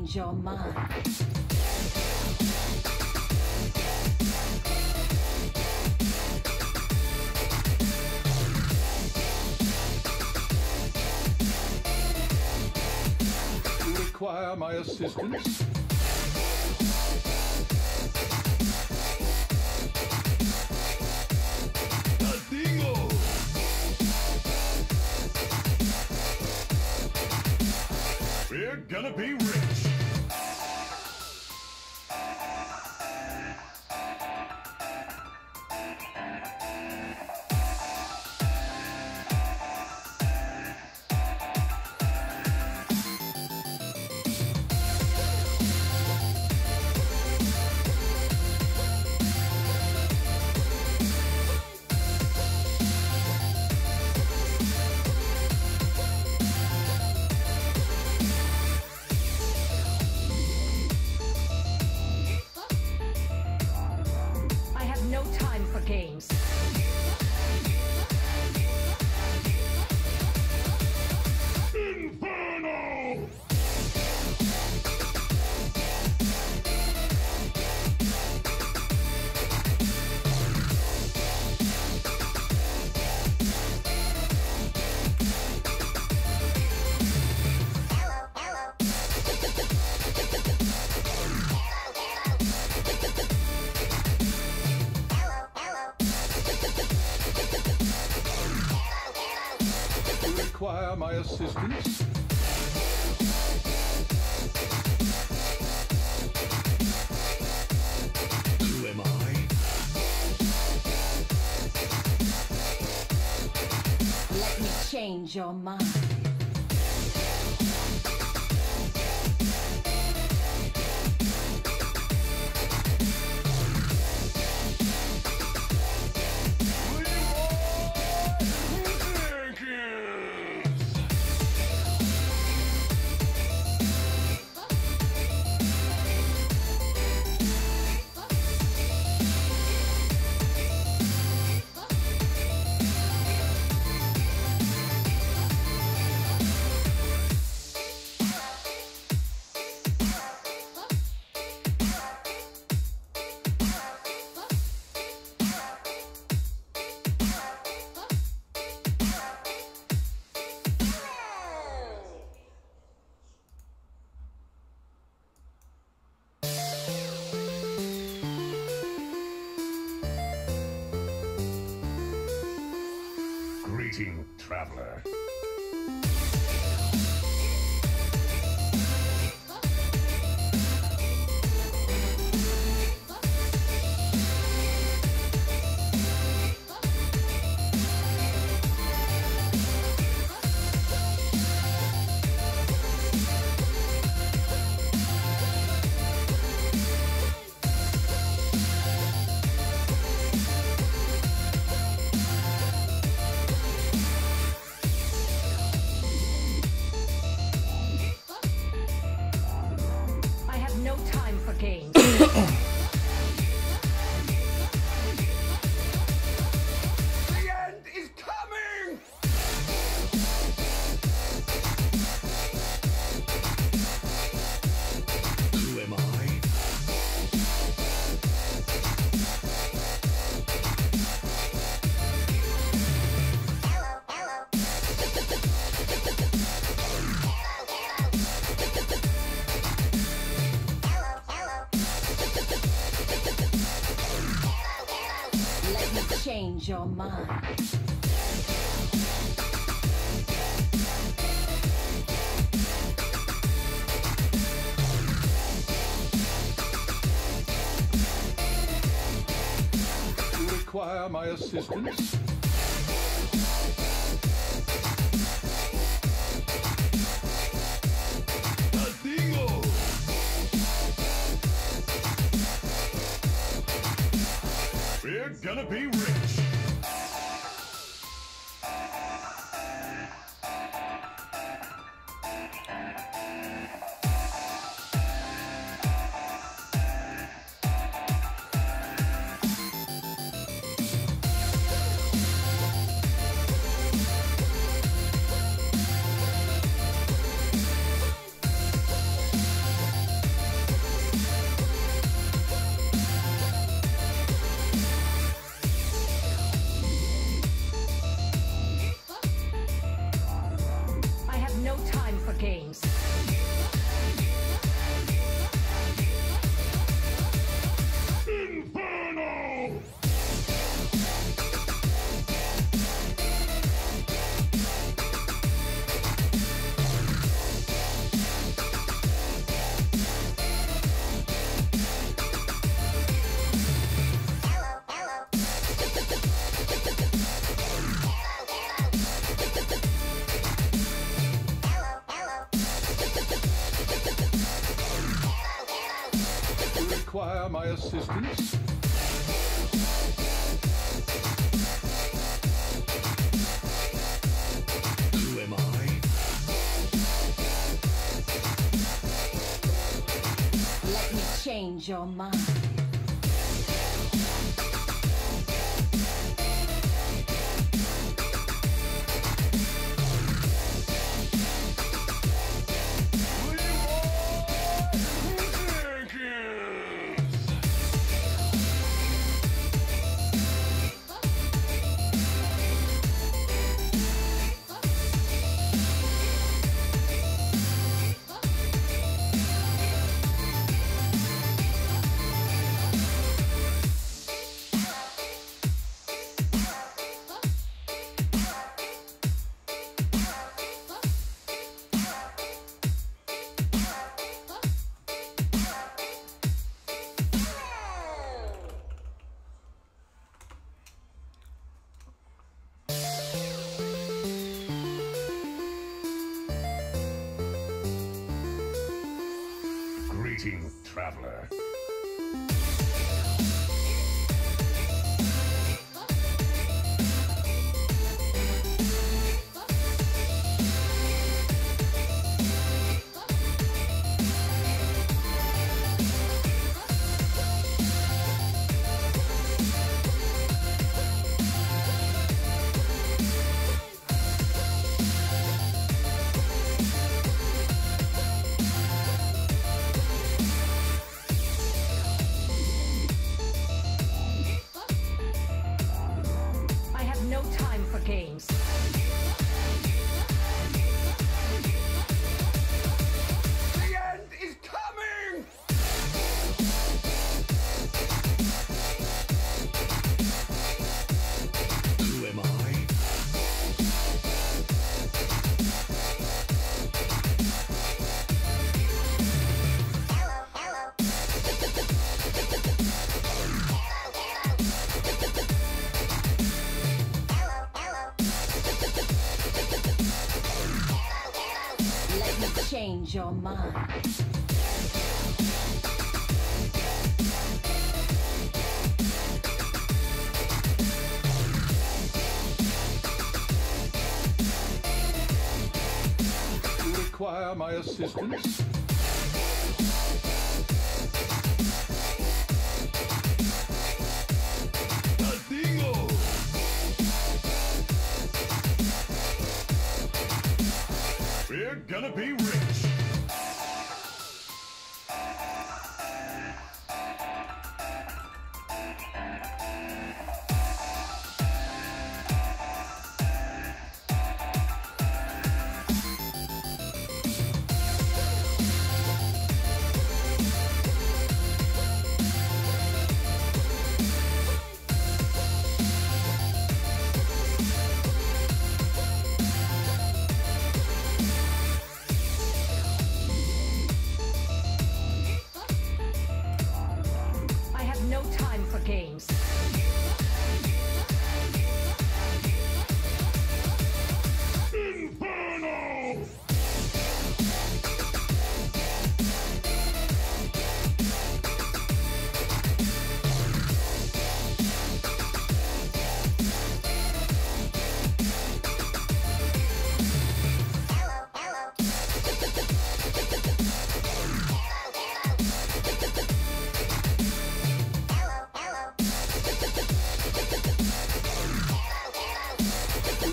change your mind. Require my assistance? A dingo! We're gonna be rich! No time for games. Inferno! Require my assistance? Who am I? Let me change your mind. Greeting, traveler. No time for games. The end is coming! Who am I? Change your mind. Require my assistance? A dingo! We're gonna be rich! require my assistance? Who am I? Let me change your mind. Greeting, traveler. Games. The end is coming! Who am I? Change your mind. Require my assistance? A dingo! We're gonna be rich! Games. Inferno!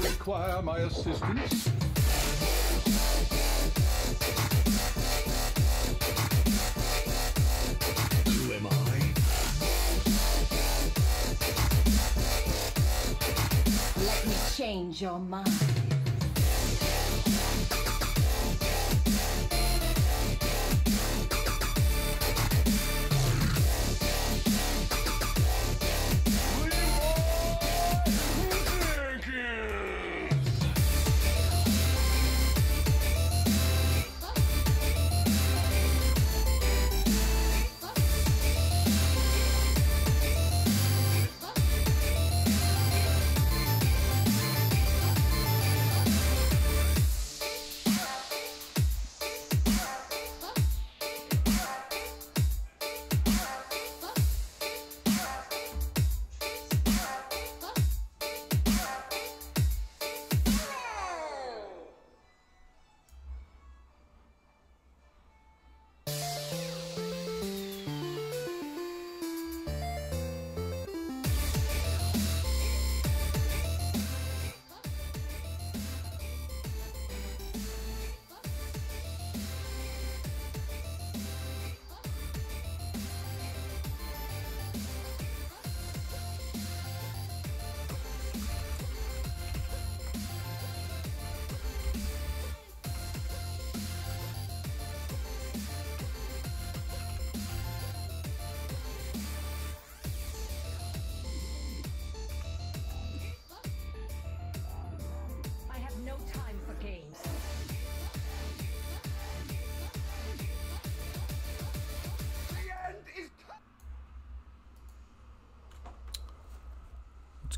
Require my assistance? Who am I? Let me change your mind.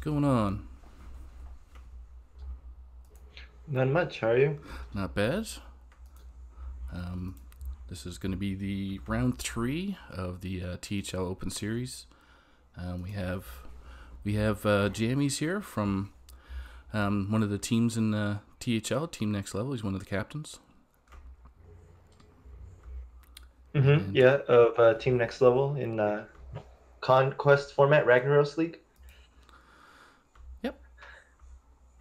going on? Not much, how are you? Not bad. This is going to be the round 3 of the THL Open Series. We have Jammies here from one of the teams in THL, Team Next Level. He's one of the captains. Yeah, of Team Next Level in Conquest format, Ragnaros League. Yep.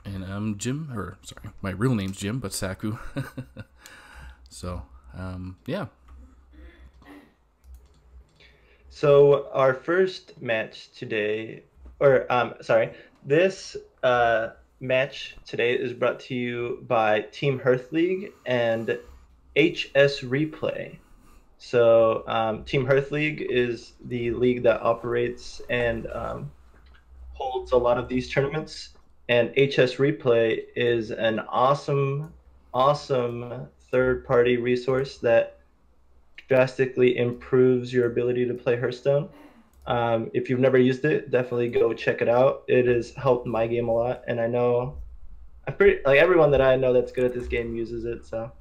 And I'm Jim, or sorry, my real name's Jim, but Saku. So, yeah. So our first match today, or this match today is brought to you by Team Hearth League and HS Replay. So Team Hearth League is the league that operates and holds a lot of these tournaments, and HS Replay is an awesome third-party resource that drastically improves your ability to play Hearthstone. If you've never used it, definitely go check it out. It has helped my game a lot, and I know everyone that I know that's good at this game uses it. So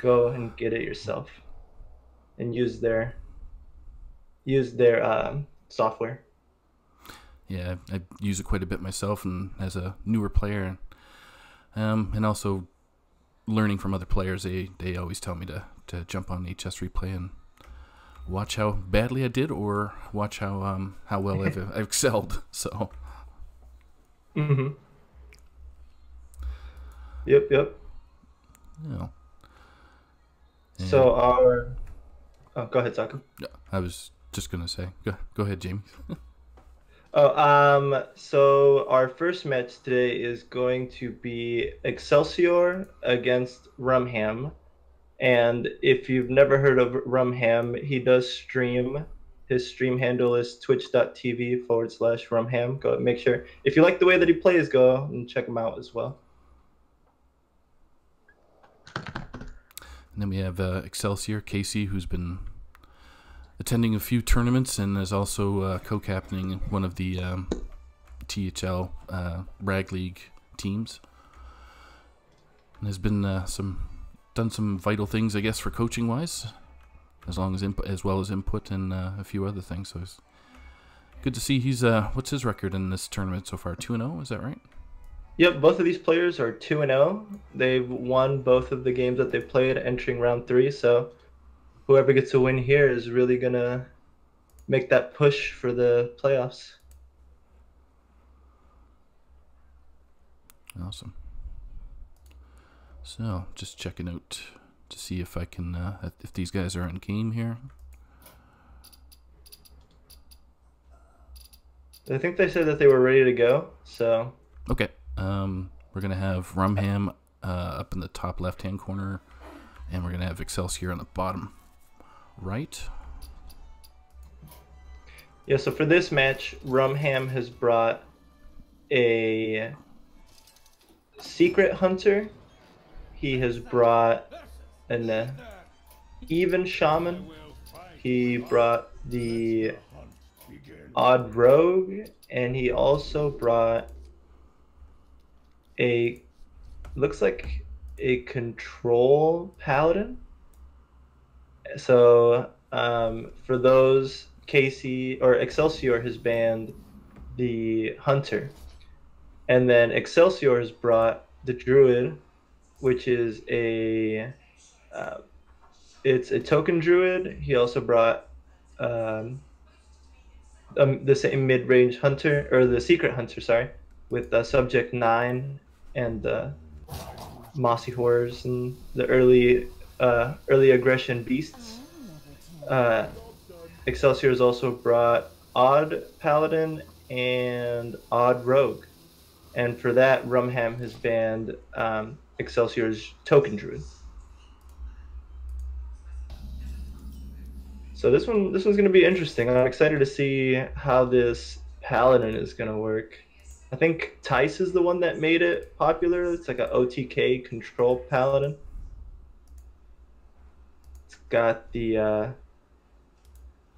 go and get it yourself and use their software. Yeah, I use it quite a bit myself, and as a newer player, and also learning from other players, they always tell me to jump on HS Replay and watch how badly I did, or watch how well I've excelled. So. Yep. Yeah. So go ahead, Saku. Yeah, I was just gonna say, go ahead, Jamie. So our first match today is going to be Excelsior against Rumham. And if you've never heard of Rumham, he does stream. His stream handle is twitch.tv/Rumham. Go make sure, if you like the way that he plays, go and check him out as well. And then we have Excelsior, Casey, who's been attending a few tournaments and is also co-captaining one of the THL Rag League teams. And has been done some vital things, I guess, for coaching wise, as well as input and a few other things. So it's good to see. He's what's his record in this tournament so far? 2-0, is that right? Yep, both of these players are 2-0. They've won both of the games that they've played entering round 3, so whoever gets a win here is really gonna make that push for the playoffs. Awesome. So, just checking out to see if I can, if these guys are in game here. I think they said that they were ready to go, so. Okay. We're going to have Rumham up in the top left-hand corner, and we're going to have Excelsior on the bottom right. Yeah, so for this match, Rumham has brought a Secret Hunter. He has brought an Even Shaman. He brought the Odd Rogue, and he also brought looks like a Control Paladin. So for those, Casey or Excelsior has banned the Hunter, and then Excelsior has brought the Druid, which is it's a token Druid. He also brought the same mid-range Hunter, or the Secret Hunter, sorry, with Subject 9 and the Mossy Horrors and the early aggression beasts. Excelsior has also brought Odd Paladin and Odd Rogue, and for that, Rumham has banned Excelsior's Token Druid. So this one's going to be interesting. I'm excited to see how this Paladin is going to work. I think Tice is the one that made it popular. It's like a OTK control Paladin. It's got the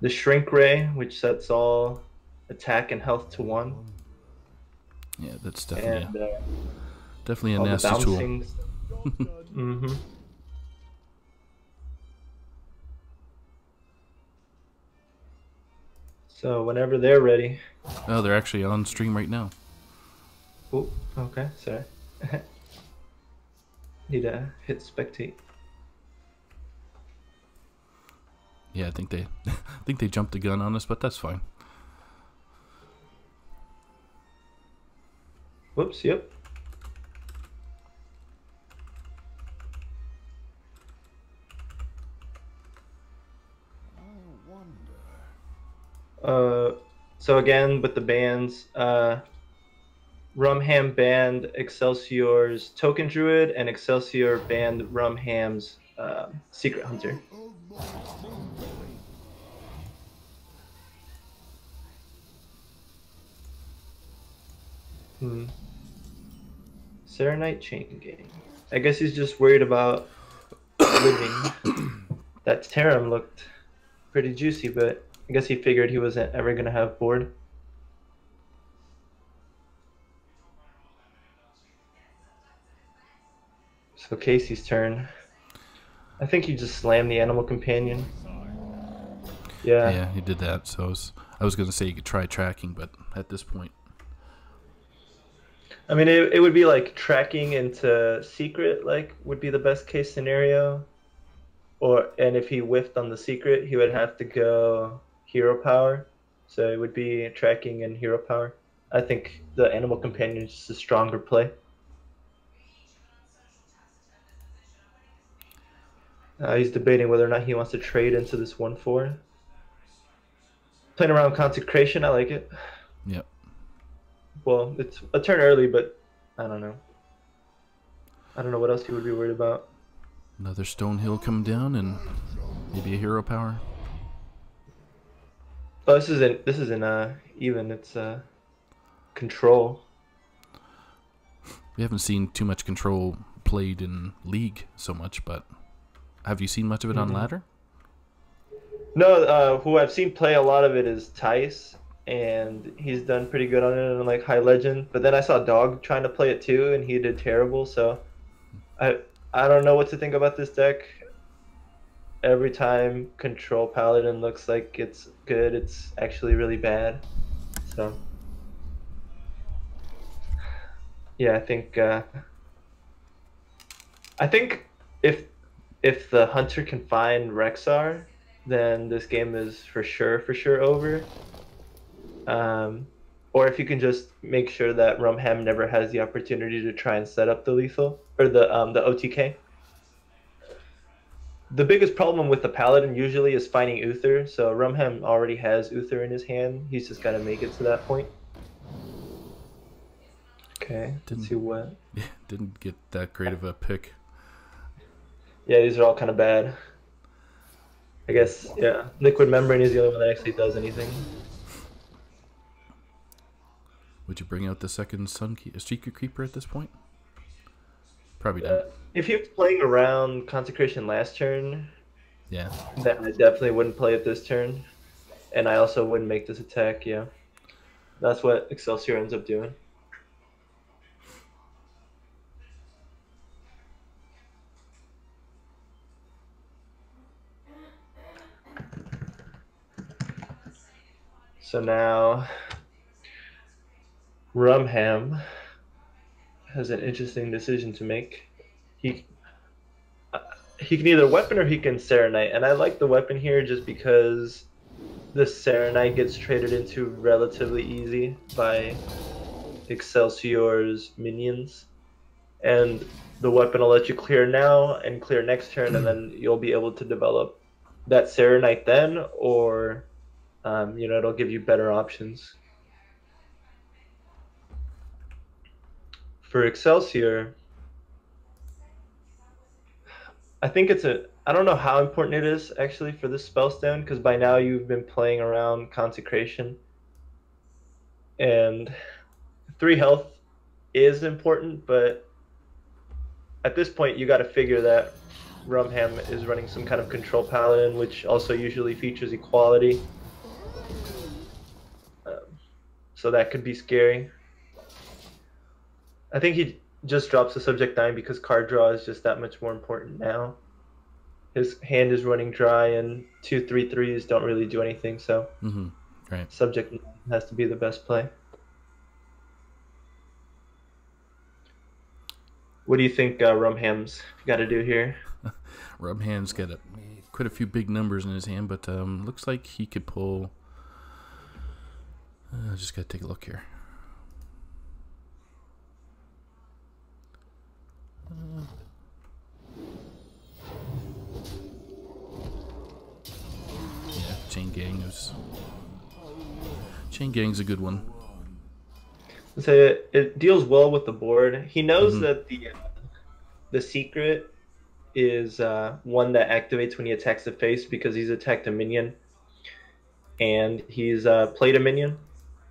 Shrink Ray, which sets all attack and health to 1. Yeah, that's definitely and definitely a all the nasty tool. bouncing. Mm-hmm. So whenever they're ready. Oh, they're actually on stream right now. Oh, okay, sorry. Need to hit spectate. Yeah, I think they I think they jumped the gun on us, but that's fine. Whoops, yep. So again, with the bands, Rumham banned Excelsior's Token Druid, and Excelsior banned Rumham's Secret Hunter. Serenite Chain Gang. I guess he's just worried about living. That Tarim looked pretty juicy, but I guess he figured he wasn't ever going to have board. So Casey's turn. I think he just slammed the Animal Companion. Yeah. Yeah, he did that. So I was going to say you could try tracking, but at this point. I mean, it would be like tracking into Secret, like, would be the best case scenario. And if he whiffed on the Secret, he would have to go Hero Power. So it would be tracking and Hero Power. I think the Animal Companion is just a stronger play. He's debating whether or not he wants to trade into this 1/4. Playing around Consecration, I like it. Yep. Well, it's a turn early, but I don't know. I don't know what else he would be worried about. Another Stone Hill come down and maybe a Hero Power. Oh, this isn't even. It's control. We haven't seen too much control played in League so much, but have you seen much of it on ladder? No, who I've seen play a lot of it is Tice, and he's done pretty good on it in like High Legend. But then I saw Dog trying to play it too, and he did terrible. So I don't know what to think about this deck. Every time Control Paladin looks like it's good, it's actually really bad. So yeah, I think if the hunter can find Rexar, then this game is for sure over. Or if you can just make sure that Rumham never has the opportunity to try and set up the lethal or the OTK. The biggest problem with the Paladin usually is finding Uther, so Rumham already has Uther in his hand. He's just got to make it to that point. Okay, let's see what. Yeah, didn't get that great of a pick. Yeah, these are all kind of bad. I guess, yeah, Liquid Membrane is the only one that actually does anything. Would you bring out the second Secret Creeper at this point? Probably not. If he was playing around Consecration last turn, Yeah. then I definitely wouldn't play it this turn. And I also wouldn't make this attack, yeah. That's what Excelsior ends up doing. So now Rumham has an interesting decision to make. He can either weapon or he can Serenite, and I like the weapon here just because the Serenite gets traded into relatively easy by Excelsior's minions, and the weapon will let you clear now and clear next turn, and then you'll be able to develop that Serenite then, or it'll give you better options. For Excelsior, I think I don't know how important it is actually for this spellstone, because by now you've been playing around Consecration, and 3 health is important, but at this point you got to figure that Rumham is running some kind of Control Paladin, which also usually features equality. So that could be scary. I think he just drops the subject 9 because card draw is just that much more important now. His hand is running dry, and 2/3/3s don't really do anything, so Right. subject 9 has to be the best play. What do you think Rumham's got to do here? Rumham's got quite a few big numbers in his hand, but looks like he could pull. Just gotta take a look here. Yeah, Chain Gang's a good one. So it deals well with the board. He knows that the secret is one that activates when he attacks the face because he's attacked a minion and he's played a minion.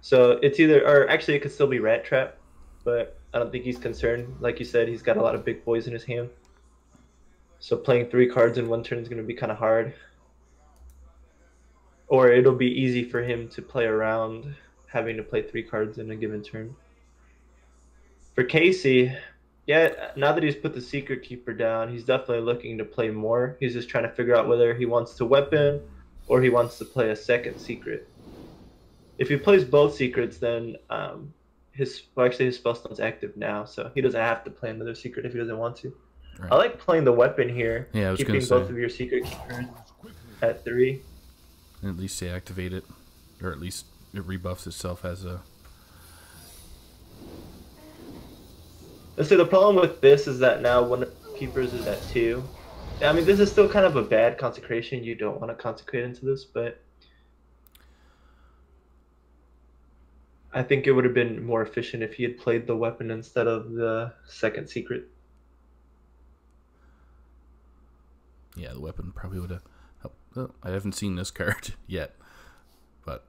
So it's either, or actually it could still be Rat Trap, but I don't think he's concerned. Like you said, he's got a lot of big boys in his hand. So playing 3 cards in one turn is going to be kind of hard. Or it'll be easy for him to play around having to play 3 cards in a given turn. For Casey, yeah, now that he's put the Secret Keeper down, he's definitely looking to play more. He's just trying to figure out whether he wants to weapon or he wants to play a second secret. If he plays both secrets, then his Spellstone's active now, so he doesn't have to play another secret if he doesn't want to. Right. I like playing the weapon here, yeah, I was keeping both of your Secret Keepers at 3. And at least they activate it, or at least it rebuffs itself as a... So the problem with this is that now one of the Keepers is at 2. I mean, this is still kind of a bad consecration. You don't want to consecrate into this, but I think it would have been more efficient if he had played the weapon instead of the second secret. Yeah, the weapon probably would have helped. Oh, I haven't seen this card yet, but...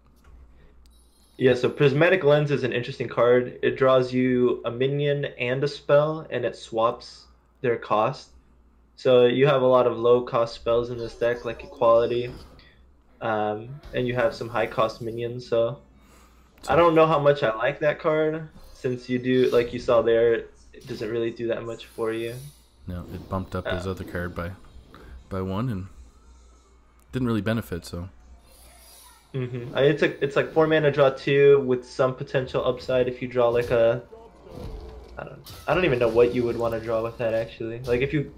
Yeah, so Prismatic Lens is an interesting card. It draws you a minion and a spell, and it swaps their cost. So you have a lot of low-cost spells in this deck, like Equality, and you have some high-cost minions, so... I don't know how much I like that card, since you do, like you saw there, it doesn't really do that much for you. No, it bumped up his other card by 1 and didn't really benefit, so... It's like 4 mana, draw 2 with some potential upside if you draw like a... I don't even know what you would want to draw with that, actually. Like, if you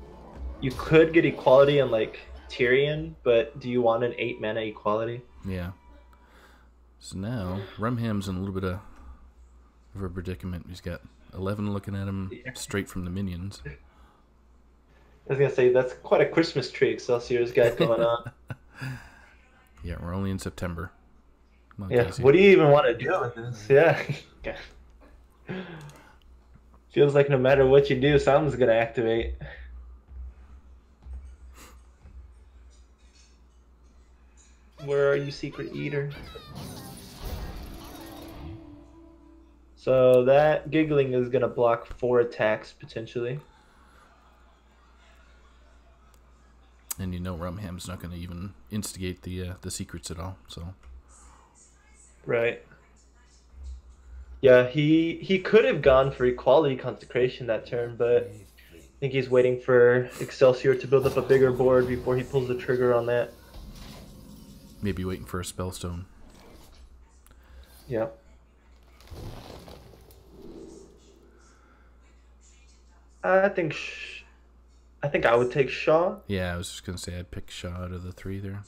could get Equality and like Tyrion, but do you want an 8 mana Equality? Yeah. So now, Rumham's in a little bit of a predicament. He's got 11 looking at him straight from the minions. I was going to say, that's quite a Christmas tree Excelsior's got going on. Yeah, we're only in September. Come on, yeah, Casey. what do you even want to do with this? Yeah. Feels like no matter what you do, something's going to activate. Where are you, Secret Eater? So that Giggling is going to block 4 attacks, potentially. And you know Rumham's not going to even instigate the secrets at all, so... Right. Yeah, he could have gone for Equality Consecration that turn, but I think he's waiting for Excelsior to build up a bigger board before he pulls the trigger on that. Maybe waiting for a Spellstone. Yeah. I think I would take Shaw. Yeah, I was just gonna say I'd pick Shaw out of the 3 there.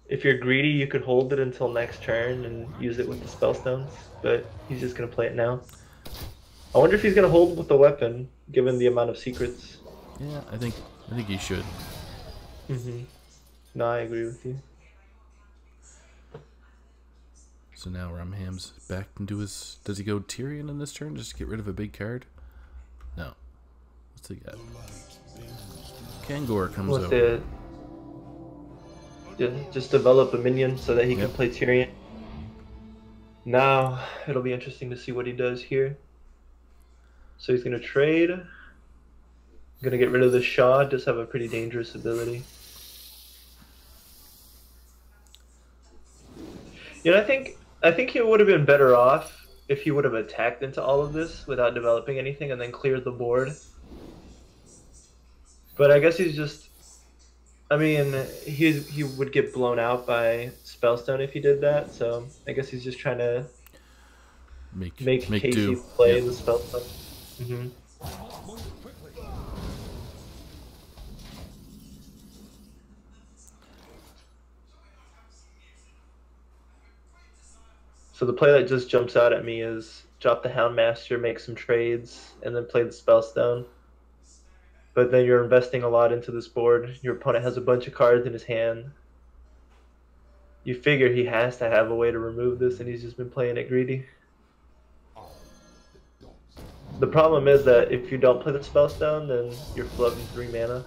If you're greedy, you could hold it until next turn and use it with the Spellstones, but he's just gonna play it now. I wonder if he's gonna hold with the weapon, given the amount of secrets. Yeah, I think he should. No, I agree with you. So now Rumham's back into his... Does he go Tyrion in this turn just to get rid of a big card? No. What's he got? Kangor comes out. Yeah, just develop a minion so that he can play Tyrion. Now, it'll be interesting to see what he does here. So he's going to trade. Going to get rid of the Shaw. Does have a pretty dangerous ability. You know, I think he would have been better off if he would have attacked into all of this without developing anything and then cleared the board. But I guess he's just. I mean, he would get blown out by Spellstone if he did that. So I guess he's just trying to make Casey do. play Yep. the Spellstone. Mm-hmm. So the play that just jumps out at me is drop the Houndmaster, make some trades, and then play the Spellstone. But then you're investing a lot into this board. Your opponent has a bunch of cards in his hand. You figure he has to have a way to remove this, and he's just been playing it greedy. The problem is that if you don't play the Spellstone, then you're floating 3 mana.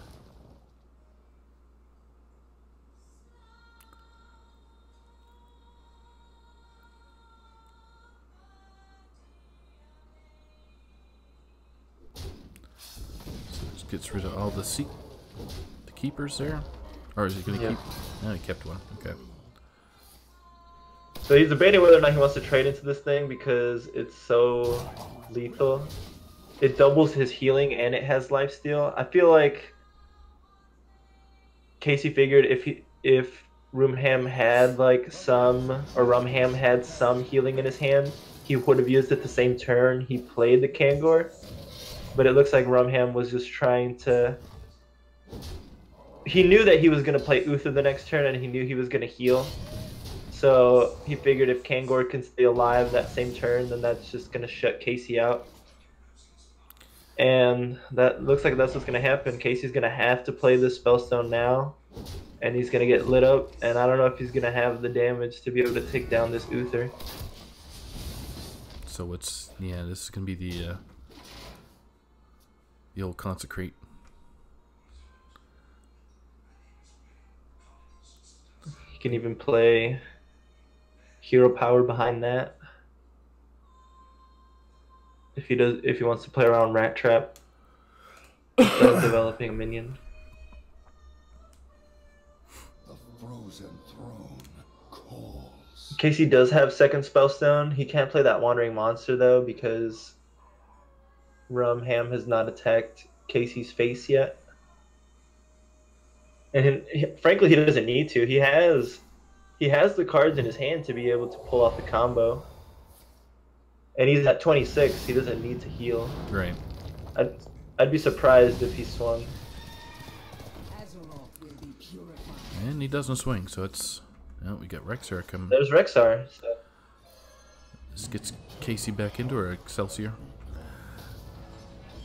Just gets rid of all the keepers there. Or is he going to keep? No, he kept one. Okay. So he's debating whether or not he wants to trade into this thing because it's so lethal. It doubles his healing and it has lifesteal. I feel like Casey figured if Rumham had like some, or Rumham had some healing in his hand, he would have used it the same turn he played the Kangor. But it looks like Rumham was just trying to. He knew that he was going to play Uther the next turn, and he knew he was going to heal. So he figured if Kangor can stay alive that same turn, then that's just going to shut Casey out. And that looks like that's what's going to happen. Casey's going to have to play this Spellstone now, and he's going to get lit up. And I don't know if he's going to have the damage to be able to take down this Uther. So this is going to be the old Consecrate. He can even play Hero Power behind that. If he wants to play around Rat Trap instead of developing a minion. The frozen throne calls. Casey does have second Spellstone. He can't play that Wandering Monster though because Rumham has not attacked Casey's face yet. And frankly, he doesn't need to. He has the cards in his hand to be able to pull off the combo. And he's at 26. He doesn't need to heal. Right. I'd be surprised if he swung. And he doesn't swing, so it's. Oh, we got Rexar coming. There's Rexar. So. This gets Casey back into her Excelsior.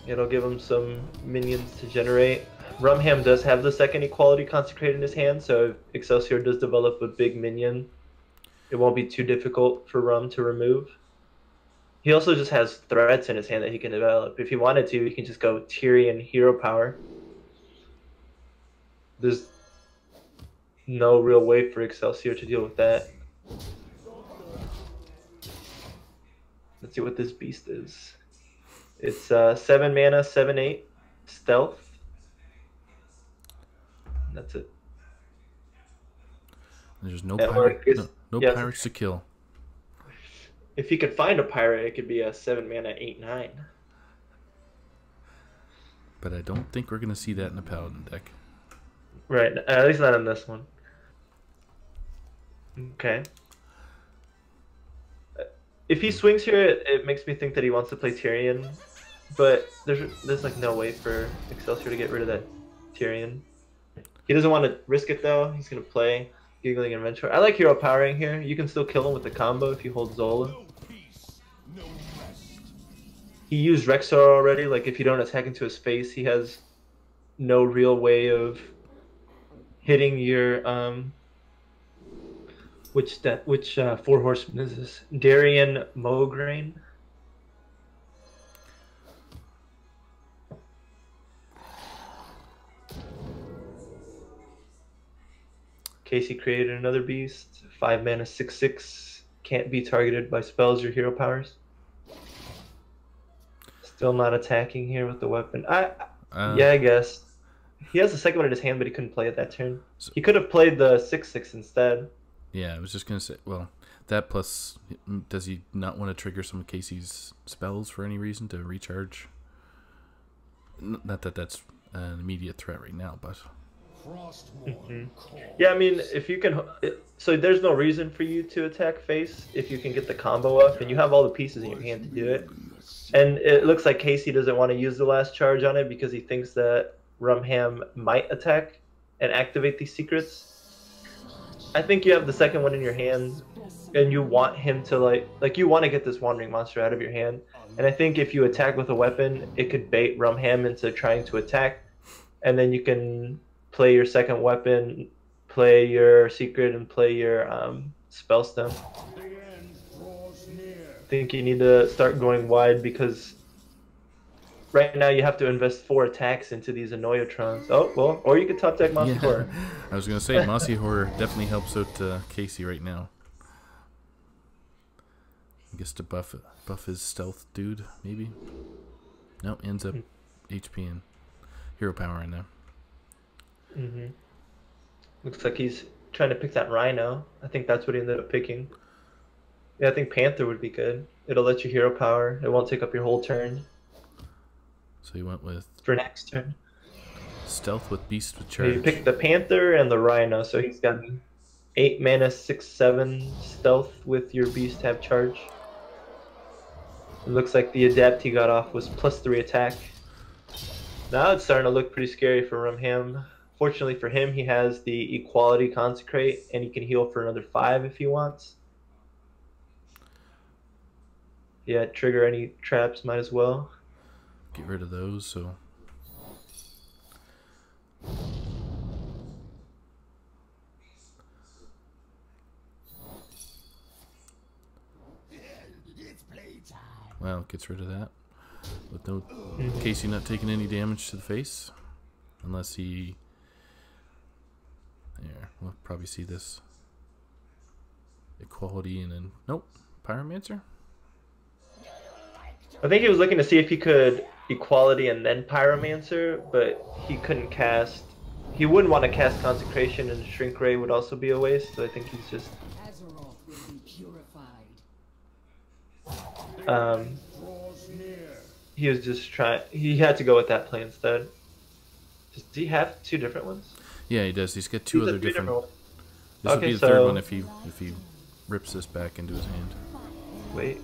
It'll give him some minions to generate. Rumham does have the second equality consecrated in his hand, so if Excelsior does develop a big minion, it won't be too difficult for Rum to remove. He also just has threats in his hand that he can develop. If he wanted to, he can just go Tyrion Hero Power. There's no real way for Excelsior to deal with that. Let's see what this beast is. It's 7 mana, 7/8, stealth. That's it. There's no And pirate, Marcus- no yes. pirates to kill. If he could find a pirate, it could be a 7 mana, 8/9. But I don't think we're going to see that in the Paladin deck. Right, at least not in this one. Okay. If he swings here, it makes me think that he wants to play Tyrion, but there's like no way for Excelsior to get rid of that Tyrion. He doesn't want to risk it though. He's gonna play Giggling Adventurer. I like Hero Powering here. You can still kill him with the combo if you hold Zola. No peace, no rest. He used Rexar already. Like if you don't attack into his face, he has no real way of hitting your which 4 horsemen is this? Darien Mograine. Casey created another beast. 5 mana, 6/6. Can't be targeted by spells or hero powers. Still not attacking here with the weapon. Yeah, I guess. He has the second one in his hand, but he couldn't play it that turn. He could have played the 6/6 instead. Yeah, I was just going to say, well, That plus, does he not want to trigger some of Casey's spells for any reason to recharge? Not that that's an immediate threat right now, but... Yeah, I mean, if you can... So there's no reason for you to attack face if you can get the combo up, and you have all the pieces in your hand to do it. And it looks like Casey doesn't want to use the last charge on it because he thinks that Rumham might attack and activate these secrets. I think you have the second one in your hand, and you want him to, like you want to get this Wandering Monster out of your hand. And I think if you attack with a weapon, it could bait Rumham into trying to attack, and then you can play your second weapon, play your secret, and play your spellstone. I think you need to start going wide because right now you have to invest 4 attacks into these Annoyatrons. Oh, well, or you could top deck Mossy Horror. I was going to say, Mossy Horror definitely helps out Casey right now. I guess to buff his stealth dude, maybe? No, ends up HP and hero power in there. Looks like he's trying to pick that Rhino. I think that's what he ended up picking. Yeah, I think Panther would be good. It'll let you hero power. It won't take up your whole turn. So he went with... For next turn. Stealth with Beast with Charge. He picked the Panther and the Rhino, so he's got 8 mana, 6/7 stealth with your Beast have charge. It looks like the adapt he got off was +3 attack. Now it's starting to look pretty scary for Rumham. Fortunately for him, he has the Equality Consecrate, and he can heal for another 5 if he wants. Yeah, trigger any traps, might as well. Get rid of those, so... Well, gets rid of that. With no Casey not taking any damage to the face. Unless he... There, we'll probably see this. Equality and then... Nope. Pyromancer? I think he was looking to see if he could Equality and then Pyromancer, but he couldn't cast... He wouldn't want to cast Consecration, and Shrink Ray would also be a waste, so I think he's just... Azeroth will be purified. He was just trying... He had to go with that play instead. Does he have 2 different ones? Yeah, he does. He's got 2 other different... ones. This would be the third one if he rips this back into his hand. Wait.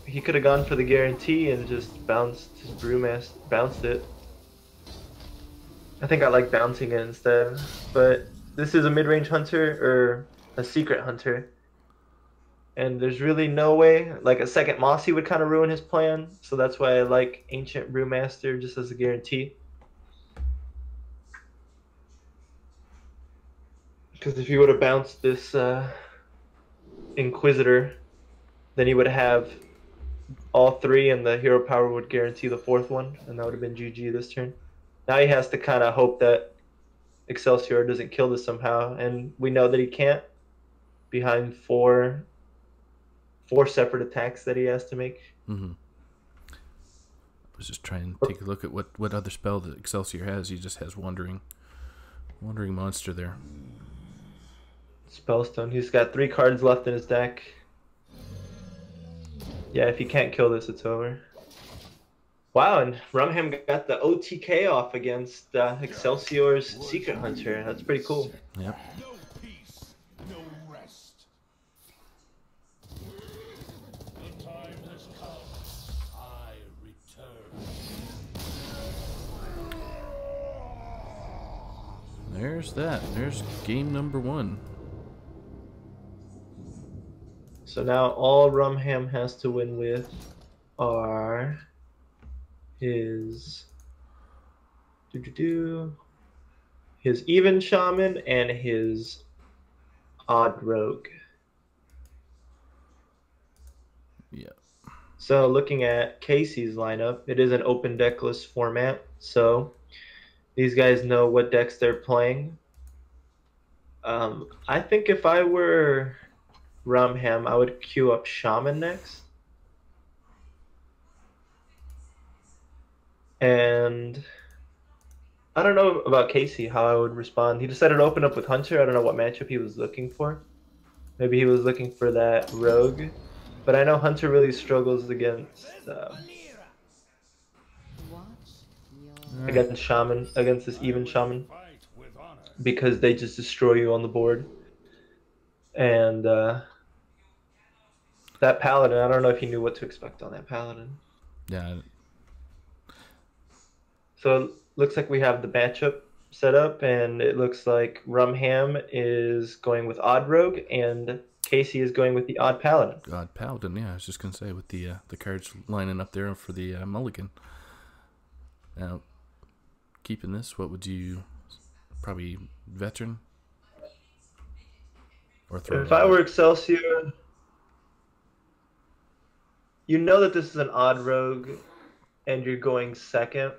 He could have gone for the guarantee and just bounced his Brewmaster, bounced it. I think I like bouncing it instead. But this is a mid-range hunter, or a secret hunter. And there's really no way, like a second Mossy would kind of ruin his plan. So that's why I like Ancient Brewmaster just as a guarantee. Because if he would have bounced this Inquisitor, then he would have all 3 and the hero power would guarantee the 4th one, and that would have been GG this turn. Now he has to kind of hope that Excelsior doesn't kill this somehow, and we know that he can't behind 4 separate attacks that he has to make. I was just trying to take a look at what other spell that Excelsior has. He just has Wandering Monster there. Spellstone. He's got 3 cards left in his deck. Yeah, if he can't kill this, it's over. Wow, and Rumham got the OTK off against Excelsior's Secret Hunter. That's pretty cool. Yep. No peace, no rest. The time has come. I return. There's that. There's game number 1. So now all Rumham has to win with are his his Even Shaman and his Odd Rogue. Yeah. So looking at Casey's lineup, it is an open deckless format, so these guys know what decks they're playing. I think if I were Rumham, I would queue up Shaman next. And I don't know about Casey, how I would respond. He decided to open up with Hunter. I don't know what matchup he was looking for. Maybe he was looking for that rogue. But I know Hunter really struggles against Watch your Shaman, against this even Shaman, Fight with honor. because they just destroy you on the board. And that Paladin, I don't know if he knew what to expect on that Paladin. Yeah, So it looks like we have the matchup set up, and it looks like Rumham is going with Odd Rogue, and Casey is going with the Odd Paladin. God, Paladin. Yeah, I was just gonna say with the cards lining up there for the mulligan. Now, keeping this, what would you probably veteran or throw? If I were Excelsior, you know that this is an Odd Rogue, and you're going second.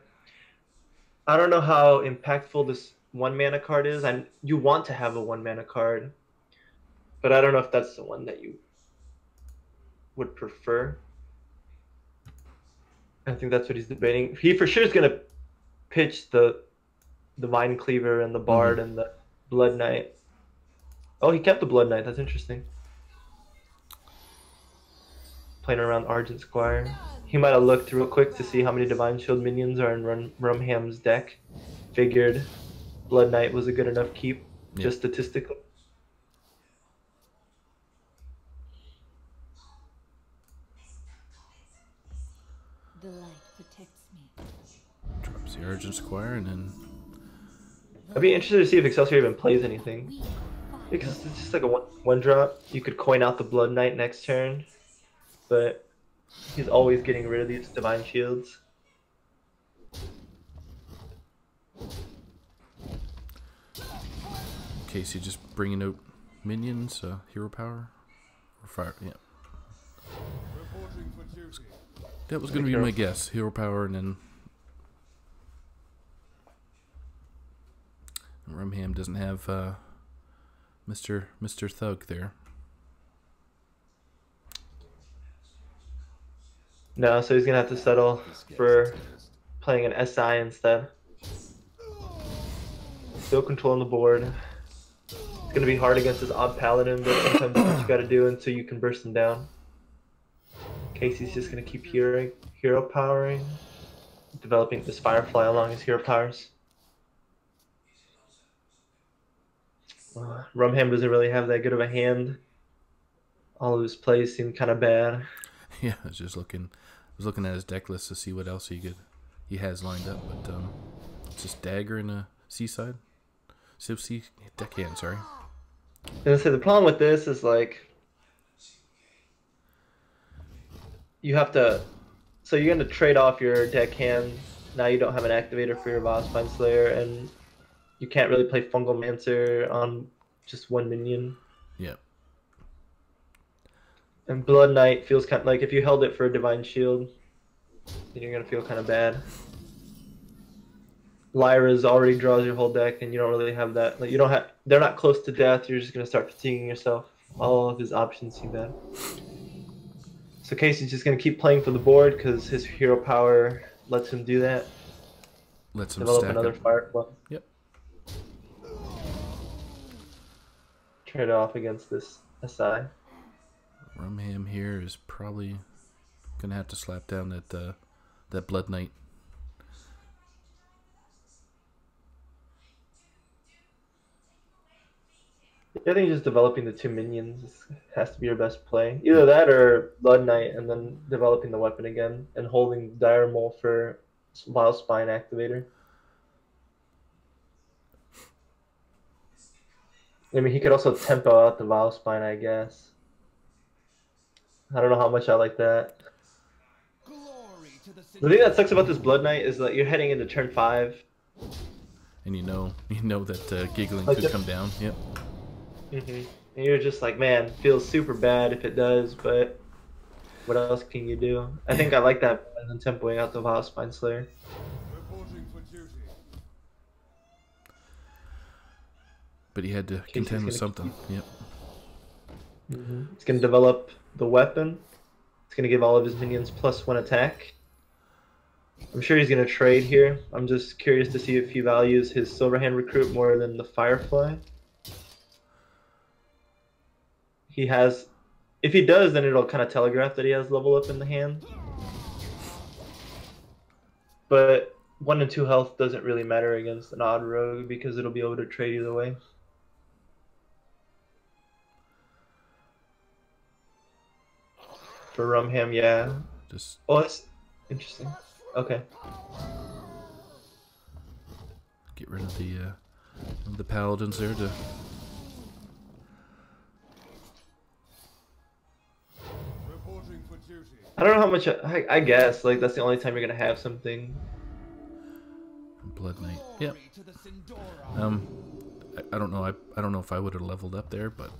I don't know how impactful this 1 mana card is. You want to have a 1 mana card, but I don't know if that's the one that you would prefer. I think that's what he's debating. He for sure is going to pitch the Vine Cleaver and the Bard and the Blood Knight. Oh, he kept the Blood Knight. That's interesting. Playing around Argent Squire. He might have looked real quick to see how many Divine Shield minions are in Rumham's deck. Figured Blood Knight was a good enough keep, just statistically. the light protects me. Drops the Argent Squire, and then I'd be interested to see if Excelsior even plays anything. Because it's just like a one drop. You could coin out the Blood Knight next turn, but he's always getting rid of these Divine Shields. Casey just bringing out minions, hero power, or fire. Yeah, Reporting for duty. that was gonna be my guess. Hero power, and then Rumham doesn't have Mr. Thug there. No, so he's gonna have to settle for playing an SI instead. Still controlling the board. It's gonna be hard against his Odd Paladin, but sometimes that's what you gotta do until you can burst him down. Casey's just gonna keep hero powering, developing this Firefly along his hero powers. Rumham doesn't really have that good of a hand. All of his plays seem kind of bad. Yeah, I was looking at his deck list to see what else he has lined up, but it's just Dagger and a Seaside. Civ C deckhand, sorry. And so the problem with this is like you have to, so you're gonna trade off your deckhand. Now you don't have an activator for your Spine Slayer, and you can't really play Fungal Mancer on just one minion. Yeah. And Blood Knight feels kind of like if you held it for a Divine Shield, then you're gonna feel kind of bad. Lyra's already draws your whole deck, and you don't really have that. Like you don't have. They're not close to death. You're just gonna start fatiguing yourself. All of his options seem bad. So Casey's just gonna keep playing for the board because his hero power lets him do that. Let's him Develop stack another up. Firefly. Yep. Trade it off against this SI. Rumham here is probably gonna have to slap down that Blood Knight. I think just developing the two minions has to be your best play. Either that or Blood Knight, and then developing the weapon again and holding Dire Mole for Vile Spine activator. I mean, he could also tempo out the Vile Spine, I guess. I don't know how much I like that. The thing that sucks about this Blood Knight is that you're heading into turn 5. And you know that giggling Like could come down. Yep. And you're just like, man, feels super bad if it does, but what else can you do? I think I like that better than tempoing out the Vile Spine Slayer. Reporting for duty. But he had to contend with something. Yep. It's going to develop the weapon. It's going to give all of his minions +1 attack. I'm sure he's going to trade here. I'm just curious to see if he values his Silverhand Recruit more than the Firefly. he has. If he does, then it'll kind of telegraph that he has level up in the hand. But 1 and 2 health doesn't really matter against an odd rogue because it'll be able to trade either way. For Rumham, yeah. Just Oh, that's interesting. Okay. get rid of the paladins there to. Reporting for duty. I don't know how much. I guess like that's the only time you're gonna have something. Blood Knight. Yep. I don't know. I don't know if I would have leveled up there, but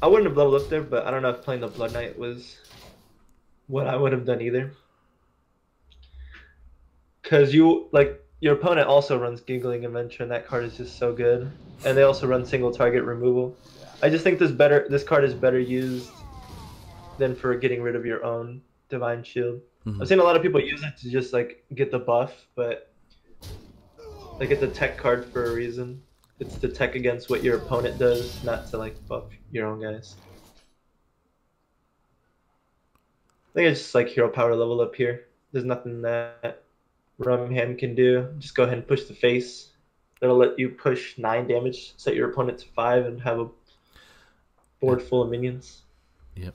I wouldn't have leveled up there, but I don't know if playing the Blood Knight was what I would have done either. Because your opponent also runs Giggling Adventure, and that card is just so good. And they also run single target removal. I just think this card is better used than for getting rid of your own Divine Shield. Mhm. I've seen a lot of people use it to just like get the buff, but like it's a tech card for a reason. It's to tech against what your opponent does, not to like buff your own guys. I think it's just like hero power level up here. There's nothing that Rumham can do. Just go ahead and push the face. That'll let you push 9 damage, set your opponent to 5, and have a board full of minions. yep.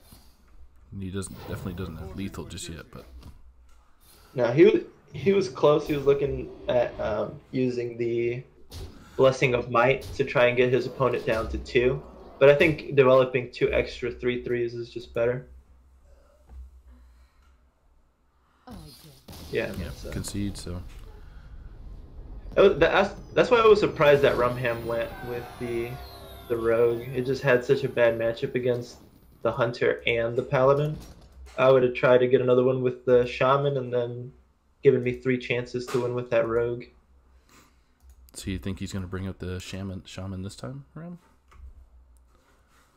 He definitely doesn't have lethal just yet, but No, he was close. He was looking at using the Blessing of Might to try and get his opponent down to 2. But I think developing 2 extra 3/3s is just better. I did. Yeah. yeah, So. concede. So That's why I was surprised that Rumham went with the Rogue. It just had such a bad matchup against the Hunter and the Paladin. I would have tried to get another one with the Shaman and then given me 3 chances to win with that Rogue. so you think he's going to bring out the shaman this time around?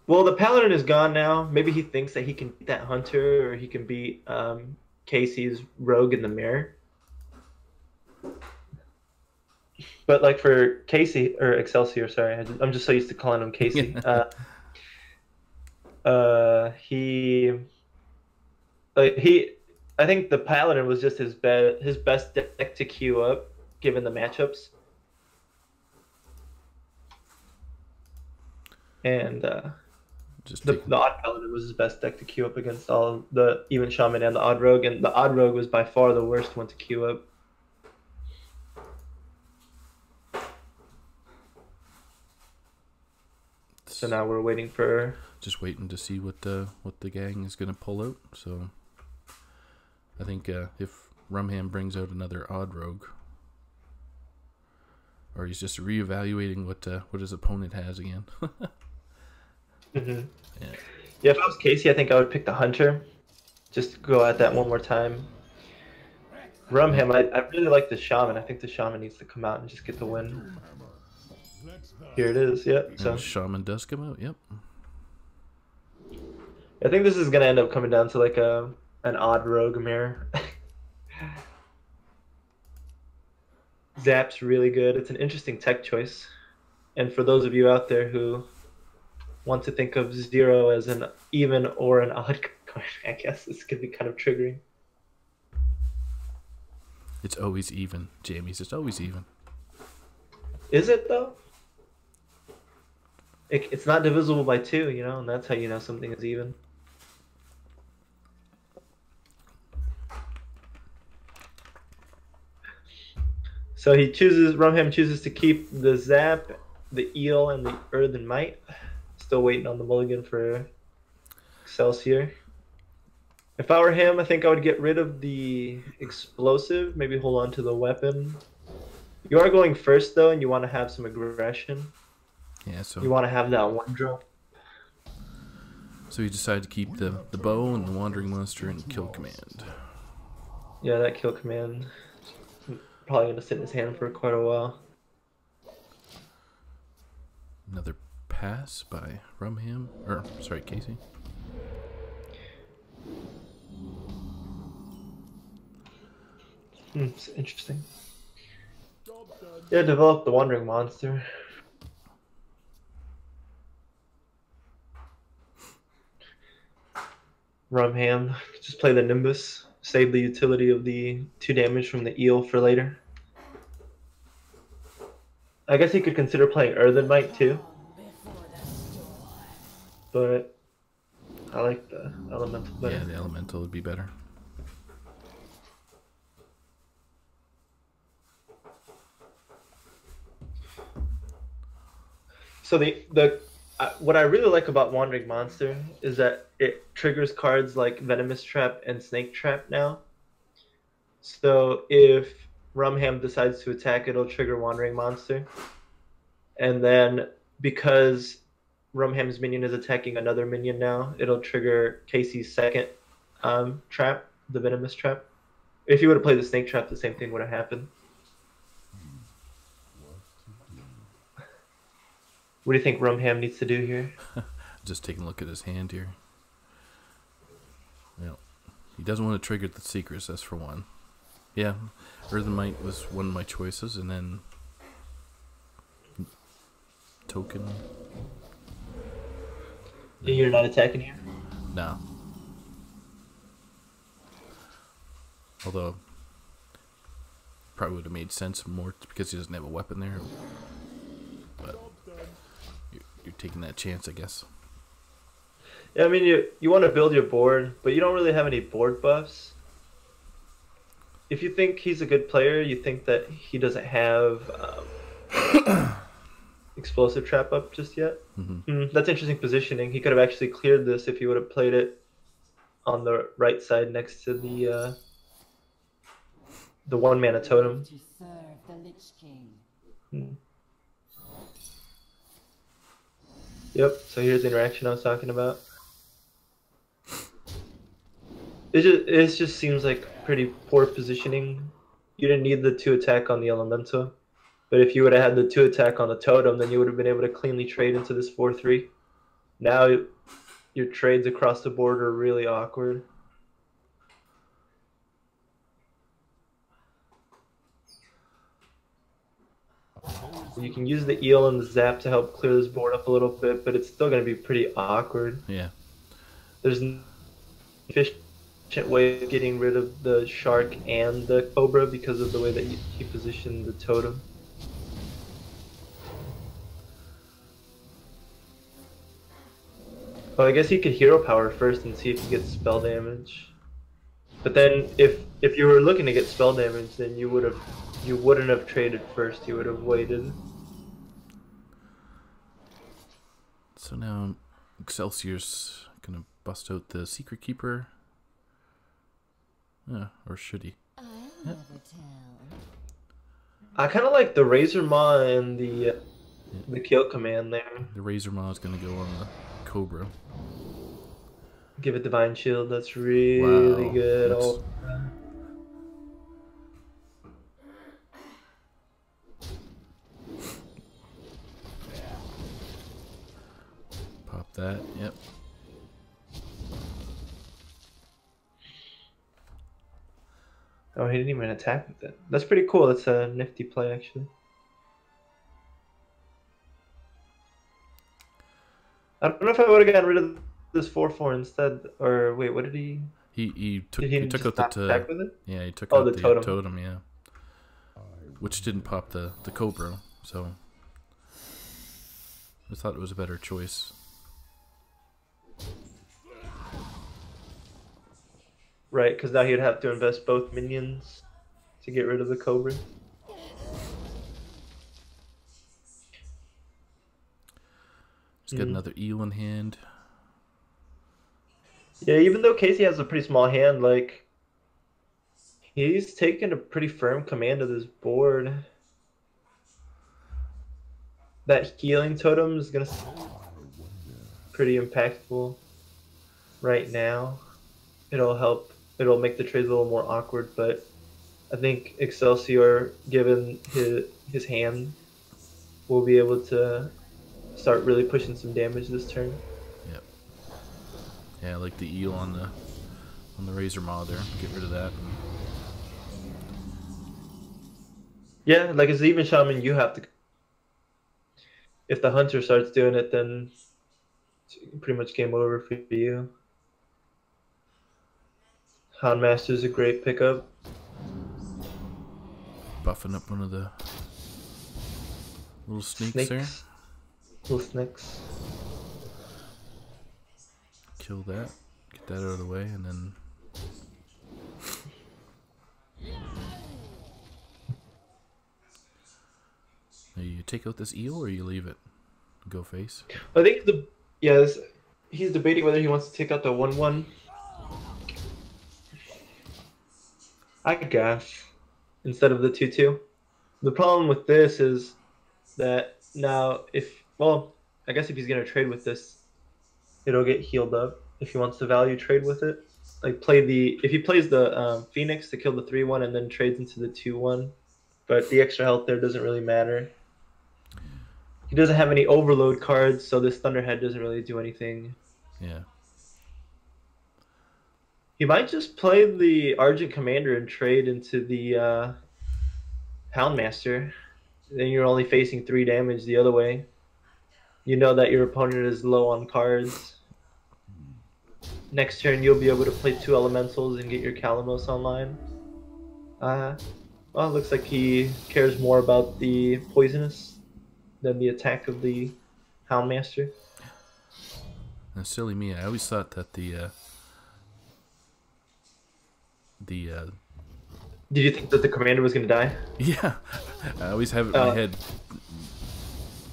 Well, the Paladin is gone now. Maybe he thinks that he can beat that Hunter or he can beat Casey's Rogue in the mirror. But like for Casey or Excelsior, sorry, I'm just so used to calling him Casey. I think the Paladin was just his best deck to queue up, given the matchups. And Just the Odd Paladin was his best deck to queue up against all the even Shaman and the Odd Rogue, and the Odd Rogue was by far the worst one to queue up. So now we're waiting for. just waiting to see what the gang is going to pull out. So I think if Rumham brings out another odd rogue, or he's just reevaluating what his opponent has again. Mm-hmm. Yeah. Yeah, if I was Casey, I think I would pick the Hunter. Just go at that one more time. Rumham, I really like the Shaman. I think the Shaman needs to come out and just get the win. Here it is, yep. And So Shaman does come out, yep. I think this is gonna end up coming down to like an odd rogue mirror. Zap's really good. It's an interesting tech choice. And for those of you out there who want to think of Zero as an even or an odd card, I guess this could be kind of triggering. It's always even, Jamie's. It's always even. Is it though? It's not divisible by 2, you know, and that's how you know something is even. So Rumham chooses to keep the Zap, the Eel, and the Earthen Might. Still waiting on the mulligan for Excelsior. If I were him, I think I would get rid of the explosive, maybe hold on to the weapon. You are going first though, and you want to have some aggression. Yeah, so You want to have that 1 drop. so he decided to keep the bow and the wandering monster and kill command. Yeah, that kill command probably gonna sit in his hand for quite a while. Another pass by Rumham, or sorry, Casey. It's interesting. Yeah, develop the wandering monster. Rumham. Just play the Nimbus. Save the utility of the 2 damage from the eel for later. I guess he could consider playing Earthen Might too, but I like the Elemental better. Yeah, the elemental would be better. So what I really like about Wandering Monster is that it triggers cards like Venomous Trap and Snake Trap now. So if Rumham decides to attack, it'll trigger Wandering Monster. And then because Rumham's minion is attacking another minion now, it'll trigger Casey's second trap, the Venomous Trap. If you would have played the Snake Trap, the same thing would have happened. What do you think Rumham needs to do here? Just taking a look at his hand here. Well, he doesn't want to trigger the Secrets, that's for one. Yeah, Earthen Might was one of my choices, and then Token. You're not attacking here? No. Although, probably would have made sense more because he doesn't have a weapon there. But you're taking that chance, I guess. Yeah, I mean, you want to build your board, but you don't really have any board buffs. If you think he's a good player, you think that he doesn't have Explosive Trap up just yet. That's interesting positioning. He could have actually cleared this if he would have played it on the right side next to the 1-mana totem. To serve the Lich King. Yep, so here's the interaction I was talking about. It just seems like pretty poor positioning. You didn't need the 2 attack on the Elemental, but if you would have had the 2 attack on the totem, then you would have been able to cleanly trade into this 4/3. Now your trades across the board are really awkward. You can use the eel and the zap to help clear this board up a little bit, but it's still going to be pretty awkward. Yeah. There's no efficient way of getting rid of the shark and the cobra because of the way that he positioned the totem. Well, I guess he could hero power first and see if he gets spell damage. But then if you were looking to get spell damage, then you wouldn't have traded first, you would have waited. So now Excelsior's gonna bust out the Secret Keeper. Or should he? I'll never tell. I kind of like the Razor Maw and the kill command there. The Razor Maw is gonna go on the Cobra. Give it Divine Shield, that's really Wow. good. That's- Pop that, yep. Oh, he didn't even attack with it. That's pretty cool. That's a nifty play, actually. I don't know if I would have gotten rid of this 4/4 instead, or wait, what did he? He took Did he he took just out the not attack with it? yeah, he took Oh, out the the totem. totem, yeah. Which didn't pop the Cobra, so I thought it was a better choice. Right, because now he'd have to invest both minions to get rid of the Cobra. Just get another eel in hand. Yeah, even though Casey has a pretty small hand, like he's taken a pretty firm command of this board. That healing totem is gonna be pretty impactful right now. It'll help. It'll make the trades a little more awkward, but I think Excelsior, given his hand, will be able to start really pushing some damage this turn. Yep. Yeah, I like the eel on the Razor Maw there. Get rid of that. Yeah, like as even shaman, you have to. If the hunter starts doing it, then it's pretty much game over for you. Houndmaster's a great pickup. Buffing up one of the little snakes there. Little snakes. Kill that. Get that out of the way, and then... Now you take out this eel, or you leave it? Go face? I think he's debating whether he wants to take out the 1/1. I guess. Instead of the 2/2. The problem with this is that now I guess if he's gonna trade with this, it'll get healed up if he wants to value trade with it. Like if he plays the Phoenix to kill the 3/1 and then trades into the 2/1, but the extra health there doesn't really matter. He doesn't have any overload cards, so this Thunderhead doesn't really do anything. Yeah. He might just play the Argent Commander and trade into the Houndmaster. Then you're only facing 3 damage the other way. You know that your opponent is low on cards. Next turn you'll be able to play 2 Elementals and get your Calamos online. Well, it looks like he cares more about the Poisonous than the attack of the Houndmaster. And silly me, I always thought that the Did you think that the commander was going to die? yeah, I always have it in my head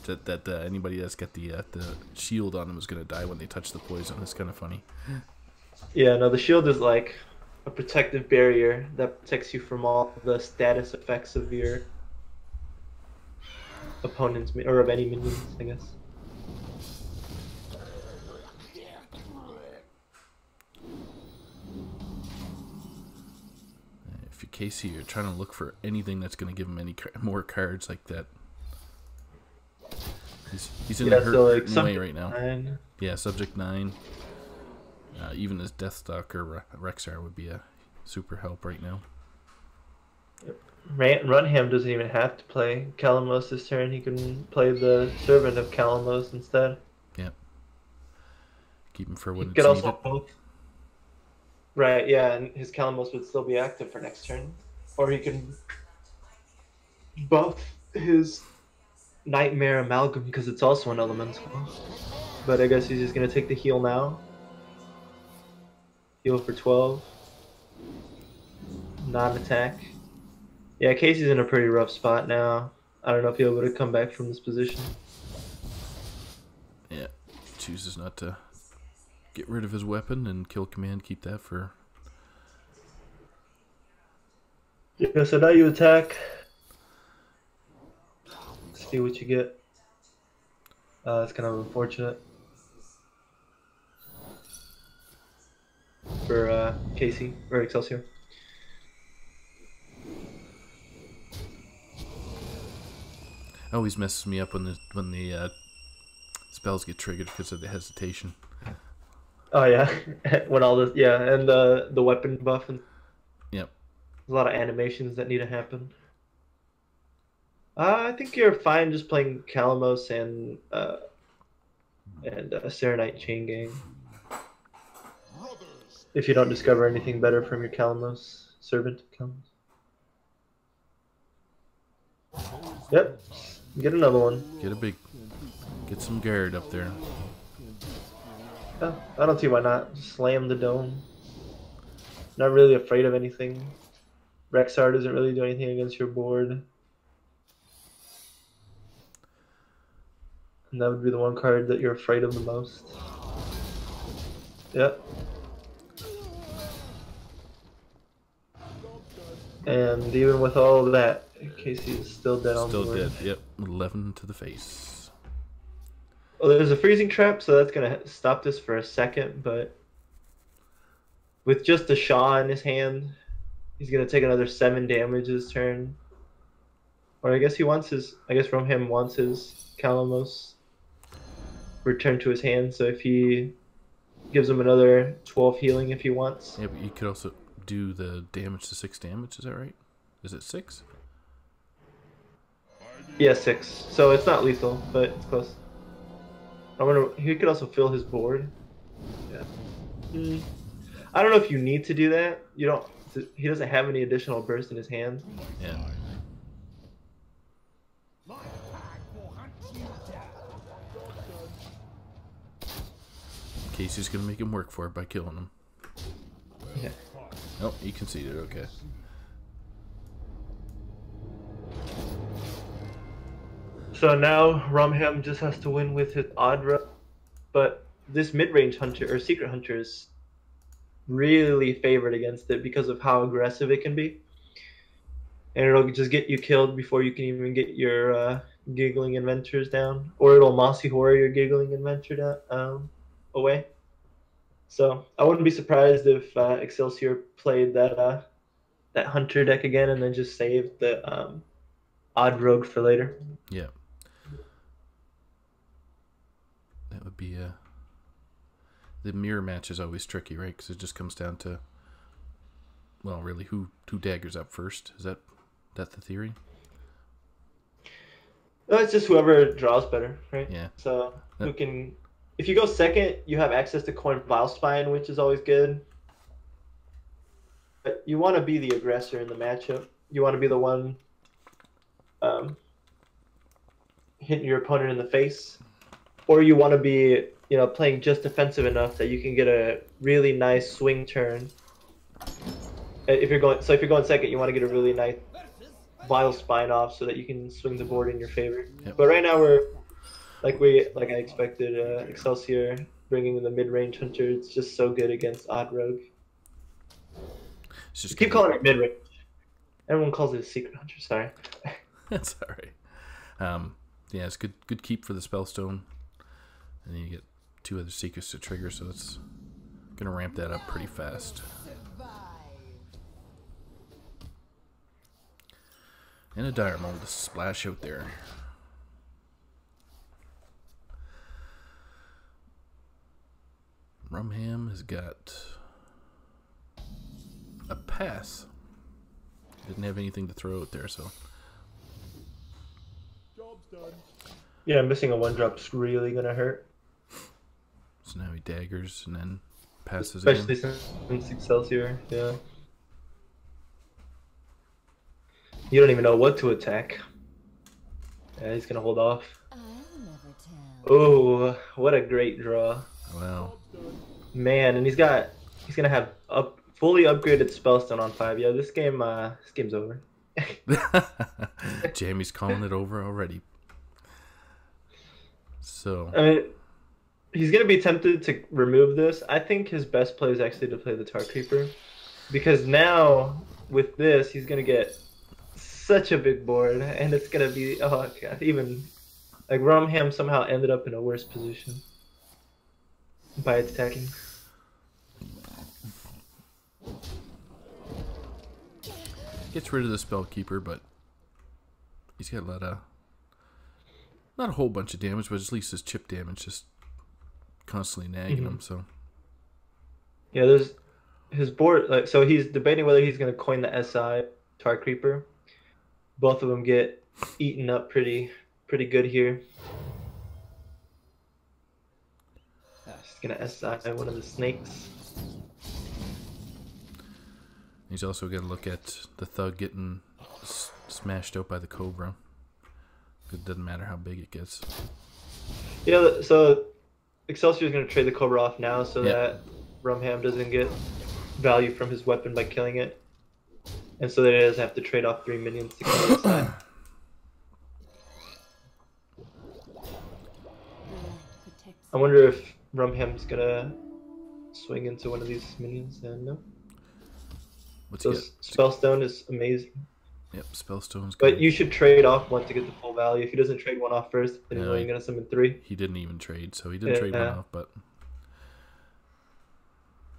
that anybody that's got the shield on them is going to die when they touch the poison. It's kind of funny. Yeah, no, the shield is like a protective barrier that protects you from all the status effects of your opponents, or of any minions, I guess. If you're Casey, you're trying to look for anything that's going to give him any more cards like that. He's in a hurting way right now. 9. Yeah, Subject 9. Even his Deathstalker Rexar would be a super help right now. Runham doesn't even have to play Calamos this turn. He can play the Servant of Calamos instead. Yeah. Keep him for when it's could also needed. both. Right, yeah, and his Calamos would still be active for next turn. Or he can buff his Nightmare Amalgam because it's also an elemental. But I guess he's just going to take the heal now. Heal for 12. Non-attack. Yeah, Casey's in a pretty rough spot now. I don't know if he'll be able to come back from this position. Yeah, chooses not to get rid of his weapon and kill command, keep that for... Yeah, so now you attack. See what you get. It's kind of unfortunate for Casey, or Excelsior. Always messes me up when the spells get triggered because of the hesitation. Oh yeah, when all this, yeah, and the weapon buff, and Yep. there's a lot of animations that need to happen. I think you're fine just playing Calamos and Serenite Chain Gang. If you don't discover anything better from your Calamos, Servant Calamos. Yep, get another one. Get some guard up there. Yeah, I don't see why not. Just slam the dome. Not really afraid of anything. Rexar doesn't really do anything against your board. And that would be the one card that you're afraid of the most. Yep. And even with all of that, Casey is still dead on the board. Still dead, yep. 11 to the face. Well, there's a freezing trap, so that's going to stop this for a second, but with just a Shaw in his hand, he's going to take another 7 damage this turn. Or I guess Romham wants his Calamos returned to his hand, so if he gives him another 12 healing if he wants. Yeah, but you could also do the damage to 6 damage, is that right? Is it 6? Yeah, 6. So it's not lethal, but it's close. I wonder, he could also fill his board. Yeah. I don't know if you need to do that. You don't. He doesn't have any additional burst in his hand. Yeah. Casey's gonna make him work for it by killing him. Yeah. Oh, he conceded. Okay. So now Rumham just has to win with his odd run, but this mid-range hunter or secret hunter is really favored against it because of how aggressive it can be, and it'll just get you killed before you can even get your giggling inventors down, or it'll mossy horror your giggling inventor down, away. So I wouldn't be surprised if Excelsior played that hunter deck again and then just saved the odd rogue for later. Yeah. That would be the mirror match is always tricky, right? Because it just comes down to, well, really, who daggers up first? Is that the theory? No, it's just whoever draws better, right? Yeah. So who can? If you go second, you have access to coin Vile Spine, which is always good. But you want to be the aggressor in the matchup. You want to be the one hitting your opponent in the face, or you want to be, playing just defensive enough that you can get a really nice swing turn. If you're going second, you want to get a really nice Vile Spine off so that you can swing the board in your favor. Yep. But right now we're like I expected. Excelsior bringing in the mid-range hunter. It's just so good against odd rogue. It's just Keep calling it mid-range. Everyone calls it a secret hunter. Sorry. That's all right. Yeah, it's good keep for the spellstone, and then you get 2 other secrets to trigger, so it's gonna ramp that up pretty fast. And a dire mold to splash out there. Rumham has got a pass. Didn't have anything to throw out there, so. Job's done. Yeah, missing a 1-drop's really gonna hurt. So now he daggers and then passes Especially again. since Excelsior, yeah. You don't even know what to attack. Yeah, he's gonna hold off. I'll never tell. Oh, what a great draw. Wow. Man, and he's gonna have fully upgraded spellstone on 5. Yeah, this game's over. Jamie's calling it over already. So I mean, he's gonna be tempted to remove this. I think his best play is actually to play the Tar Creeper, because now with this he's gonna get such a big board, and it's gonna be even like Rumham somehow ended up in a worse position by attacking. gets rid of the Spellkeeper, but he's got a lot of, not a whole bunch of damage, but at least his chip damage just constantly nagging him. So yeah, there's his board. So he's debating whether he's gonna coin the SI Tar Creeper. Both of them get eaten up pretty good here. He's gonna SI one of the snakes. he's also got to look at the Thug getting smashed out by the Cobra. It doesn't matter how big it gets. Yeah, so Excelsior is going to trade the Cobra off now so that Rumham doesn't get value from his weapon by killing it. And so that he doesn't have to trade off 3 minions to kill the side. I wonder if Rumham's going to swing into one of these minions. And no. What's So he got? Spellstone is amazing. Yep, Spellstone's But good. you should trade off one to get the full value. If he doesn't trade one off first, then he's No, only going to summon 3. He didn't even trade, so he didn't trade one off, but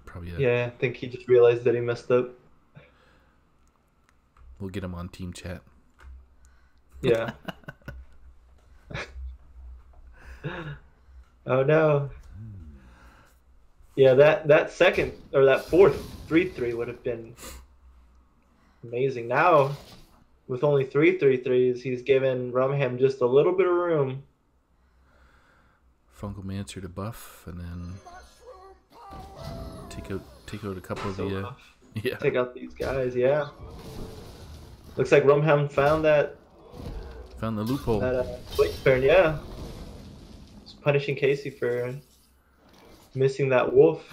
probably Yeah, I think he just realized that he messed up. we'll get him on team chat. Yeah. Oh no. Yeah, that second or that fourth 3/3 would have been amazing. Now, with only 3/3s, he's given Rumham just a little bit of room. Fungal Mancer to buff, and then take take out a couple of So the rough. yeah. Take out these guys, yeah. Looks like Rumham found that Found the loophole. Blake turn, yeah. Just punishing Casey for missing that wolf.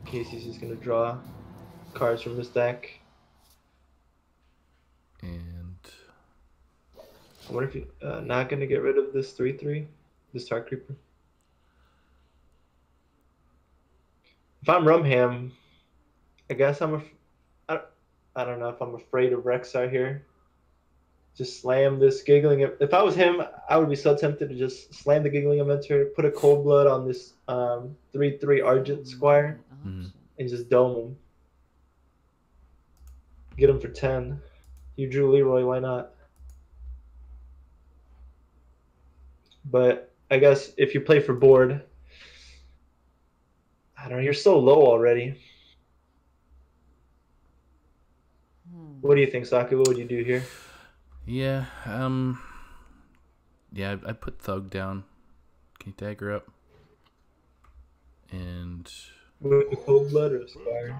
Casey's just gonna draw cards from his deck. And I wonder if he's not gonna get rid of this 3/3, this Tar Creeper. If I'm Rumham, I guess I don't know if I'm afraid of Rexar here. Just slam this Giggling. If I was him, I would be so tempted to just slam the Giggling Inventor, put a Cold Blood on this 3/3 Argent Squire, Mhm. and just dome him. Get him for 10. You drew Leroy, why not? But I guess if you play for board, I don't know, you're so low already. What do you think, Saki? What would you do here? yeah, yeah, I put Thug down. Can you dagger up? And With the Cold Blood or Squire?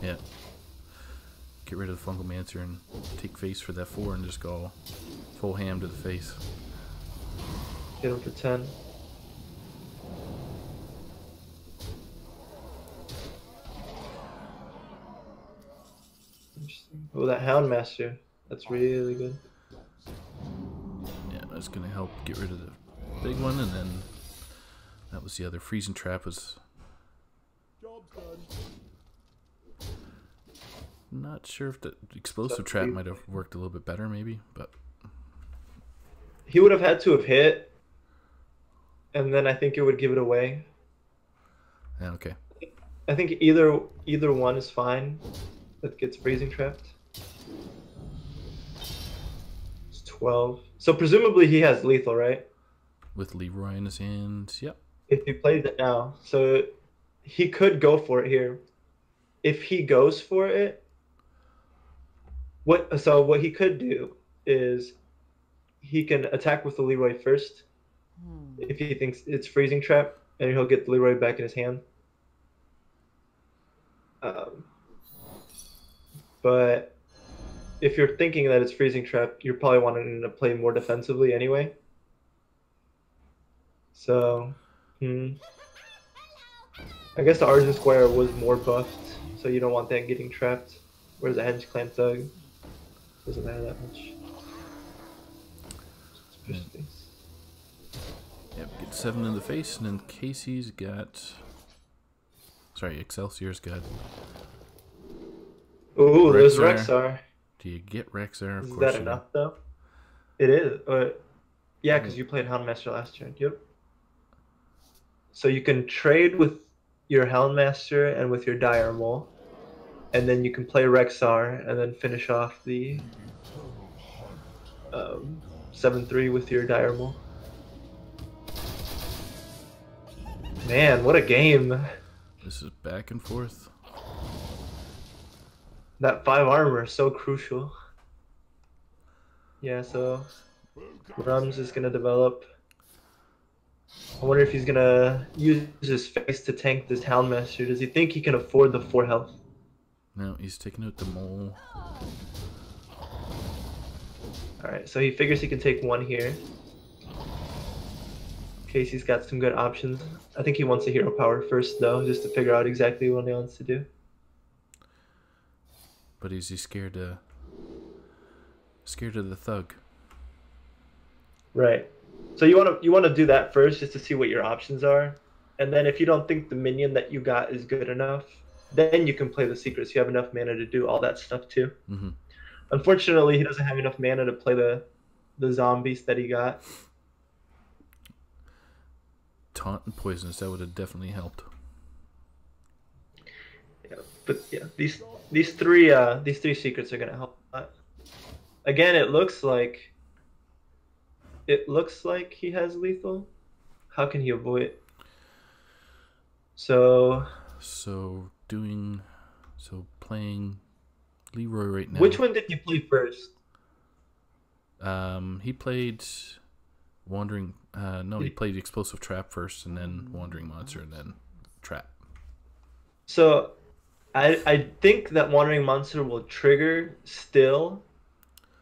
yeah, get rid of the Fungal Mancer and take face for that 4 and just go full ham to the face. Get him for 10. Interesting. Oh, that Houndmaster. That's really good. Yeah, that's gonna help get rid of the big one, and then that was the other freezing trap. Was Job's done. not sure if the explosive trap might have worked a little bit better, maybe, but He would have had to have hit, and then I think it would give it away. yeah, okay. I think either one is fine that gets freezing trapped. It's 12. So presumably he has lethal, right? With Leroy in his hands, yep. If he plays it now. So he could go for it here. If he goes for it, what he could do is he can attack with the Leroy first if he thinks it's freezing trap, and he'll get the Leroy back in his hand. But if you're thinking that it's freezing trap, you're probably wanting to play more defensively anyway. So, I guess the Argent Squire was more buffed, so you don't want that getting trapped. Whereas the Henge Clan Thug doesn't matter that much. Yep, get 7 in the face, and then Casey's got. Sorry, Excelsior's got. Ooh, there's Rexar. Rexar. Do you get Rexar? Of Is course that you do. enough, though? It is. Yeah, because you played Houndmaster last turn. Yep. So you can trade with your Houndmaster and with your Dire Mole, and then you can play Rexar and then finish off the 7/3 with your Dire Mole. Man, what a game! This is back and forth. That 5 armor is so crucial. Yeah, so Rum's is gonna develop. I wonder if he's gonna use his face to tank this Houndmaster. Does he think he can afford the 4 health? No, he's taking out the mole. Alright, so he figures he can take 1 here. Casey's got some good options. I think he wants a hero power first, though, just to figure out exactly what he wants to do. But is he scared of the Thug? Right. So you want to do that first, just to see what your options are, and then if you don't think the minion that you got is good enough, then you can play the secrets. You have enough mana to do all that stuff too. Mm-hmm. Unfortunately, he doesn't have enough mana to play the zombies that he got. Taunt and poisonous, that would have definitely helped. Yeah, but yeah, these three secrets are gonna help a lot. Again, it looks like he has lethal. How can he avoid it? So playing Leroy right now. which one did you play first? He played Wandering. No, he played Explosive Trap first, and then Wandering Monster, and then Trap. So I think that Wandering Monster will trigger still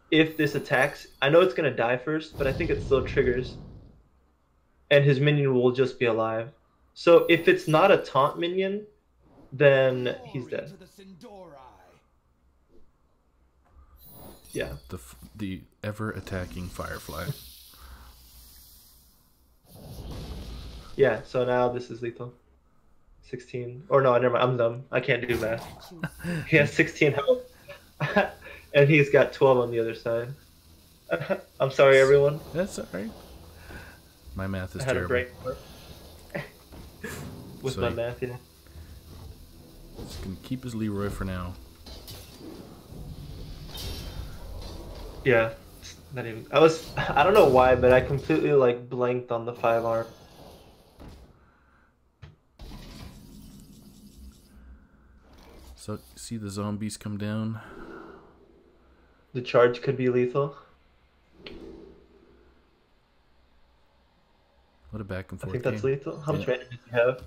if this attacks. I know it's gonna die first, but I think it still triggers. And his minion will just be alive. So if it's not a taunt minion, then he's dead. Yeah. The ever attacking Firefly. Yeah, so now this is lethal. 16. Or no, never mind. I'm dumb. I can't do math. He has 16 health. And he's got 12 on the other side. I'm sorry, everyone. That's alright. My math is I had terrible. a break with So my math, yeah. Just gonna keep his Leroy for now. Yeah. It's not even. I don't know why, but I completely like blanked on the 5-arm. So see the zombies come down. The charge could be lethal. What a back and I forth think that's game. lethal. How much Yeah. mana does he have?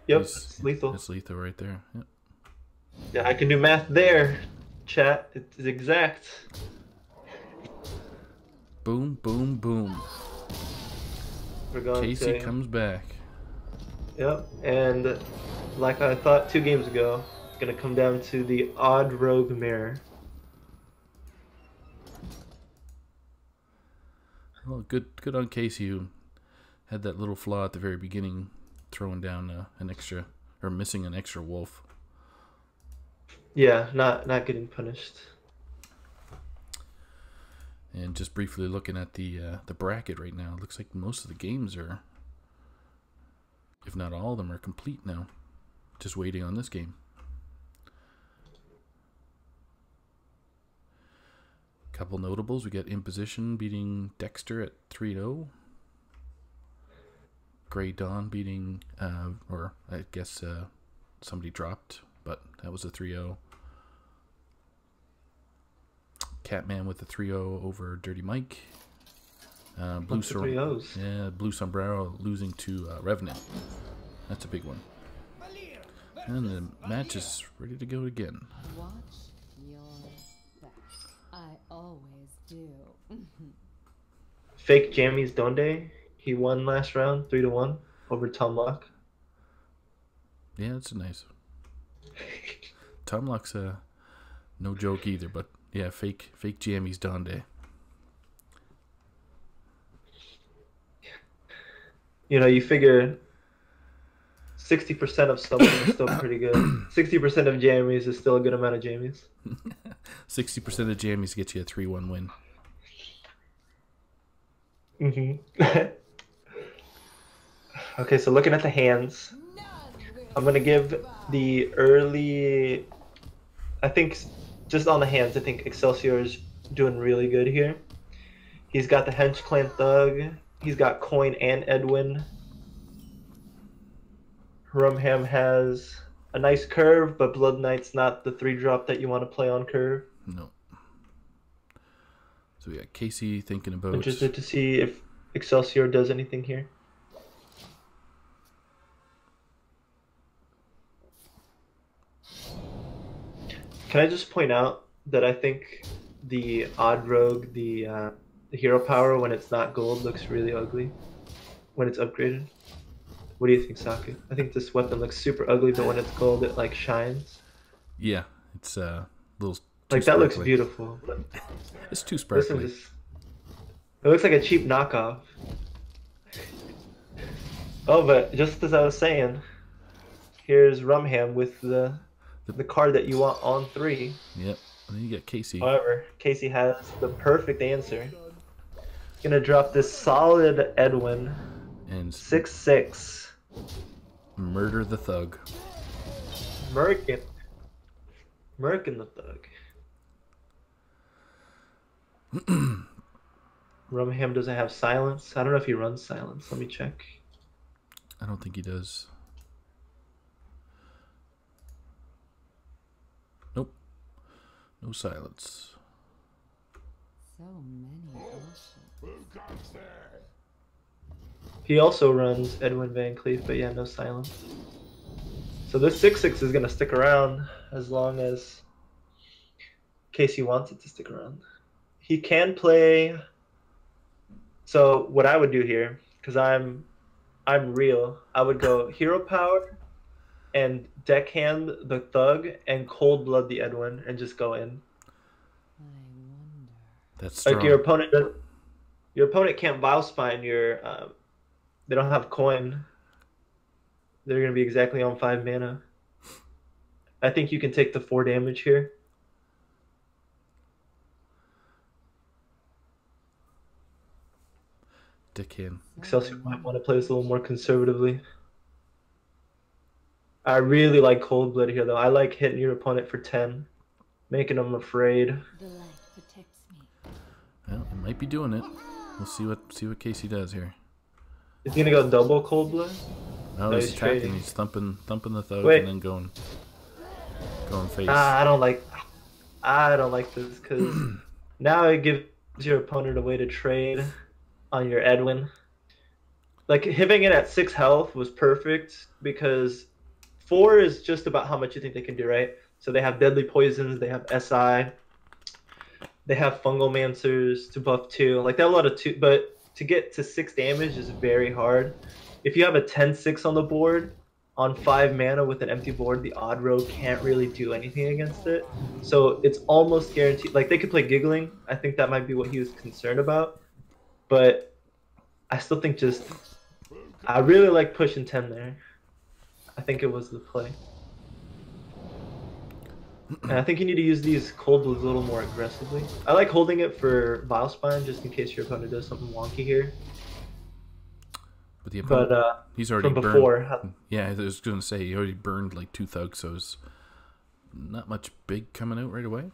Yep, It's lethal. It's lethal right there. Yep. Yeah, I can do math there. Chat, it's exact. Boom, boom, boom. We're going Casey to. comes back. Yep, and like I thought 2 games ago, it's gonna come down to the odd rogue mirror. Well, good on Casey, who had that little flaw at the very beginning, throwing down an extra, or missing an extra wolf. Yeah, not getting punished. And just briefly looking at the bracket right now, it looks like most of the games are, if not all of them, are complete now. Just waiting on this game. Couple notables. We got Imposition beating Dexter at 3-0. Grey Dawn beating, or I guess somebody dropped, but that was a 3-0. Catman with a 3-0 over Dirty Mike. Blue Sombrero losing to Revenant. That's a big one. And the match is ready to go again. Watch your back. I always do. Fake Jammies Donde. He won last round 3-1 over Tom Locke. Yeah, that's nice. Tom Locke's no joke either, but yeah, fake jammies Donde. You know, you figure 60% of something is still pretty good. 60% of jammies is still a good amount of jammies. 60% of jammies get you a 3-1 win. Okay, so looking at the hands, I'm going to give the early... I think just on the hands, I think Excelsior is doing really good here. He's got the Hench Clan Thug. He's got Coin and Edwin. Rumham has a nice curve, but Blood Knight's not the 3-drop that you want to play on curve. No. So we got Casey thinking about... Interested to see if Excelsior does anything here. Can I just point out that I think the Odd Rogue, the hero power, when it's not gold, looks really ugly when it's upgraded? What do you think, Saki? I think this weapon looks super ugly, but when it's gold, it like shines. Yeah, it's a little too like that looks beautiful. It's too sparkly. It looks like a cheap knockoff. Oh, but just as I was saying, here's Rumham with the card that you want on 3. Yep, and then you get Casey. However, Casey has the perfect answer. Gonna drop this solid Edwin. And 6/6. Murder the Thug. Merkin the Thug. Rumham doesn't have silence. I don't know if he runs silence. Let me check. I don't think he does. Nope. No silence. So many oceans. Who comes there? He also runs Edwin Van Cleef, but yeah, no silence. So this 6-6 is gonna stick around as long as Casey wants it to stick around. He can play. So what I would do here, because I'm real, I would go Hero Power and deckhand the Thug and Cold Blood the Edwin and just go in. I wonder. That's strong. Like your opponent can't Vile Spine your. They don't have coin. They're gonna be exactly on 5 mana. I think you can take the 4 damage here. Dickhand. Excelsior might want to play this a little more conservatively. I really like Cold Blood here, though. I like hitting your opponent for 10, making them afraid. The light protects me. Well, it might be doing it. We'll see what Casey does here. Is he gonna go double Cold Blood? No, No, he's he's attacking. trading. He's thumping the Thug Wait. and then going face. I don't like this because now it gives your opponent a way to trade on your Edwin. Like hitting it at 6 health was perfect because 4 is just about how much you think they can do, right? So they have deadly poisons, they have SI, they have fungal mancers to buff 2. Like they have a lot of 2, but to get to 6 damage is very hard. If you have a 10-6 on the board on 5 mana with an empty board, the odd rogue can't really do anything against it. So it's almost guaranteed. Like they could play Giggling. I think that might be what he was concerned about. But I still think I really like pushing 10 there. I think it was the play. And I think you need to use these Cold Bloods a little more aggressively. I like holding it for Vile Spine just in case your opponent does something wonky here. But the opponent, he's already from burned. before. Yeah, I was going to say he already burned like 2 Thugs, so it's not much big coming out right away.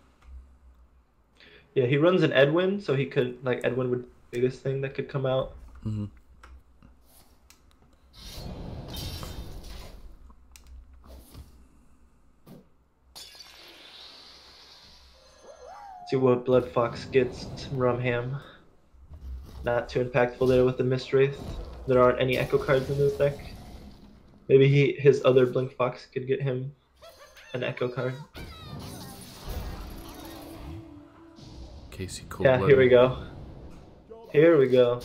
Yeah, he runs an Edwin, so he could Edwin would be the biggest thing that could come out. Mm-hmm. See what Blood Fox gets Rumham. Not too impactful there with the Mistwraith. There aren't any Echo cards in this deck. Maybe his other Blink Fox could get him an Echo card. Casey Cold Yeah, Blood. here we go. Here we go.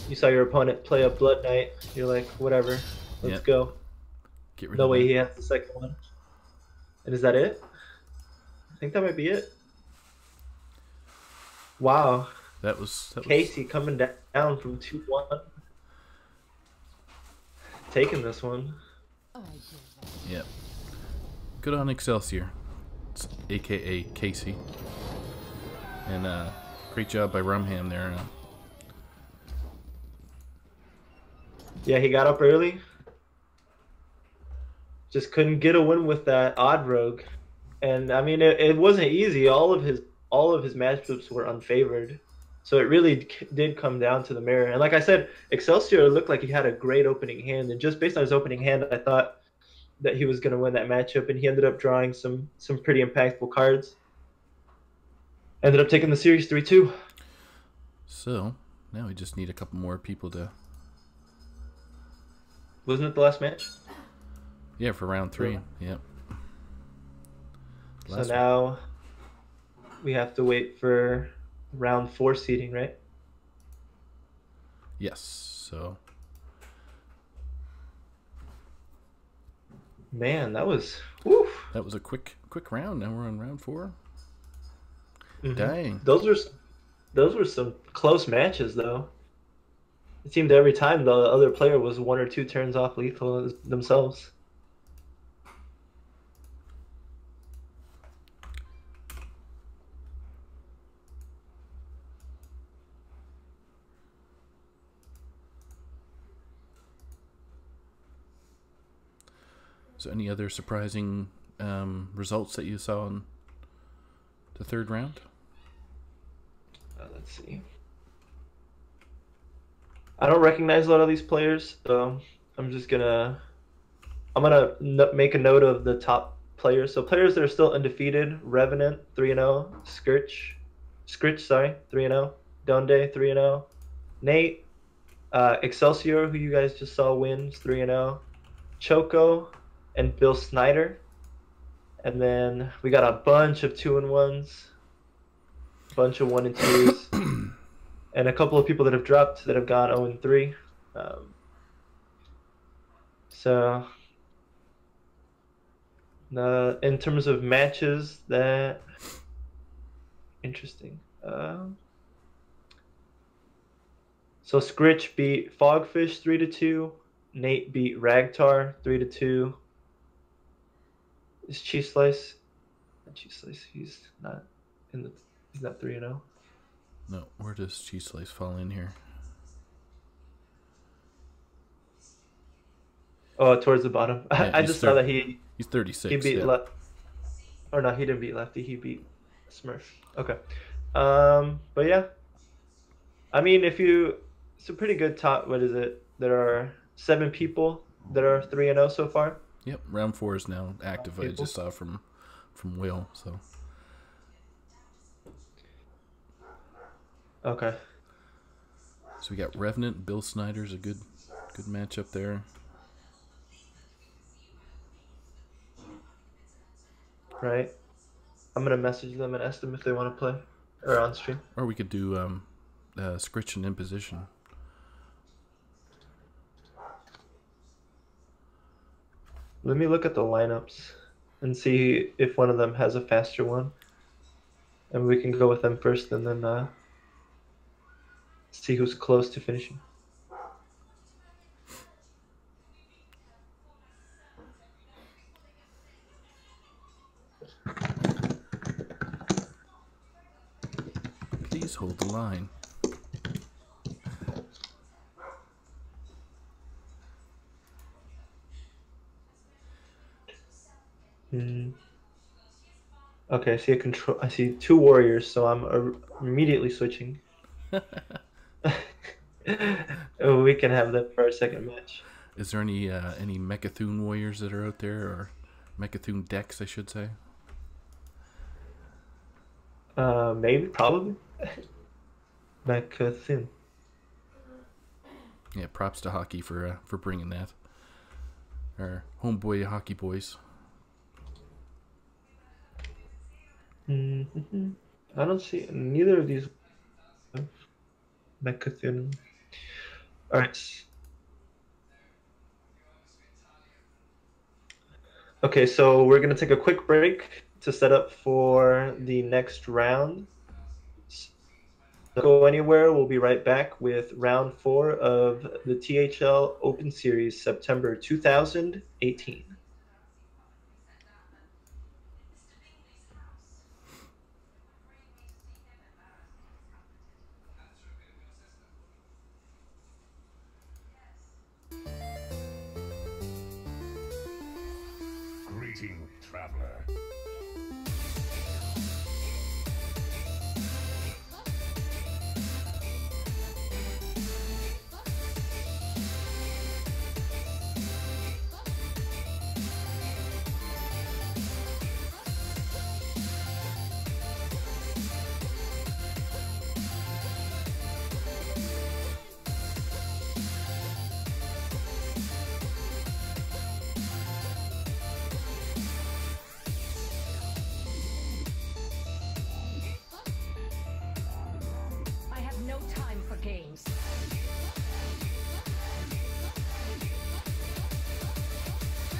You saw your opponent play a Blood Knight. You're like, whatever. Let's Yep. go. Get rid No of way that. he has the second one. And is that it? I think that might be it. Wow. That was Casey coming down from 2-1. Taking this one. I give that. Yep. Good on Excelsior, aka Casey. And great job by Rumham there. Yeah, he got up early. Just couldn't get a win with that odd rogue. And I mean, it wasn't easy. All of his matchups were unfavored. So it really did come down to the mirror. And like I said, Excelsior looked like he had a great opening hand. And just based on his opening hand, I thought that he was going to win that matchup. And he ended up drawing some pretty impactful cards. Ended up taking the series 3-2. So now we just need a couple more people to. Wasn't it the last match? Yeah, for round 3. Yep. So now we have to wait for round 4 seeding, right? Yes. So. Man, that was woof. That was a quick round. Now we're on round 4. Mhm. Dang. Those were some close matches, though. It seemed every time the other player was 1 or 2 turns off lethal themselves. So any other surprising results that you saw in the 3rd round? Let's see. I don't recognize a lot of these players, so I'm gonna make a note of the top players. So players that are still undefeated: Revenant 3-0, Scritch, sorry, 3-0, Donde 3-0, Nate Excelsior, who you guys just saw wins 3-0. Choco and Bill Snyder. And then we got a bunch of 2-1s, bunch of 1-2s, and a couple of people that have dropped that have gone 0-3. So, in terms of matches, that interesting. So Scritch beat Fogfish 3-2. Nate beat Ragtar 3-2. Is Cheese Slice? Not Cheese Slice. He's not in the. He's not 3-0. No, where does Cheese Slice fall in here? Oh, towards the bottom. Yeah, I just saw that he's 36. he beat yeah. Left. Or no, he didn't beat Lefty. He beat Smurf. Okay. But yeah. I mean, it's a pretty good top. What is it? There are 7 people that are 3-0 so far. Yep, round 4 is now active. I just saw from Will. So Okay. so we got Revenant, Bill Snyder's a good matchup there. Right. I'm gonna message them and ask them if they want to play or on stream. Or we could do Scritch and Imposition. Let me look at the lineups and see if one of them has a faster one, and we can go with them first, and then see who's close to finishing. Please hold the line. Okay, I see 2 warriors, so I'm immediately switching. We can have that for our second match. Is there any Mechathune warriors that are out there, or Mechathune decks, I should say? Maybe, probably. Mechathune. Yeah, props to Hockey for bringing that. Our homeboy Hockey boys. I don't see neither of these. Mechathune. All right. Okay, so we're gonna take a quick break to set up for the next round. Don't go anywhere. We'll be right back with round 4 of the THL Open Series, September 2018. Greeting, traveler. I have no time for games. The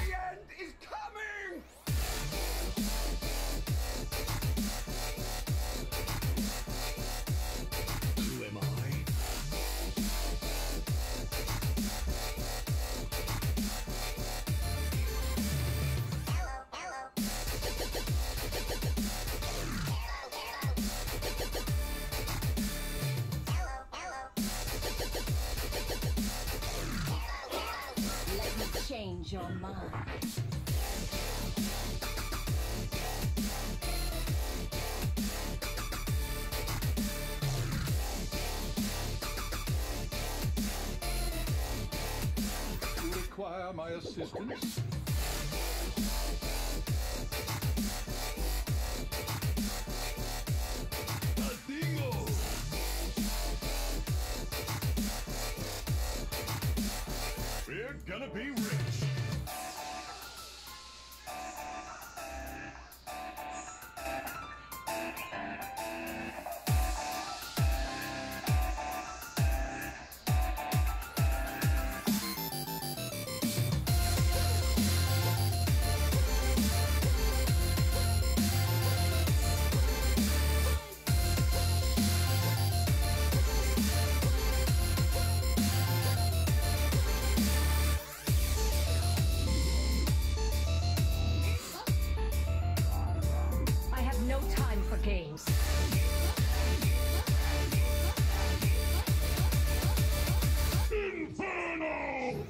end is coming! Who am I? Let me change your mind. You require my assistance? A dingo! gonna be rich. I have no time for games. Inferno!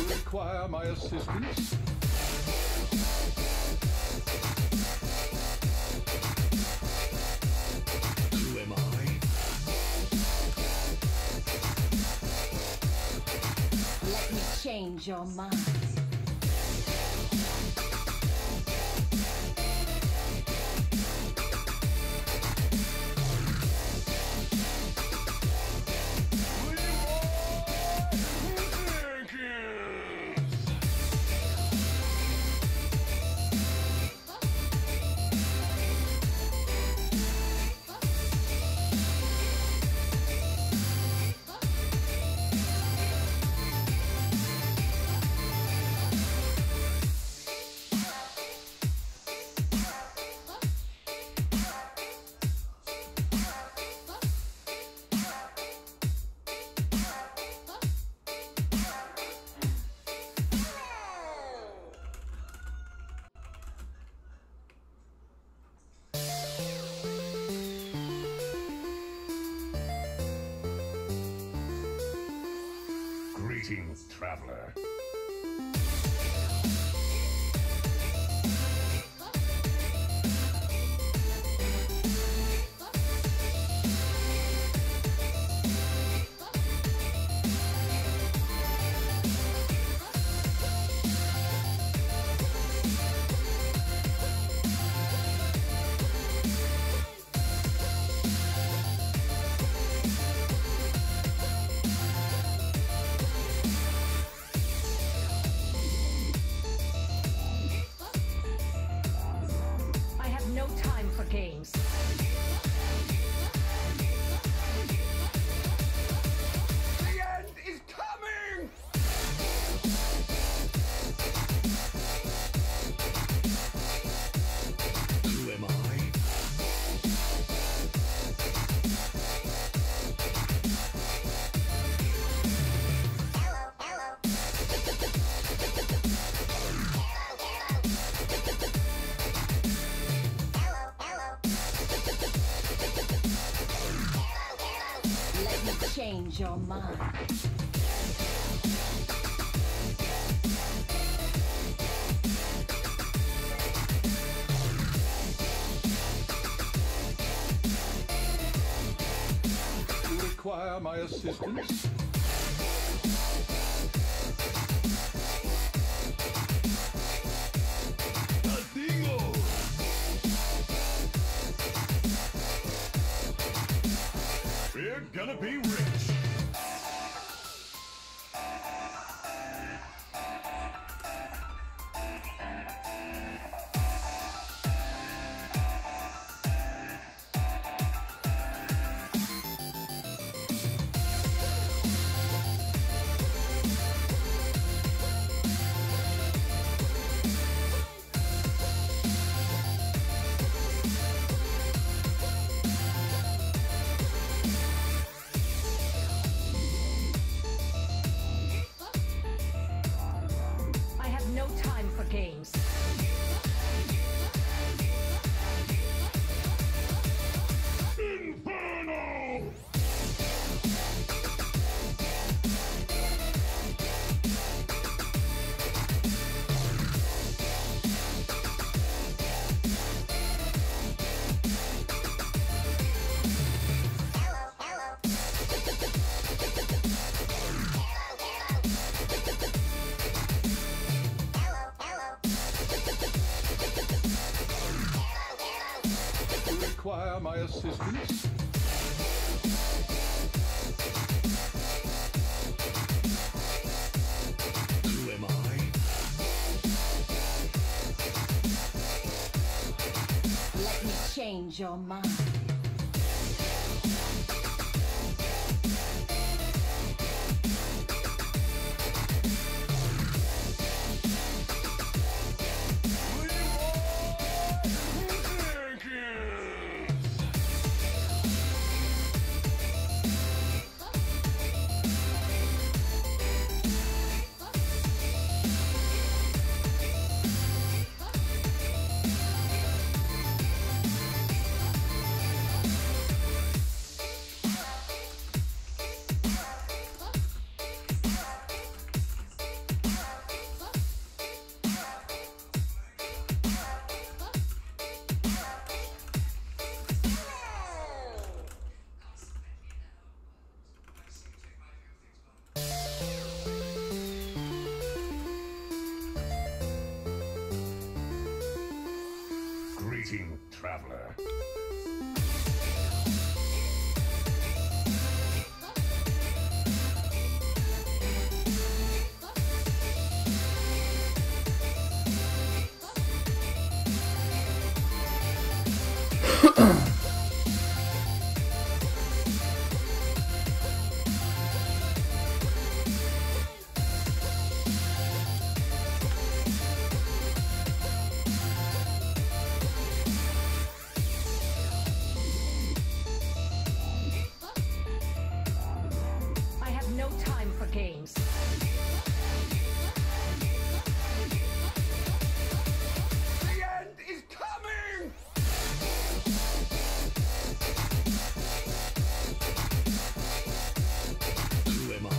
Require my assistance? Who am I? Let me change your mind. Greetings, traveler. I have no time for games. The end is coming! Who am I? Let me change your mind. Require my assistance? Adingo! We're gonna be rich. I have no time for games. Inferno! require my assistance? Who am I? Let me change your mind. Greeting, traveler. I have no time for games. The end is coming! Who am I?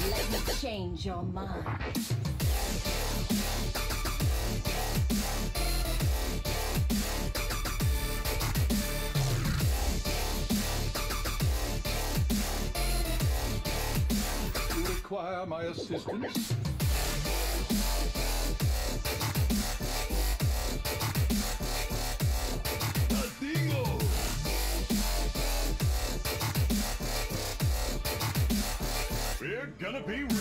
Let me change your mind. You require my assistance? Adingo! We're gonna be rich!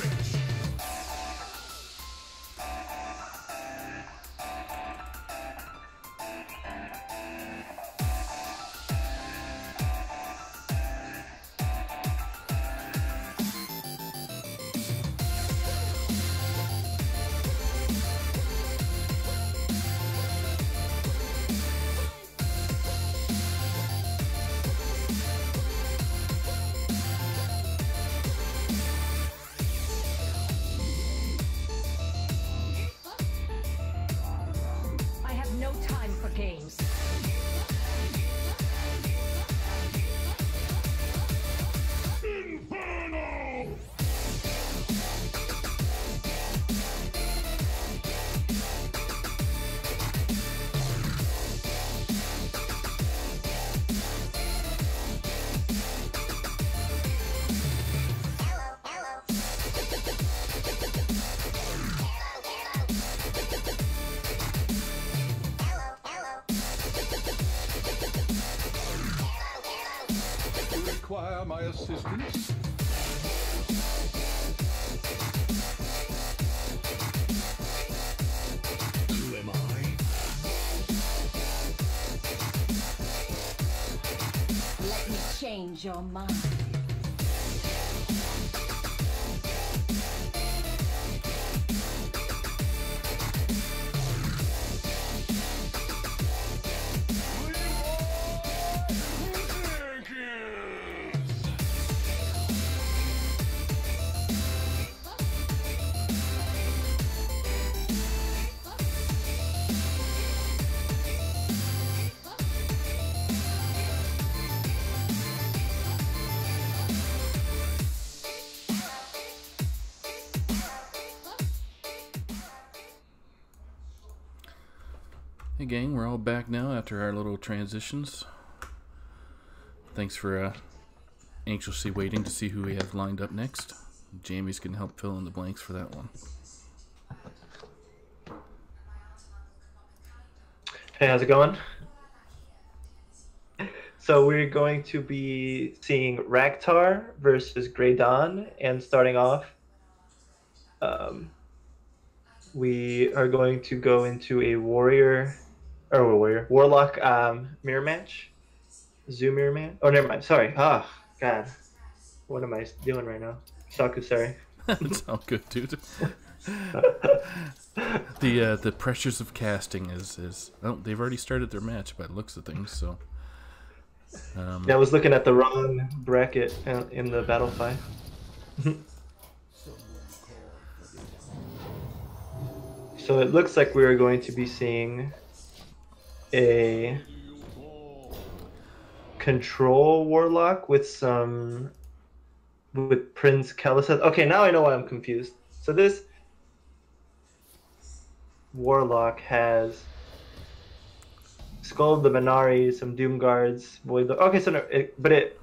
I have no time for games. Inferno! You require my assistance? Who am I? Let me change your mind. Hey gang, we're all back now after our little transitions. Thanks for anxiously waiting to see who we have lined up next. Jamie's can help fill in the blanks for that one. Hey, how's it going? So we're going to be seeing Raktar versus Grey Dawn, and starting off, we are going to go into a warlock mirror match, zoo mirror match. Oh, never mind. Sorry. Oh, God, what am I doing right now? Saku, sorry. It's all good, dude. The pressures of casting is oh, they've already started their match by the looks of things, so Yeah, I was looking at the wrong bracket in the battle file. So it looks like we are going to be seeing a control warlock with Prince Kaliseth. Okay, now I know why I'm confused. So this warlock has Skull of the Minari, some Doom Guards, Void. Okay, so no,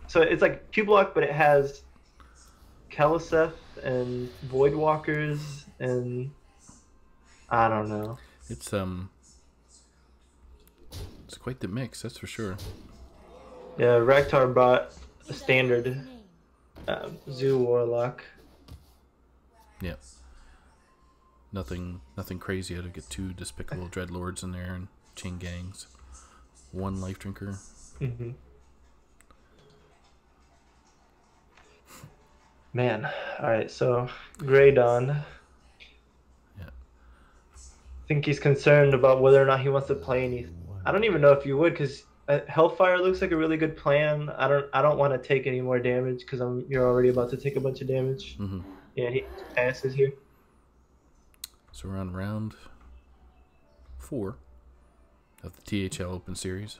so it's like Q block, but it has Kaliseth and Void Walkers and I don't know. it's quite the mix, that's for sure. Yeah, Raktar brought a standard Zoo Warlock. Yeah. Nothing crazy how to get 2 despicable dreadlords in there and chain gangs. 1 life drinker. Mm-hmm. Man, alright, so Grey Dawn. Yeah. I think he's concerned about whether or not he wants to play any. I don't even know if you would, because Hellfire looks like a really good plan. I don't want to take any more damage because you're already about to take a bunch of damage. Mm-hmm. Yeah, he passes here. So we're on round 4 of the THL Open Series.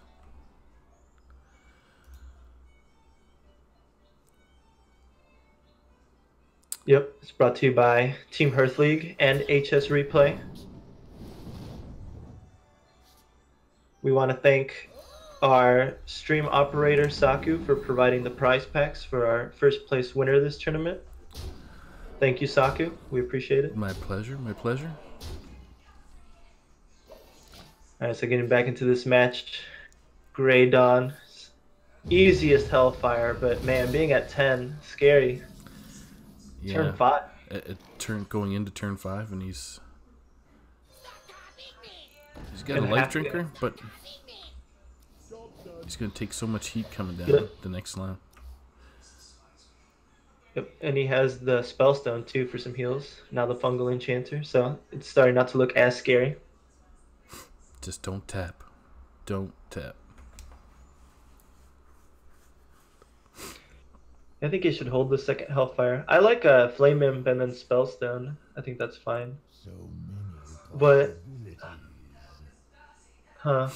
Yep, it's brought to you by Team Hearth League and HS Replay. We want to thank our stream operator Saku for providing the prize packs for our first place winner of this tournament. Thank you, Saku. We appreciate it. My pleasure, my pleasure. Alright, so getting back into this match, Grey Dawn, easiest Hellfire, but man, being at 10, scary. Yeah. Turn 5. Going into turn 5, and he's got a Gonna life have to. drinker, but he's going to take so much heat coming down Yep. the next line. Yep, and he has the Spellstone too for some heals. Now the Fungal Enchanter, so it's starting not to look as scary. Just don't tap. Don't tap. I think he should hold the second Hellfire. I like Flame Imp and then Spellstone. I think that's fine. But, I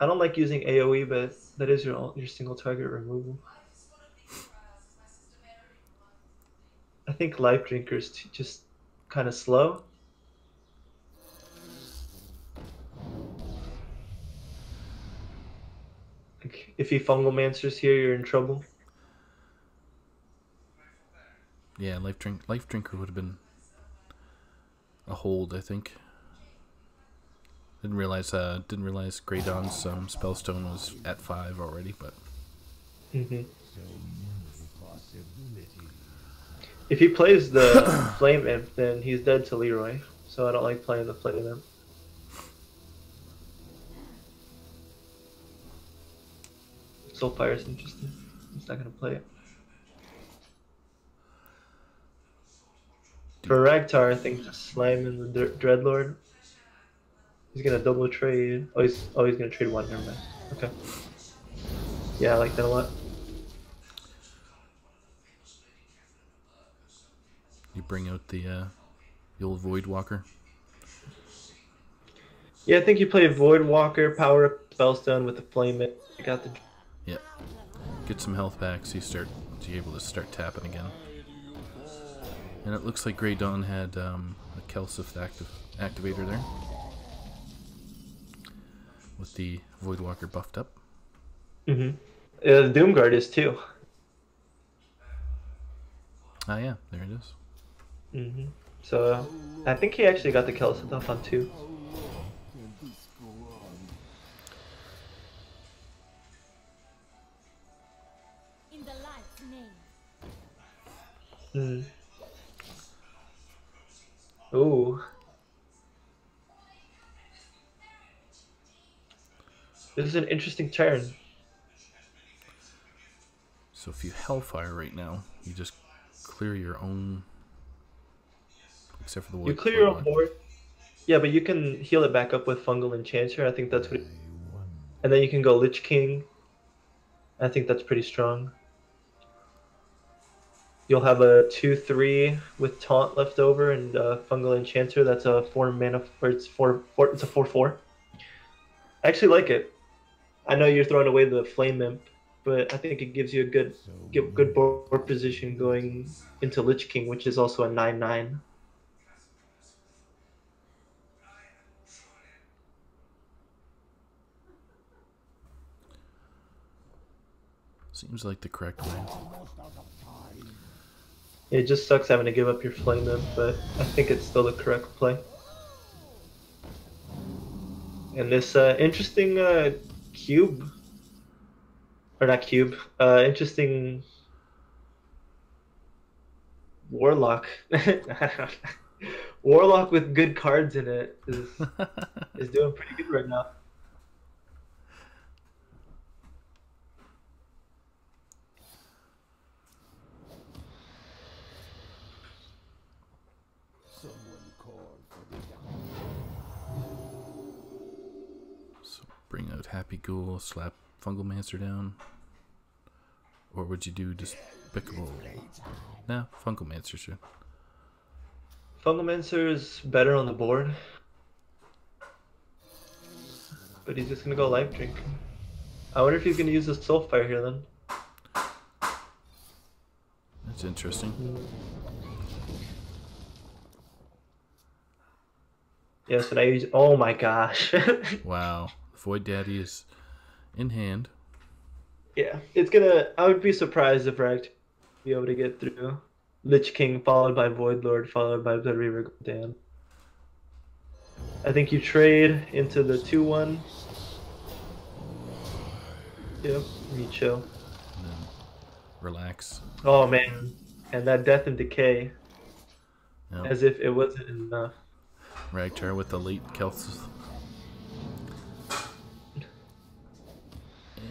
don't like using AoE, but that is your single target removal. I think Life Drinker's just kind of slow. Like, if he Fungal Mancers here, you're in trouble. Yeah, life drinker would have been a hold, I think. Didn't realize Grey Dawn's Spellstone was at 5 already, but If he plays the Flame Imp, then he's dead to Leroy. So I don't like playing the Flame Imp. Soulfire's interesting. He's not gonna play it. For Ragtar, I think just slam in the Dreadlord. He's gonna double trade. Oh, he's gonna trade 1. Never mind. Okay. Yeah, I like that a lot. you bring out the old Void Walker. Yeah, I think you play Void Walker, power up Spellstone with the Flame Imp. You got the. Yep. Get some health back so you're able to start tapping again. And it looks like Grey Dawn had a Kelsith activator there. with the Voidwalker buffed up. Mm-hmm. The Doomguard is too. Ah, yeah, there it is. Mm-hmm. So I think he actually got the kill stuff on 2. In the light's Mm. name. Ooh. This is an interesting turn. So if you Hellfire right now, you just clear your own, except for the You clear your own Voidwalker. board. Yeah, but you can heal it back up with Fungal Enchanter. I think that's what. And then you can go Lich King. I think that's pretty strong. You'll have a 2/3 with Taunt left over and Fungal Enchanter. That's a 4 mana, or it's 4/4. It's a 4/4. I actually like it. I know you're throwing away the Flame Imp, but I think it gives you a good board position going into Lich King, which is also a 9/9. Seems like the correct way. It just sucks having to give up your Flame Imp, but I think it's still the correct play. And this interesting cube, or not cube, interesting Warlock. Warlock with good cards in it is doing pretty good right now. So bring out Happy Ghoul, slap Fungal Mancer down. Or would you do Despicable? Nah, Fungal Mancer should. Fungalmancer is better on the board, but he's just gonna go Life Drink. I wonder if he's gonna use the Soulfire here then. That's interesting. Yeah, so now you use. Oh my gosh. Wow. Void Daddy is in hand. Yeah, it's gonna. I would be surprised if Rag be able to get through Lich King, followed by Void Lord, followed by Blood Reaver Dan. I think you trade into the 2/1. Yep, you chill. And then relax. Oh man, and that Death and Decay, Yep. as if it wasn't enough. Ragtar with the late Kelths.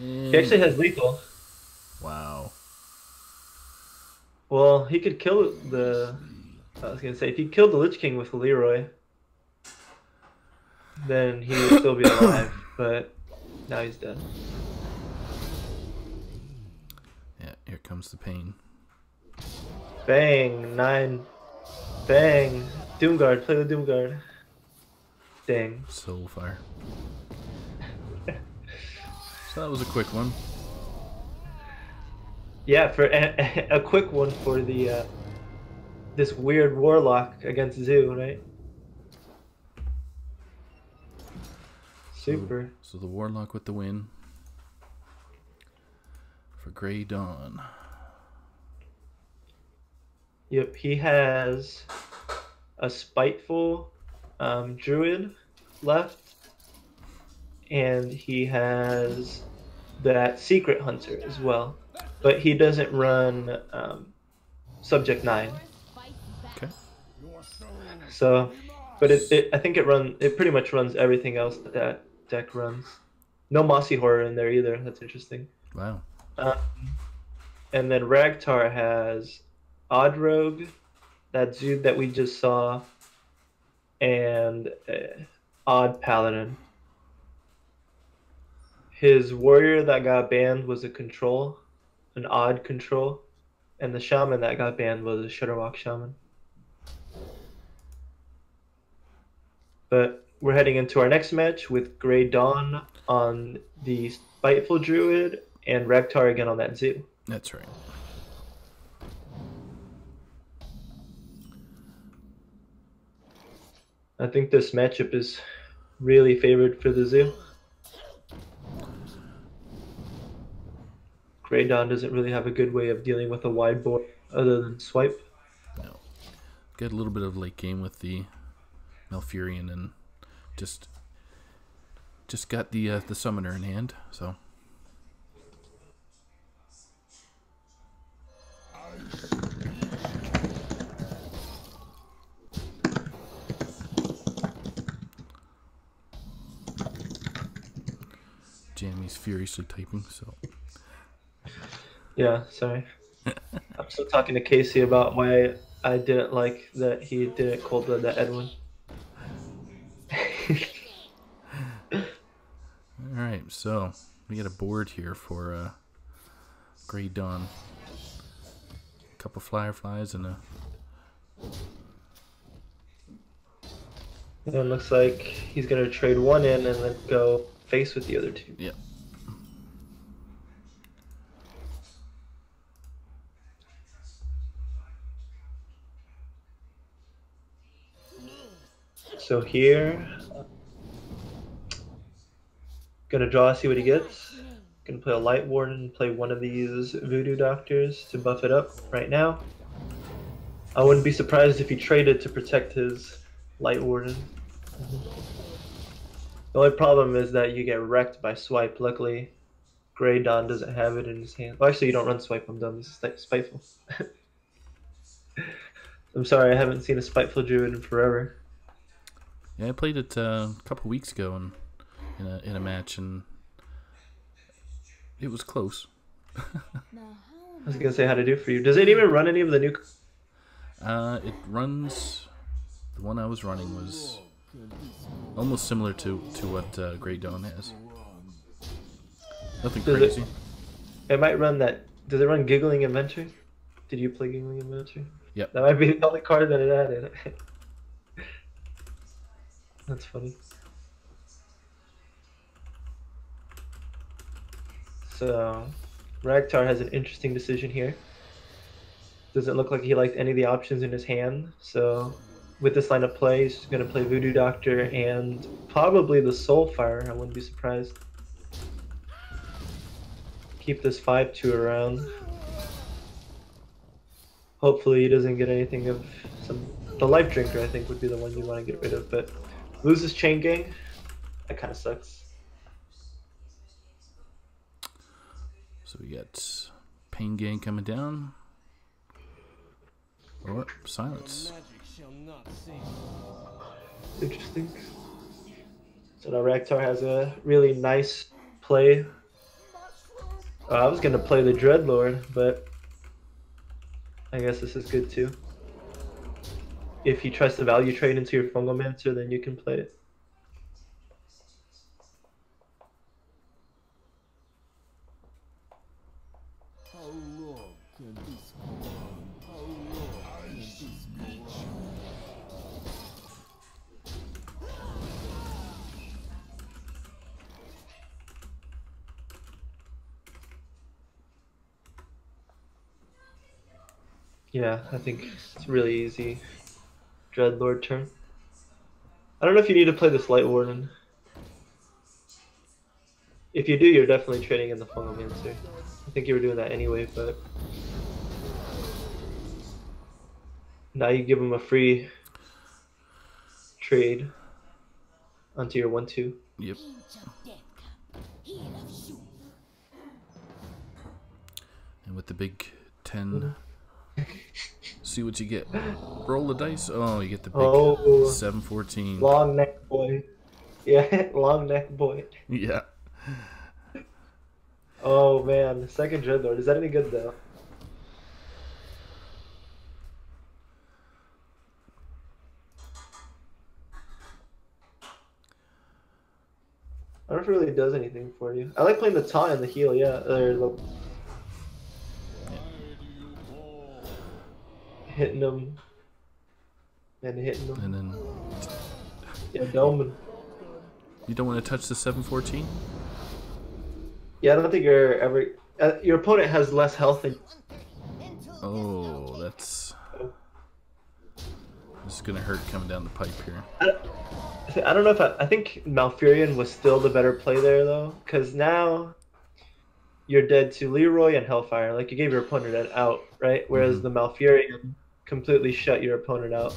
He actually has lethal. Wow. Well, he could kill the. I was gonna say, if he killed the Lich King with Leroy, then he would still be alive. But now he's dead. Yeah, here comes the pain. Bang, 9. Bang. Doomguard, play the Doomguard. Dang. Soulfire. So that was a quick one. Yeah, for a quick one for the this weird Warlock against Zoo, right? Super. So the Warlock with the win. For Grey Dawn. Yep, he has a Spiteful Druid left, and he has that Secret Hunter as well, but he doesn't run Subject 9. Okay. So, but I think it pretty much runs everything else that deck runs. No Mossy Horror in there either. That's interesting. Wow. And then Ragtar has Odd Rogue, that dude that we just saw, and Odd Paladin. His warrior that got banned was a control, an odd control, and the shaman that got banned was a Shudderwock shaman. But we're heading into our next match with Grey Dawn on the Spiteful Druid and Ragtar again on that Zoo. That's right. I think this matchup is really favored for the Zoo. Grey Dawn doesn't really have a good way of dealing with a wide board other than swipe. No. Get a little bit of late game with the Malfurion and just got the summoner in hand, so. Jammy's furiously typing, so. Yeah, sorry. I'm still talking to Casey about why I didn't like that he didn't cold blood that Edwin. Alright, so we got a board here for Grey Dawn. A couple fireflies and a. And it looks like he's gonna trade one in and then go face with the other two. Yep. So here, gonna draw, see what he gets. Gonna play a Light Warden, play one of these Voodoo Doctors to buff it up right now. I wouldn't be surprised if he traded to protect his Light Warden. The only problem is that you get wrecked by swipe. Luckily, Grey Dawn doesn't have it in his hand. Well, actually, you don't run swipe. I'm dumb. This is spiteful. I'm sorry, I haven't seen a spiteful druid in forever. Yeah, I played it a couple weeks ago in a match, and it was close. I was gonna say how to do for you. Does it even run any of the new? It runs. The one I was running was almost similar to what Grey Dawn has. Nothing crazy. It might run that. Does it run Giggling Inventor? Did you play Giggling Inventor? Yep. That might be the only card that it added. That's funny. So, Ragtar has an interesting decision here. Doesn't look like he liked any of the options in his hand. So, with this line of play, he's going to play Voodoo Doctor and probably the Soulfire. I wouldn't be surprised. Keep this 5/2 around. Hopefully he doesn't get anything of some... The Life Drinker, I think, would be the one you want to get rid of, but loses Chain Gang. That kind of sucks. So we got Pain Gang coming down. Or Silence. Interesting. So now Ragtar has a really nice play. I was going to play the Dreadlord, but I guess this is good too. If he tries to value trade into your Fungomancer, then you can play it. Yeah, I think it's really easy. Dreadlord turn. I don't know if you need to play this Light Warden. If you do, you're definitely trading in the Fungomancer. I think you were doing that anyway, but now you give him a free trade onto your 1/2. Yep. And with the big 10, see what you get. Roll the dice. Oh, you get the big 7/14. Long neck boy. Yeah, long neck boy. Yeah. Oh man, the second Dreadlord. Is that any good though? I don't know if it really does anything for you. I like playing the taunt and the heal, yeah. Hitting them. And hitting them. And then Yeah, Delman. you don't want to touch the 7/14? Yeah, I don't think you're ever... your opponent has less health than... Oh, that's... This is going to hurt coming down the pipe here. I don't know if I think Malfurion was still the better play there though, because now you're dead to Leroy and Hellfire. Like you gave your opponent an out, right? Whereas the Malfurion completely shut your opponent out.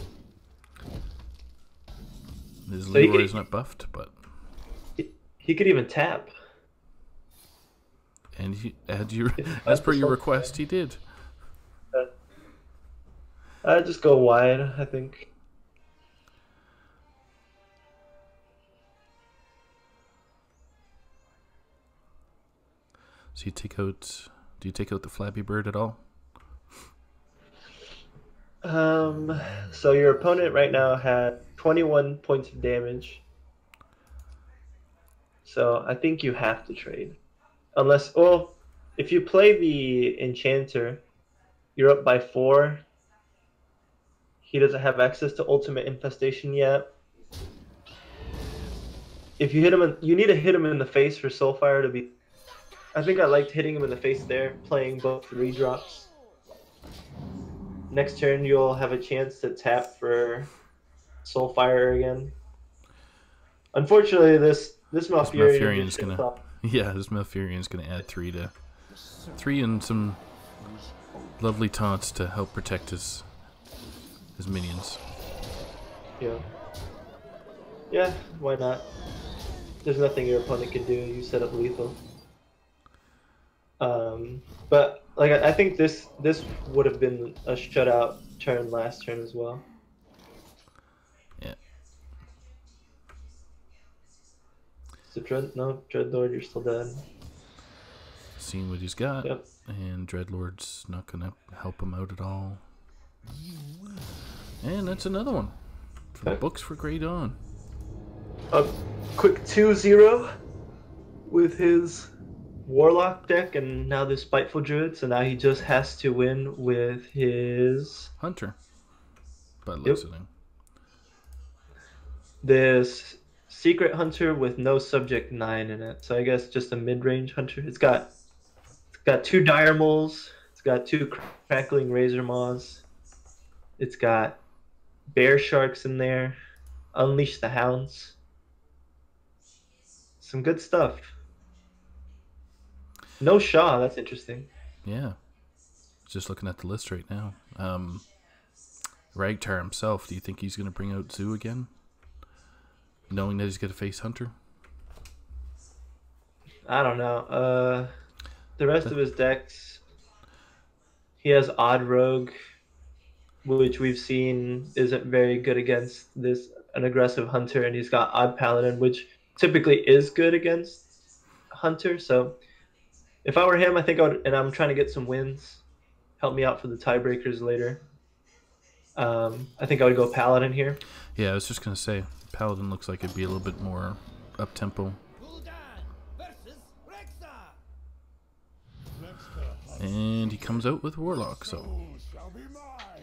His So he Leroy's could, not buffed, but he could even tap. and he, as per your request, he did. I'd just go wide, I think. So you take out. Do you take out the Flabby Bird at all? So your opponent right now had 21 points of damage. So I think you have to trade. Unless, well, if you play the Enchanter, you're up by 4. He doesn't have access to Ultimate Infestation yet. If you hit him, you need to hit him in the face for Soulfire to be. I think I liked hitting him in the face there, playing both 3-drops. Next turn, you'll have a chance to tap for Soulfire again. Unfortunately, this Malfurion's gonna. Yeah, this Malfurion's gonna add 3 and some lovely taunts to help protect his minions. Yeah. Yeah, why not? There's nothing your opponent can do. You set up lethal. But like I think this would have been a shutout turn last turn as well. Yeah. So Dreadlord, you're still dead. Seeing what he's got, Yep. and Dreadlord's not gonna help him out at all. And that's another one for the books for Grey Dawn. A quick 2-0 with his Warlock deck, and now the Spiteful Druid. So now he just has to win with his Hunter. But Yep. listening. This Secret Hunter with no Subject 9 in it. So I guess just a mid-range hunter. It's got 2 Dire Moles. It's got 2 Crackling Razor Maws. It's got Bear Sharks in there. Unleash the Hounds. Some good stuff. No Shaw, that's interesting. Yeah. Just looking at the list right now. Ragtar himself, do you think he's going to bring out Zoo again? Knowing that he's going to face Hunter? I don't know. The rest of his decks, he has Odd Rogue, which we've seen isn't very good against an aggressive Hunter, and he's got Odd Paladin, which typically is good against Hunter. So if I were him, I think I would, and I'm trying to get some wins, help me out for the tiebreakers later. I think I would go Paladin here. Yeah, I was just going to say, Paladin looks like it'd be a little bit more up-tempo. And he comes out with Warlock, so...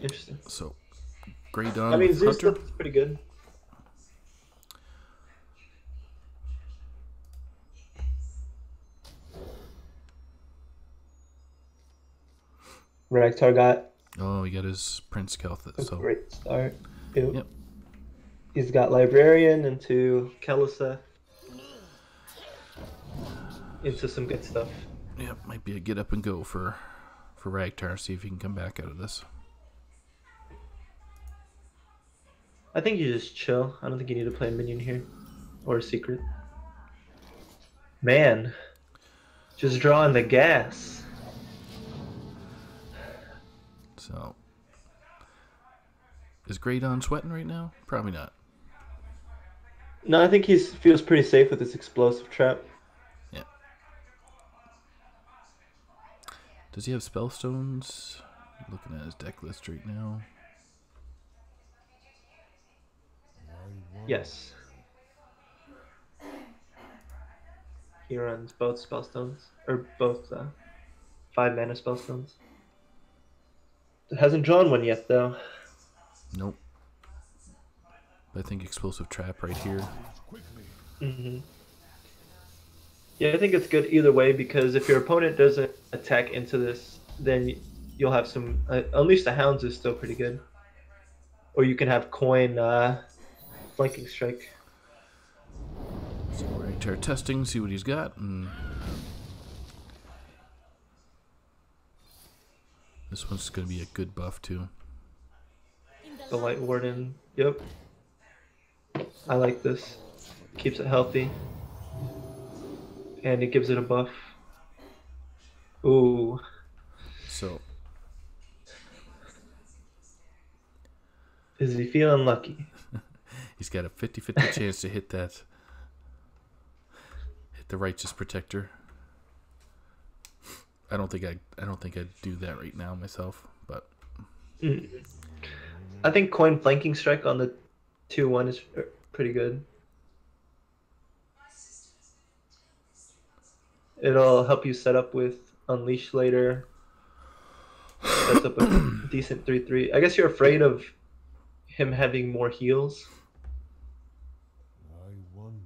Interesting. So, Grey Dawn I mean, with Zeus Hunter. looks pretty good. Ragtar got Oh, he got his Prince Kelthus, a so... great start. Yep. Yep. He's got Librarian into Kelisa. Into some good stuff. Yep, might be a get up and go for Ragtar, see if he can come back out of this. I think you just chill. I don't think you need to play a minion here. Or a secret. Man. Just drawing the gas. So, is Grey Dawn sweating right now? Probably not. No, I think he feels pretty safe with this explosive trap. Yeah. Does he have spellstones? Looking at his deck list right now. Yes. He runs both spellstones. Or both 5 mana spellstones. Hasn't drawn one yet, though. Nope. I think explosive trap right here. Mm-hmm. Yeah, I think it's good either way, because if your opponent doesn't attack into this, then you'll have some... Unleash the Hounds is still pretty good. Or you can have Coin Flanking Strike. So Ragtar testing, see what he's got, and This one's going to be a good buff too. The Light Warden. Yep. I like this. Keeps it healthy. And it gives it a buff. Ooh. So Is he feeling lucky? he's got a 50-50 chance to hit the Righteous Protector. I don't think I'd do that right now myself, but I think Coin Flanking Strike on the 2/1 is pretty good. It'll help you set up with Unleash later. Sets up a decent 3/3. I guess you're afraid of him having more heals. I wonder.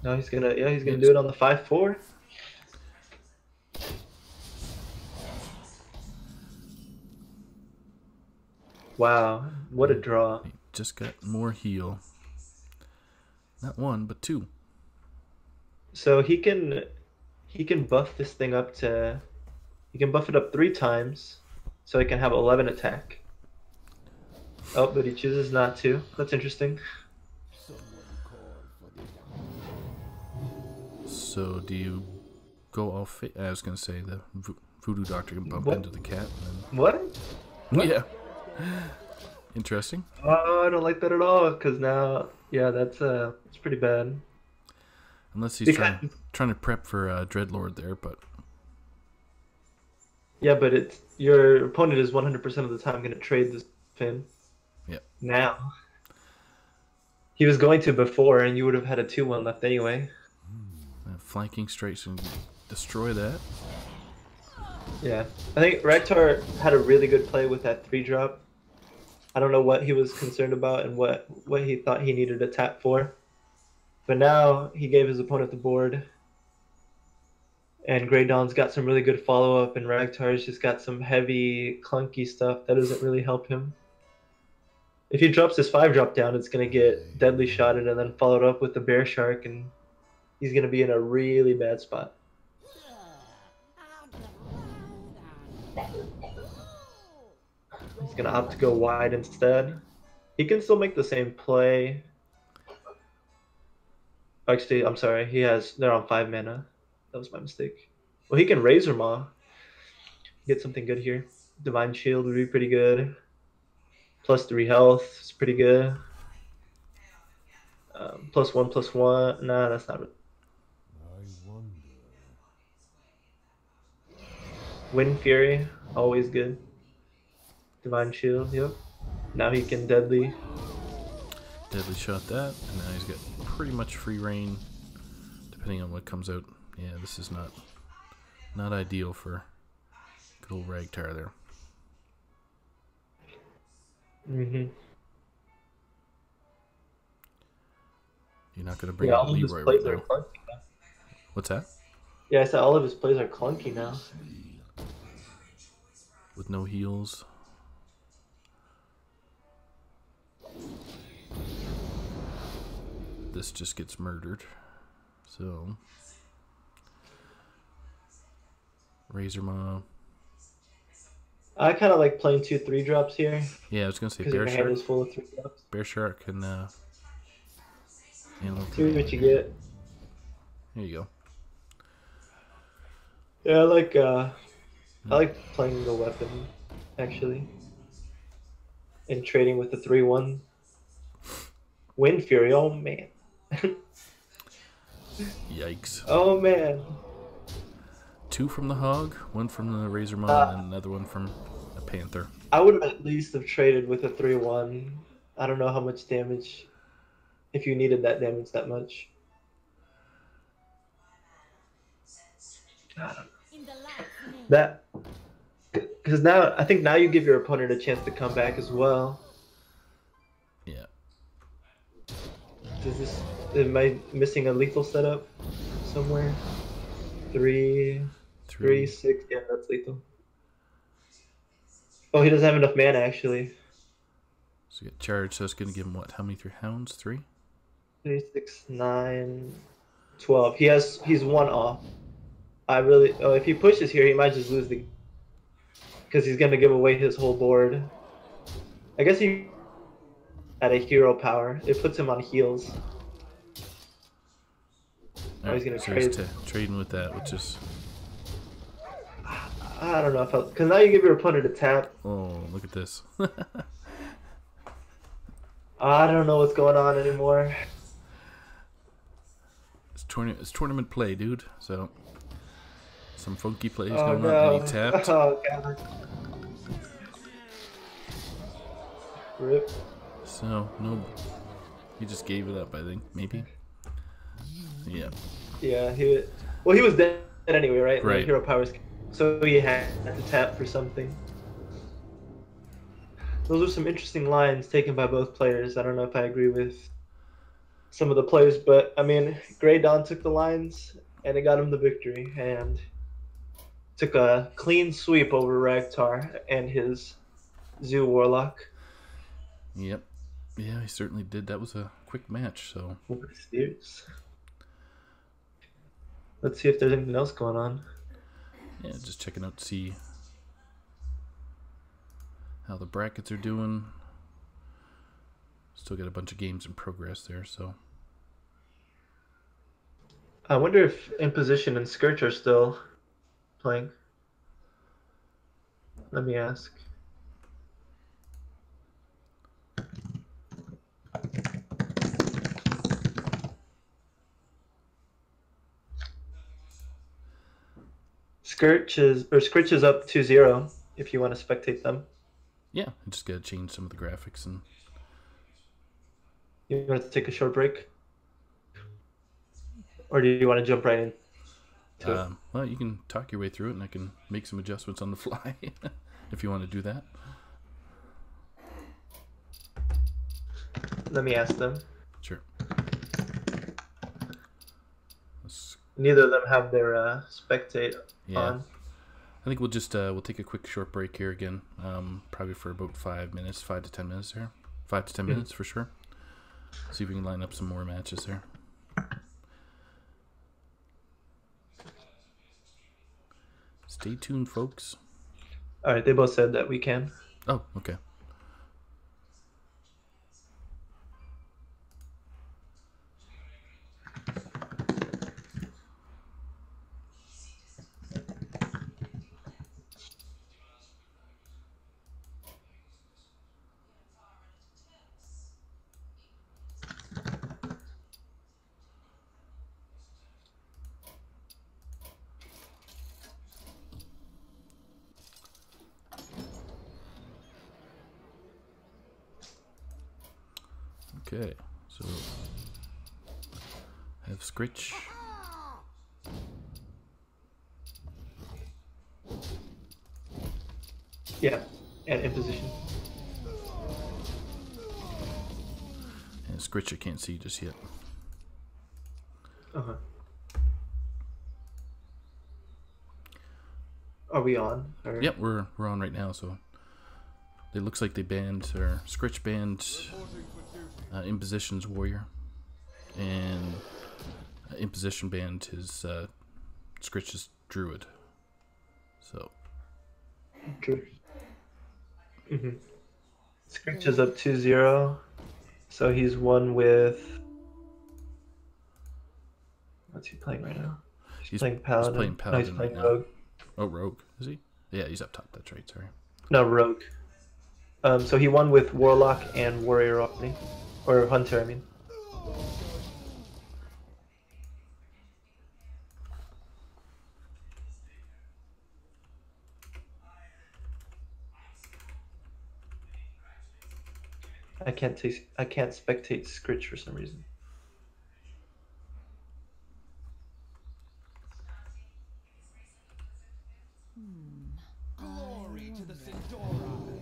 No, he's gonna do it on the 5/4. Wow, what a draw. he just got more heal. Not one, but two. So he can buff this thing up to, he can buff it up 3 times, so he can have 11 attack. Oh, but he chooses not to. That's interesting. So do you go off? I was gonna say the Voodoo Doctor can bump What? into the cat. What? Yeah. Interesting. Oh, I don't like that at all. Cause now, yeah, it's pretty bad. Unless he's Because- trying to prep for Dreadlord there, but Yeah, but it's your opponent is 100% of the time going to trade this pin. Yep. Now. He was going to before, and you would have had a 2/1 left anyway. flanking strikes and destroy that. Yeah, I think Rektar had a really good play with that 3-drop. I don't know what he was concerned about and what he thought he needed a tap for. But now he gave his opponent the board. And Grey Dawn's got some really good follow-up, and Ragtar's just got some heavy, clunky stuff that doesn't really help him. If he drops his 5-drop down, it's going to get deadly shotted and then followed up with the Bear Shark, and he's going to be in a really bad spot. He's going to opt to go wide instead. He can still make the same play. Actually, I'm sorry. They're on 5 mana. That was my mistake. Well, he can Razor Maw. Get something good here. Divine Shield would be pretty good. +3 health is pretty good. +1/+1. Nah, that's not it. I wonder. Wind Fury, always good. Divine Shield, yep. Now he can deadly. Deadly shot that, and now he's got pretty much free reign, depending on what comes out. Yeah, this is not ideal for good old Ragtar there. Mm-hmm. You're not going to bring Yeah, out all of his Leroy plays right are now. clunky now. What's that? Yeah, I said all of his plays are clunky now. With no heals. This just gets murdered. So Razor Maw. I kind of like playing 2 3-drops here Yeah, I was gonna say because Bear your hand Shark. is full of 3-drops. Bear Shark and See what you get. There you go. Yeah, I like playing the weapon actually, and trading with the 3/1. Wind Fury, oh man. Yikes. Oh man. 2 from the Hog, 1 from the Razor Maw, and another one from a Panther. I would at least have traded with a 3/1. I don't know how much damage, if you needed that damage that much. That, because now I think now you give your opponent a chance to come back as well. Yeah. Am I missing a lethal setup somewhere? 3, 6. Yeah, that's lethal. Oh, he doesn't have enough mana actually. So get charged, so it's gonna give him what? How many 3 hounds? 3? 3, 6, 9, 12. He's one off. If he pushes here, he might just lose the because he's gonna give away his whole board. I guess he at a hero power. It puts him on heals. Oh, he's gonna so trade. he's trading with that, which is... I don't know if because now you give your opponent a tap. Oh, look at this. I don't know what's going on anymore. It's tournament play, dude. So some funky plays Oh going no! on, and he tapped. Oh god! Rip. So no, he just gave it up. I think maybe. Yeah. Yeah, he was dead anyway, right? Right. Like hero powers, so he had to tap for something. Those are some interesting lines taken by both players. I don't know if I agree with some of the plays, but I mean, Grey Dawn took the lines and it got him the victory, and took a clean sweep over Ragtar and his Zoo Warlock. Yep. Yeah, he certainly did. That was a quick match. So let's see if there's anything else going on. yeah, just checking out to see how the brackets are doing. Still got a bunch of games in progress there, so. I wonder if Imposition and Scourge are still playing. Let me ask. Scourge is up 2-0 if you want to spectate them. Yeah, I just gotta change some of the graphics and. You want to take a short break? Or do you want to jump right in? Well, you can talk your way through it, and I can make some adjustments on the fly if you want to do that. Let me ask them. Sure. Neither of them have their spectate on. I think we'll just we'll take a quick short break here again, probably for about 5 minutes, 5 to 10 minutes here, 5 to 10 minutes for sure. See if we can line up some more matches there. Stay tuned, folks. All right, they both said that we can. Oh, okay. Okay, so have Scritch. Yeah, and Imposition. And Scritch I can't see just yet. Uh-huh. Are we on? Or... Yep, we're on right now, so it looks like they banned, or Scritch banned Imposition's Warrior, and Imposition banned his Scritch's Druid. So. Mm-hmm. Scritch is up 2-0, so he's won with. What's he playing right now? He's playing Paladin. He's playing Paladin. No, he's playing right Rogue. Now. Oh, Rogue, is he? Yeah, he's up top. That's right. Sorry. No, Rogue. So he won with Warlock and Warrior already. Or Hunter, I mean. I can't spectate Scritch for some reason. Glory to the Sindori.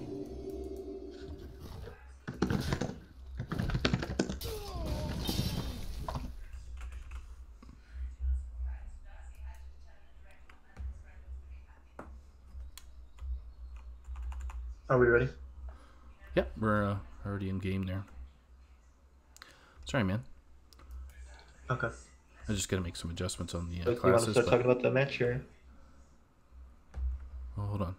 Are we ready? Yep, we're already in game there. Sorry, man. Okay. I just got to make some adjustments on the So you want to classes. start But, talking about the match here? oh, hold on.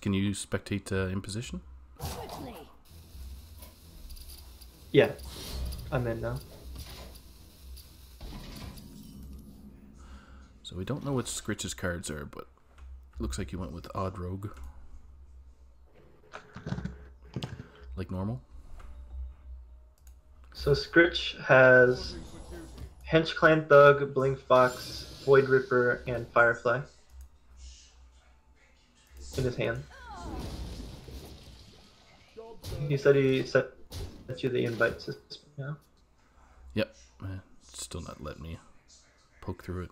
Can you spectate in position? Quickly. Yeah, I'm in now. So we don't know what Scritch's cards are, but looks like you went with Odd Rogue. Like normal. So Scritch has Hench Clan Thug, Blink Fox, Void Ripper, and Firefly in his hand. He said he sent you the invite system. Yeah. Yep. It's still not letting me poke through it.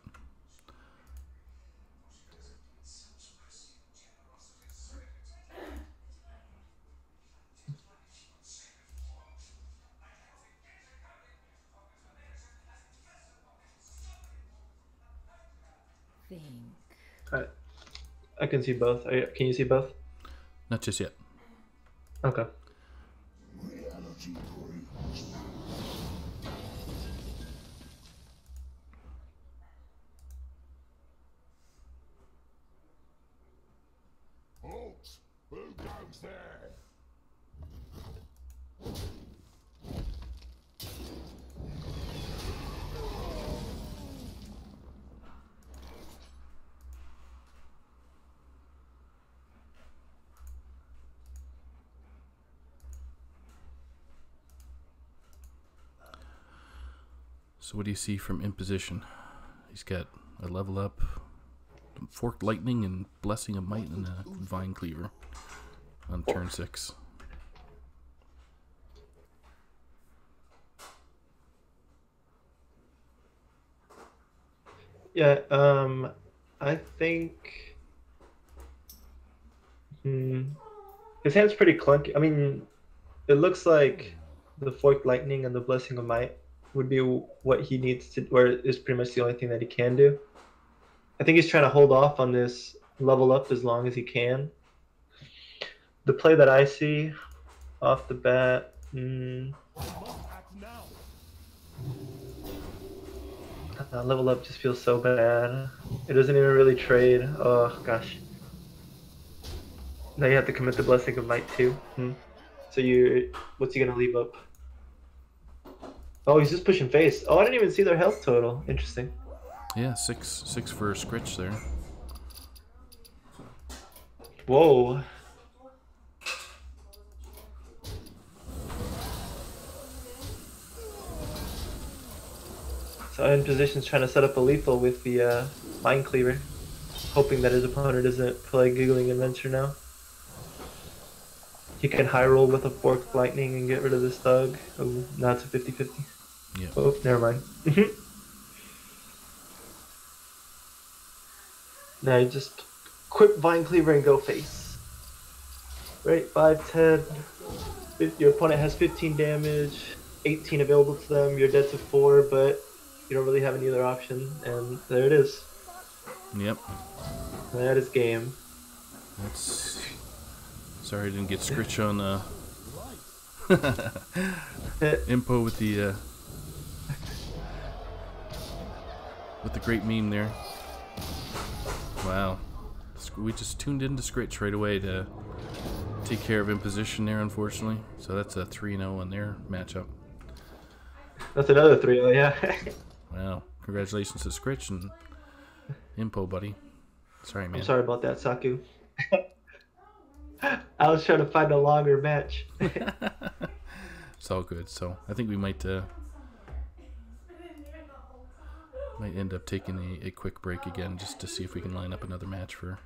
Think. Alright. I can see both. Can you see both? Not just yet. Okay. Folks, who goes there? So what do you see from Imposition? He's got a level up, Forked Lightning, and Blessing of Might, and a Vine Cleaver on turn 6. Yeah, I think his hand's pretty clunky. I mean, it looks like the Forked Lightning and the Blessing of Might would be what he needs to, or is pretty much the only thing that he can do. I think he's trying to hold off on this level up as long as he can. The play that I see off the bat, level up just feels so bad. It doesn't even really trade. Oh gosh. Now you have to commit the Blessing of Might too. So what's he gonna leave up? Oh, he's just pushing face. Oh, I didn't even see their health total. Interesting. Yeah, six for Scritch there. Whoa. So in position's trying to set up a lethal with the Mind Cleaver, hoping that his opponent doesn't play Giggling Adventure now. He can high roll with a Forked Lightning and get rid of this Thug. Oh, now it's a 50-50. Yeah. Oh, never mind. Now you just quit Vine Cleaver and go face. Right, 5, 10. Your opponent has 15 damage, 18 available to them. You're dead to 4, but you don't really have any other option. And there it is. Yep. That is game. That's. Sorry I didn't get Scritch on Impo with the great meme there. Wow. We just tuned into Scritch right away to take care of Imposition there, unfortunately. So that's a 3-0 on their matchup. That's another 3-0, yeah. Wow. Congratulations to Scritch and Impo, buddy. Sorry, man. I'm sorry about that, Saku. I was trying to find a longer match. It's all good. So I think we might end up taking a quick break again just to see if we can line up another match for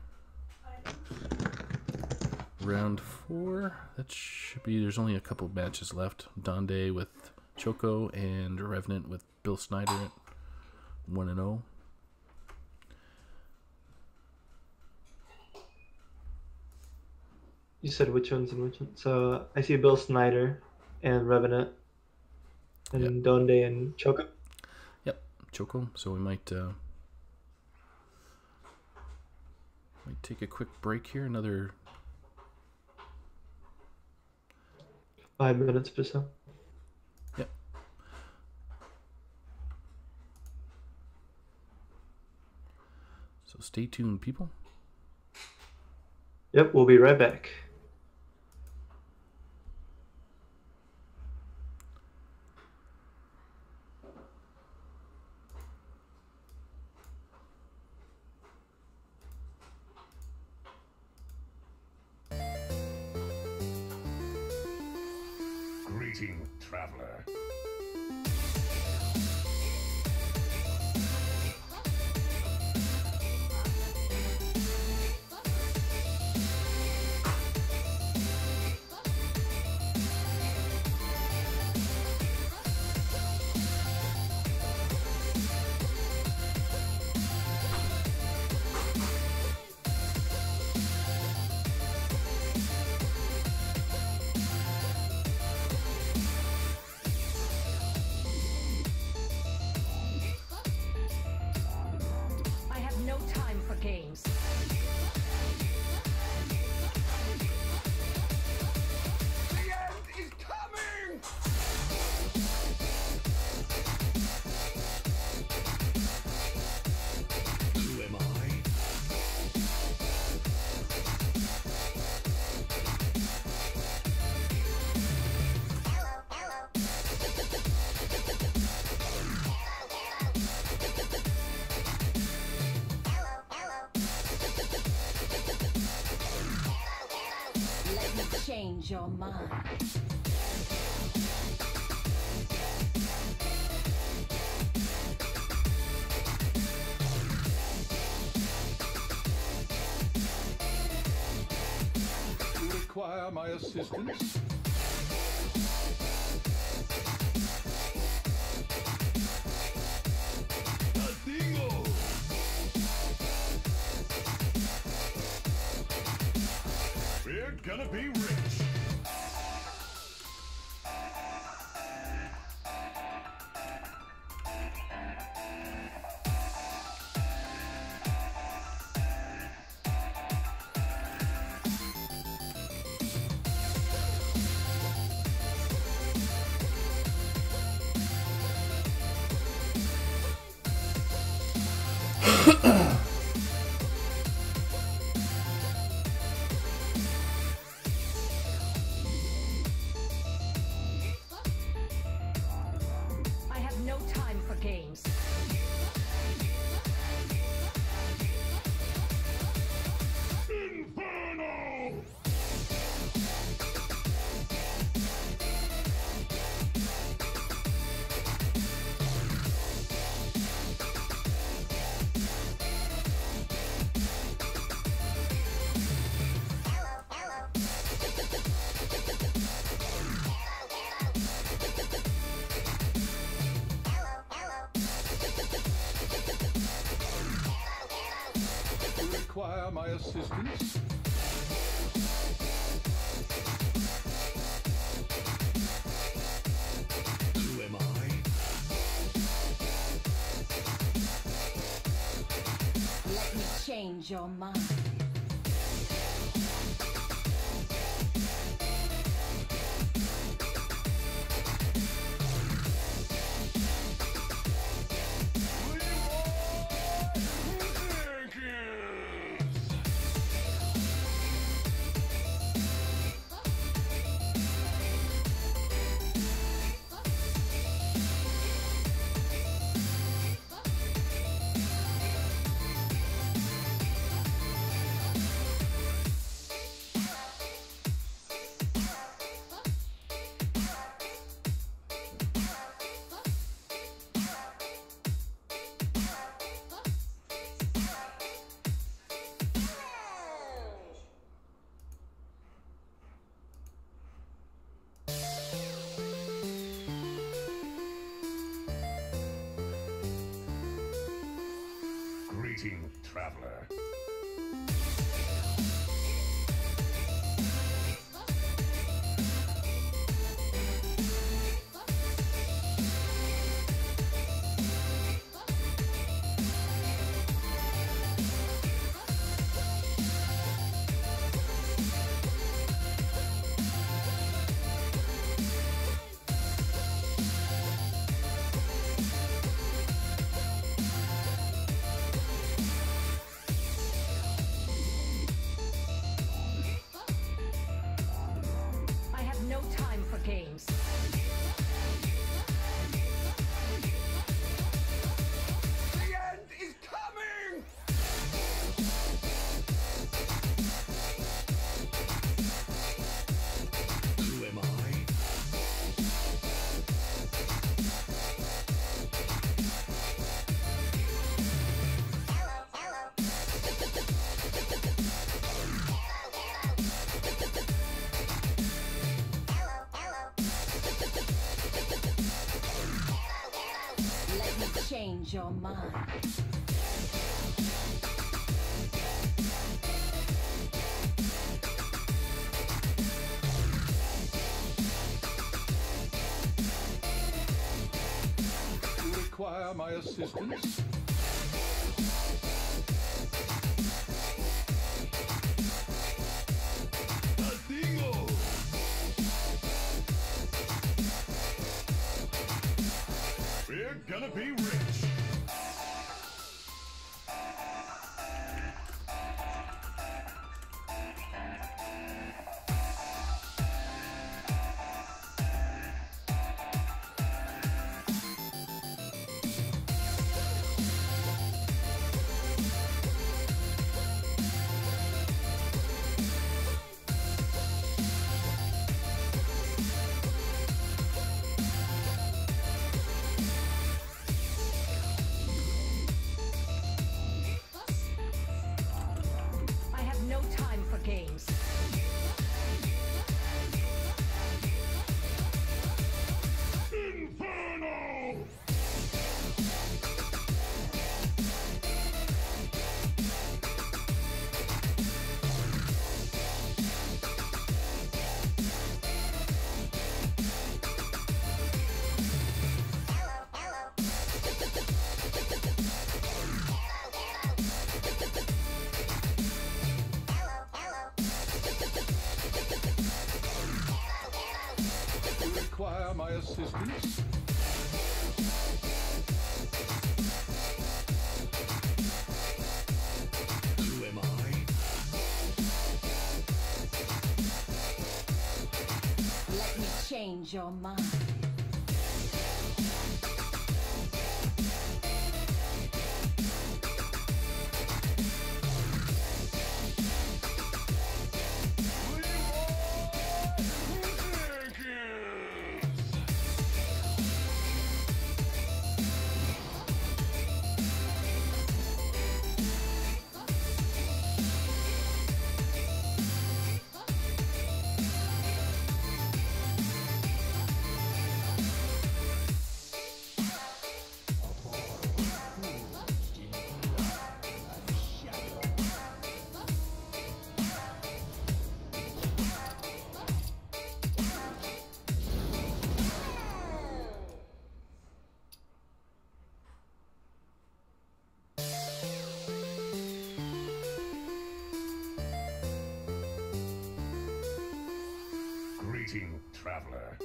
round 4. That should be. There's only a couple matches left. Donde with Choco and Revenant with Bill Snyder at 1-0. You said which ones and which ones? So I see Bill Snyder and Revenant and Yep. Donde and Choco. Yep, Choco. So we might take a quick break here. Another 5 minutes or so. Yep. So stay tuned, people. Yep, we'll be right back. Greeting, traveler. I have no time for games. The end is coming! Who am I? Let me change your mind. You require my assistance? A dingo! We're gonna be rich! I have no time for games. Inferno! You require my assistance? Who am I? Let me change your mind. Greeting, traveler. change your mind. You require my assistance? A dingo! We're gonna be rich! I have no time for games. Inferno! You require my assistance? Who am I? Let me change your mind. Greeting, traveler.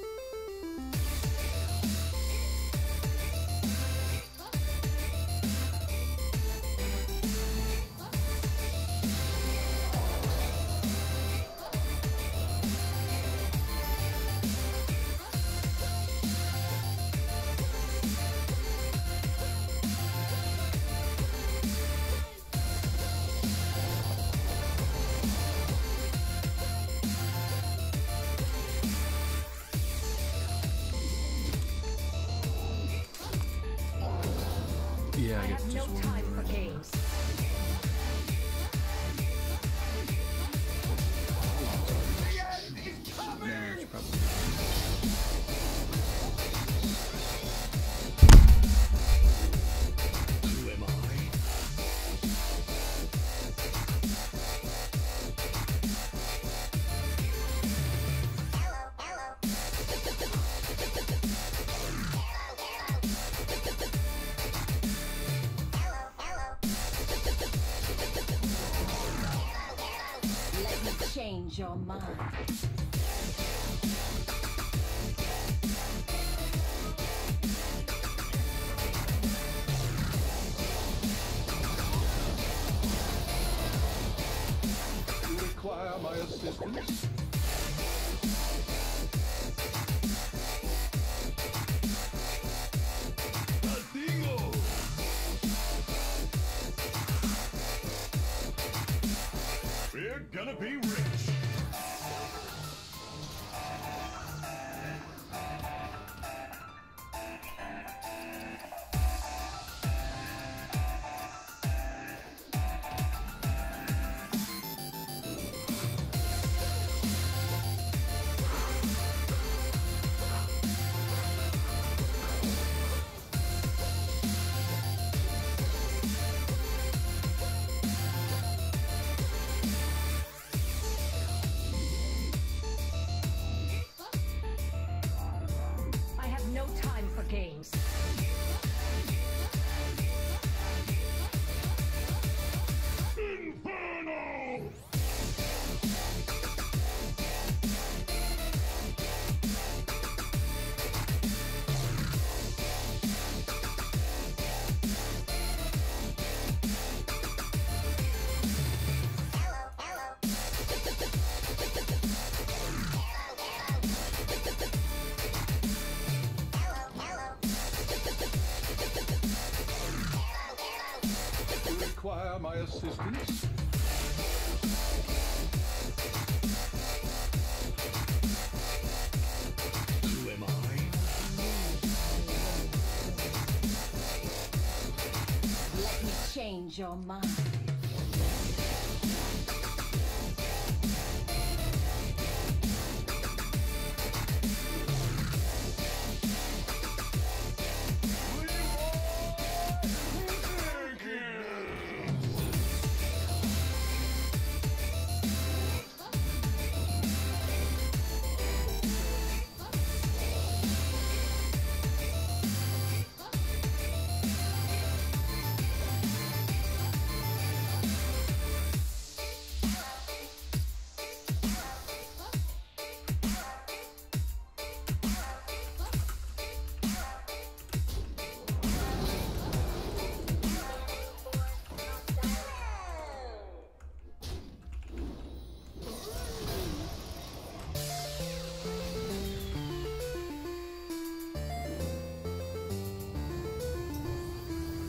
Yeah, I I guess have no just one time more. for games. Nah, it's probably. Who am I? Let me change your mind. You require my assistance? A dingo! We're gonna be rich! require my assistance? Who am I? Let me change your mind.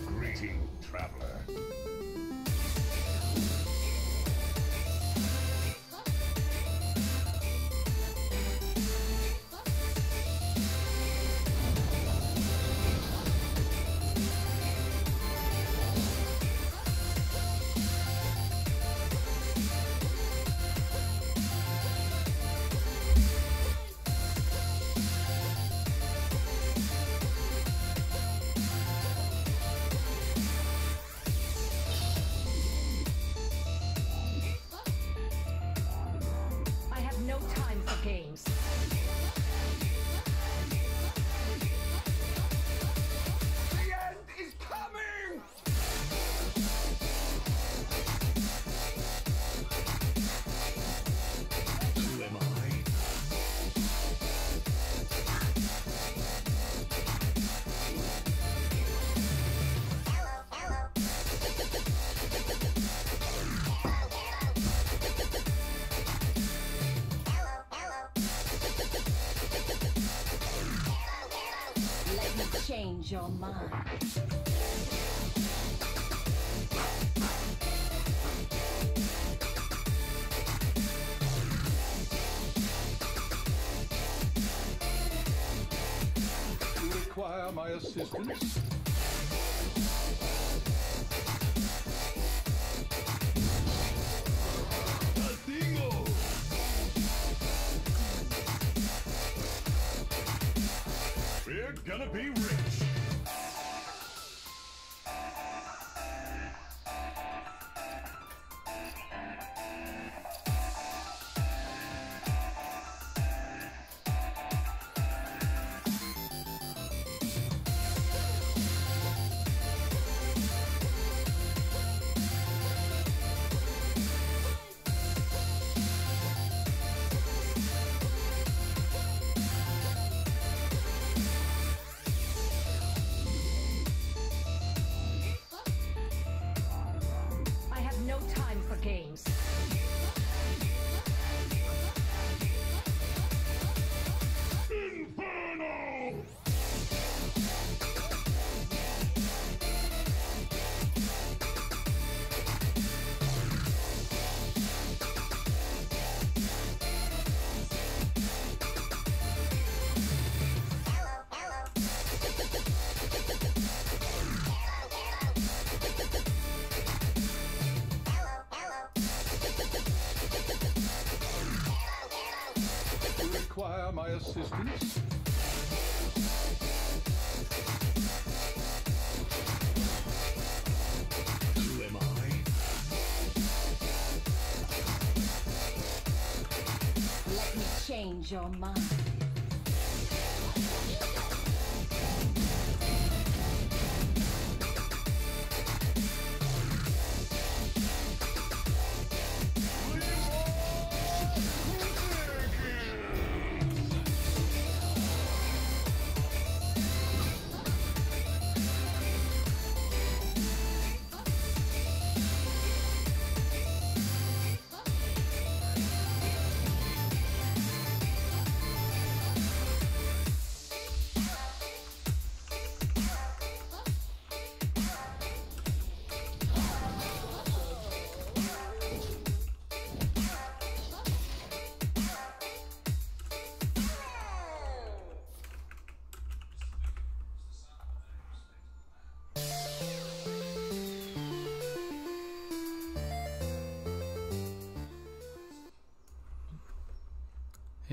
Greeting, traveler. I have no time for games. The end is coming! Who am I? Let me change your mind. Require my assistance? Dingo! We're gonna be rich! I have no time for games. Inferno! Require my assistance? Who am I? Let me change your mind.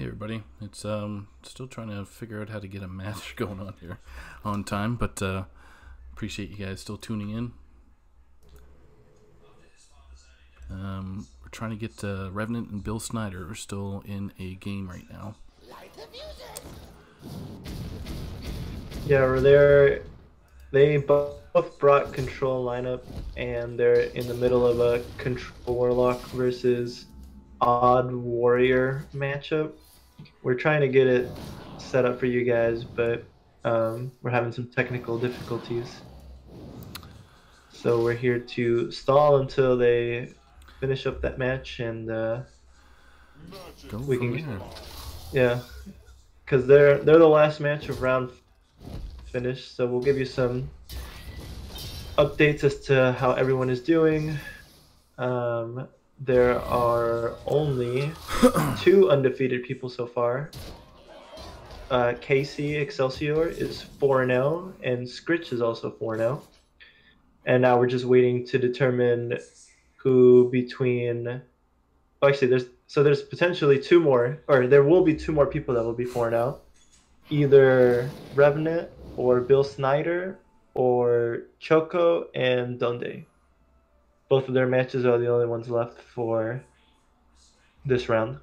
everybody. It's still trying to figure out how to get a match going on here on time, but appreciate you guys still tuning in. We're trying to get Revenant and Bill Snyder are still in a game right now. Yeah, we're there. They both brought control lineup, and they're in the middle of a control warlock versus odd warrior matchup. We're trying to get it set up for you guys, but we're having some technical difficulties. So we're here to stall until they finish up that match, and Go we from can, there. yeah, because they're the last match of round finish. So we'll give you some updates as to how everyone is doing. There are only 2 undefeated people so far. Casey Excelsior is 4-0, and Scritch is also 4-0. And now we're just waiting to determine who between. Oh, actually, there's potentially 2 more, or there will be 2 more people that will be 4-0. Either Revenant or Bill Snyder or Choco and Donde. Both of their matches are the only ones left for this round.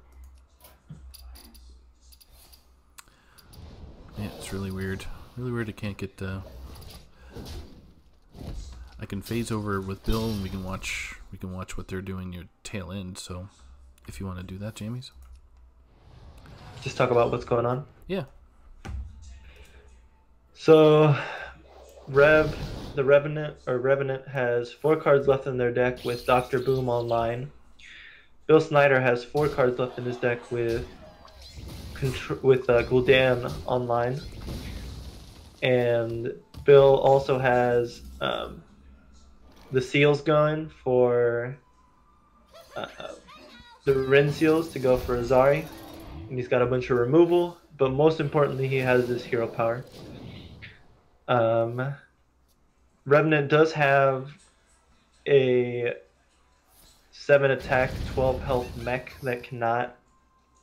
Yeah, it's really weird. Really weird. I can't get. I can phase over with Bill, and we can watch. We can watch what they're doing near tail end. So, if you want to do that, Jamies. Just talk about what's going on. Yeah. So, the Revenant has 4 cards left in their deck with Dr. Boom online. Bill Snyder has 4 cards left in his deck with Gul'dan online, and Bill also has the seals going for the Rin seals to go for Azari, and he's got a bunch of removal. But most importantly, he has this hero power. Revenant does have a 7 attack, 12 health mech that cannot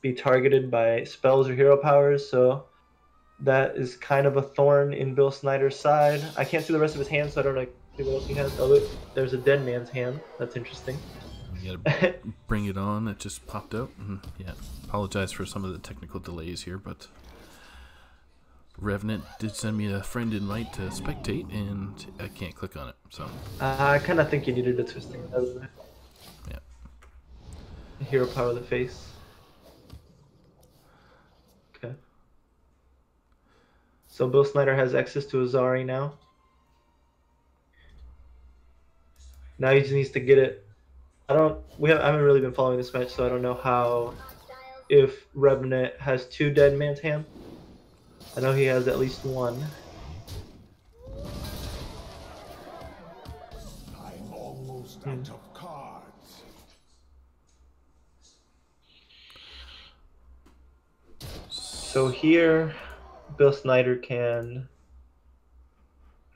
be targeted by spells or hero powers, so that is kind of a thorn in Bill Snyder's side. I can't see the rest of his hand, so I don't know what else he has. Oh, look, there's a dead man's hand. That's interesting. We gotta bring it on. It just popped out. Yeah, apologize for some of the technical delays here, but Revenant did send me a friend invite to spectate, and I can't click on it. So I kind of think you needed a twisting. yeah, Hero power of the face. Okay. So Bill Snyder has access to Azari now. Now he just needs to get it. I haven't really been following this match, so I don't know how, if Revenant has 2 dead man's hand. I know he has at least 1. I'm almost out of cards. So here, Bill Snyder can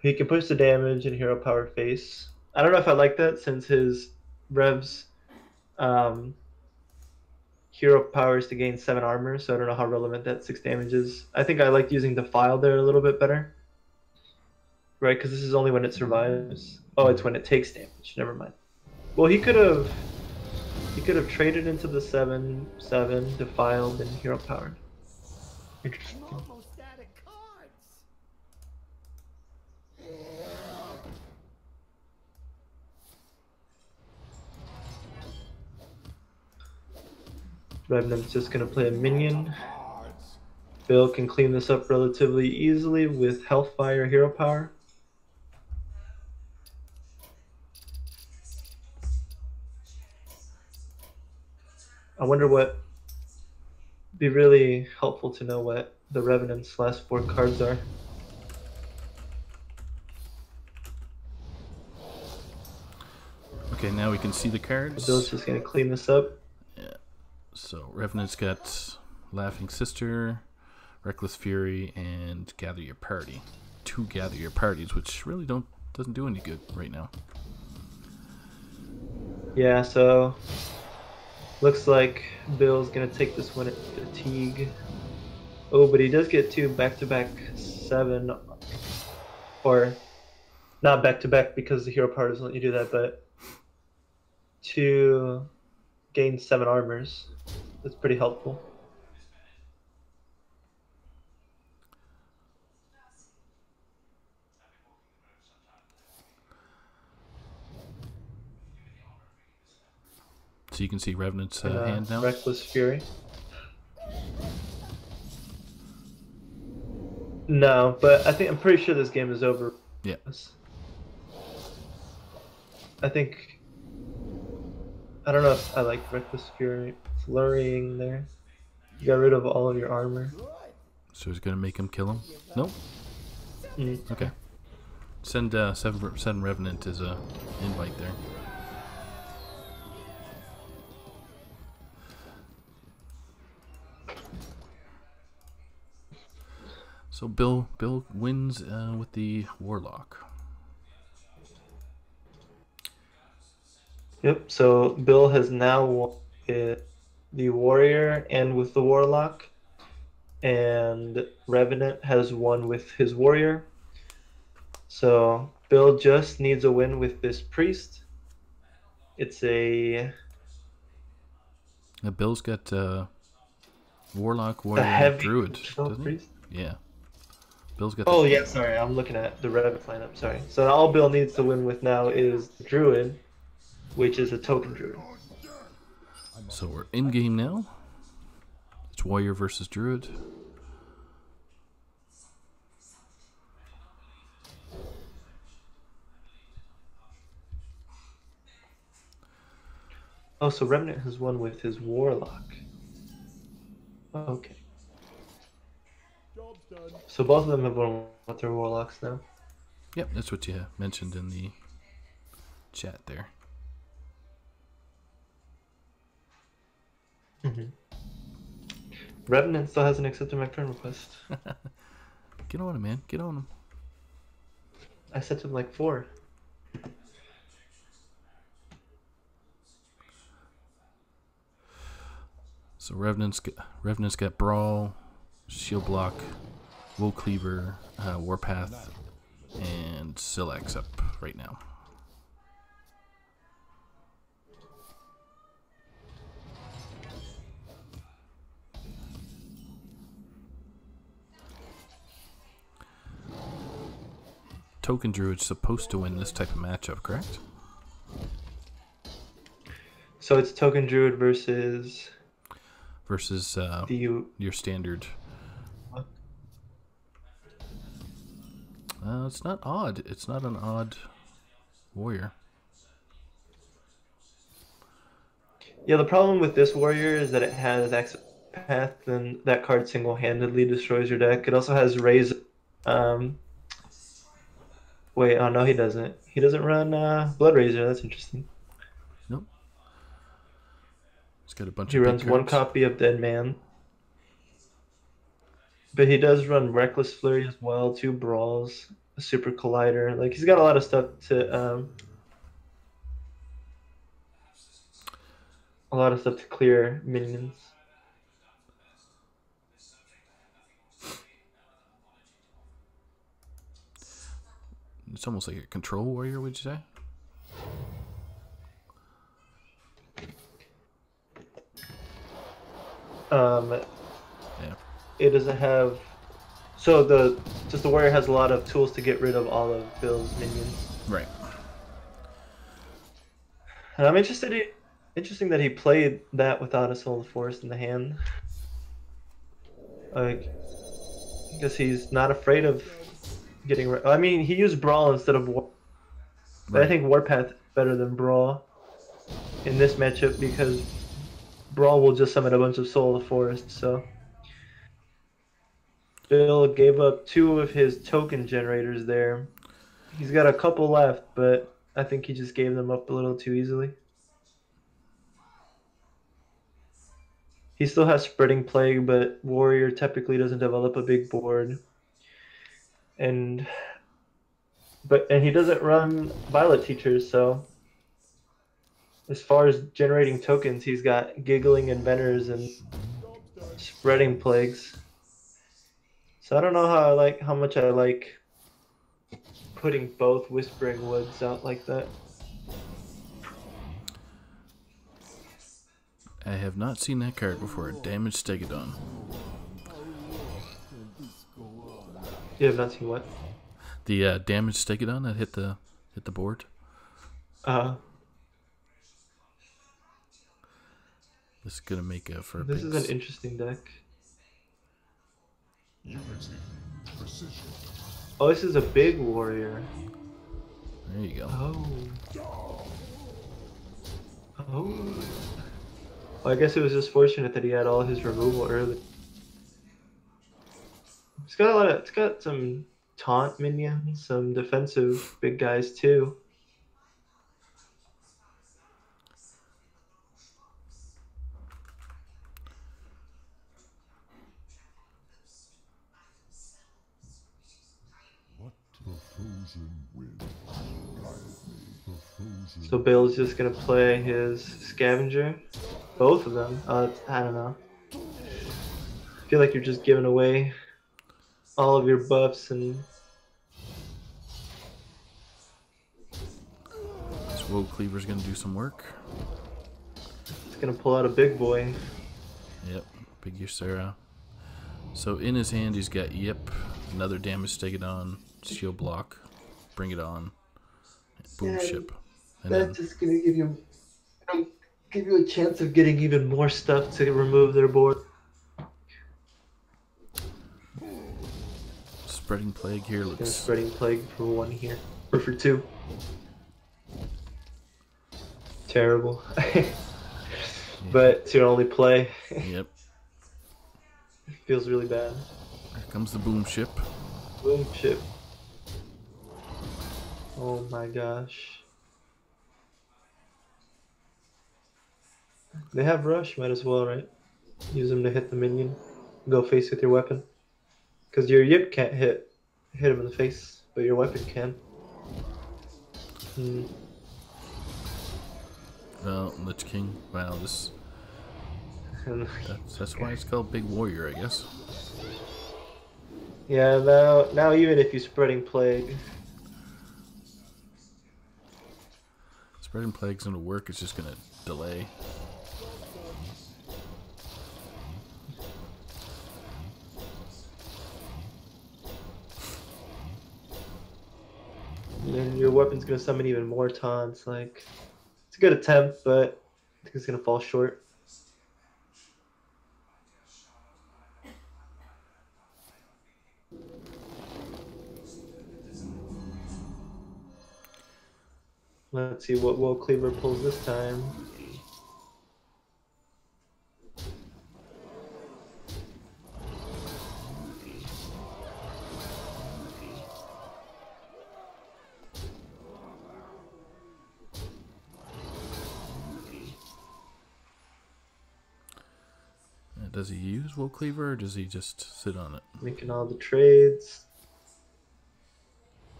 push the damage and hero power face. I don't know if I like that, since his Rev's hero power is to gain 7 armor, so I don't know how relevant that 6 damage is. I think I liked using Defile there a little bit better. Right, because this is only when it survives. Oh, it's when it takes damage. Never mind. Well, he could have traded into the 7/7, Defiled, and hero powered. Interesting. I'm almost out of cards. Revenant's just gonna play a minion. Cards. Bill can clean this up relatively easily with Hellfire hero power. I wonder what. Be really helpful to know what the Revenant's last 4 cards are. okay. Now we can see the cards. Bill's just gonna clean this up. Yeah. So Revenant's got Laughing Sister, Reckless Fury, and Gather Your Party. 2 Gather Your Parties, which really doesn't do any good right now. Yeah, so Looks like Bill's gonna take this one at fatigue. Oh, but he does get two back-to-back 7, or not back-to-back because the hero power doesn't let you do that, but to gain 7 armors. That's pretty helpful. So you can see Revenant's hand now. Reckless Fury. No, but I'm pretty sure this game is over. Yeah. I think. I don't know if I like Reckless Fury flurrying there. You got rid of all of your armor. So he's gonna make him kill him? Nope. Okay. Send Revenant as a invite there. So Bill wins with the Warlock. Yep. So Bill has now won with the Warrior and with the Warlock, and Revenant has won with his Warrior. So Bill just needs a win with this Priest. It's a. Bill's got Warlock, Warrior, A heavy Druid, control doesn't he? priest? Yeah. Bill's got. Oh yeah, sorry, I'm looking at the Revenant lineup. Sorry. So all Bill needs to win with now is Druid, which is a token Druid. So we're in game now. It's Warrior versus Druid. Oh, so Revenant has won with his Warlock. Okay. Job's done. So both of them have won with their Warlocks now. Yep, that's what you mentioned in the chat there. Revenant still hasn't accepted my friend request. Get on him, man. Get on him. I sent him like 4. So Revenant's got Brawl, Shield Block, Woe Cleaver, Warpath, and Silex up right now. Token Druid's supposed to win this type of matchup, correct? So it's Token Druid versus your standard. It's not odd. It's not an odd warrior. Yeah, the problem with this warrior is that it has Access Path, and that card single-handedly destroys your deck. It also has Raise. Wait, oh no, he doesn't. He doesn't run Blood Razor. That's interesting. Nope. He's got a bunch He of runs big one cards. copy of Dead Man. But he does run Reckless Flurry as well, 2 Brawls, a Super Collider. Like, he's got a lot of stuff to clear minions. It's almost like a control warrior, would you say? Yeah. It doesn't have. So the warrior has a lot of tools to get rid of all of Bill's minions. Right. And I'm interesting that he played that without a Soul of Force in the hand. Like, I guess he's not afraid of getting rid. I mean, he used Brawl instead of War. But I think Warpath is better than Brawl in this matchup because Brawl will just summon a bunch of Soul of Forest. So Bill gave up 2 of his token generators there. He's got a couple left, but I think he just gave them up a little too easily. He still has Spreading Plague, but Warrior typically doesn't develop a big board. And he doesn't run Violet Teachers, so as far as generating tokens, he's got giggling inventors and spreading plagues. So I don't know how much I like putting both whispering woods out like that. I have not seen that card before. Damaged Stegodon. You have not seen what? The damaged Stegodon that hit the board. This is gonna make for a This big is an interesting deck. Unity. Precision. Oh, this is a big warrior. There you go. Oh. Oh. Well, I guess it was just fortunate that he had all his removal early. It's got some taunt minions, some defensive big guys too. What the frozen wind guide me. The frozen So Bill's just gonna play his scavenger. Both of them. I don't know. I feel like you're just giving away all of your buffs and This Woe Cleaver's gonna do some work. it's gonna pull out a big boy. Yep, big Ysera. So in his hand he's got another damage Stegodon, shield block, bring it on, boom Yeah, ship. And That's just gonna give you a chance of getting even more stuff to remove their board. Spreading Plague here Gonna looks spreading plague for 1 here. Or for 2. Terrible. But it's your only play. Yep. Feels really bad. Here comes the boom ship. Boom chip. Oh my gosh. They have rush, might as well, right? Use them to hit the minion. Go face with your weapon. Because your Yip can't hit him in the face, but your weapon can. Well, Lich King. Wow, this And that's why it's called Big Warrior, I guess. yeah, now even if you're spreading plague, Spreading Plague's gonna work, it's just gonna delay. then your weapon's gonna summon even more taunts. Like, it's a good attempt, but I think it's gonna fall short. Let's see what Will Cleaver pulls this time. Does he use Woe Cleaver or does he just sit on it? Making all the trades.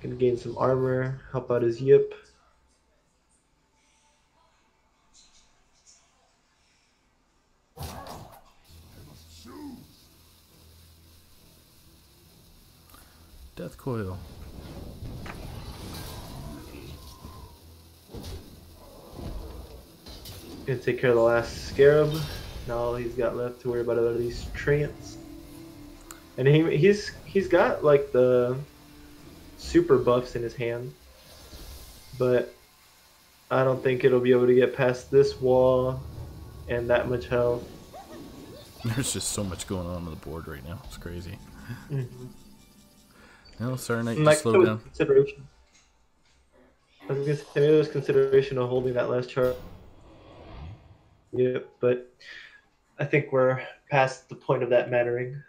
Gonna gain some armor, help out his Yip. Death Coil. Gonna take care of the last Scarab. Now all he's got left to worry about are these treants. And he's got like the super buffs in his hand. But I don't think it'll be able to get past this wall and that much health. There's just so much going on the board right now. It's crazy. Mm-hmm. Well, Sarnite, Like, just slow down. consideration. I was gonna say maybe there was consideration of holding that last chart. Yep, but I think we're past the point of that mattering.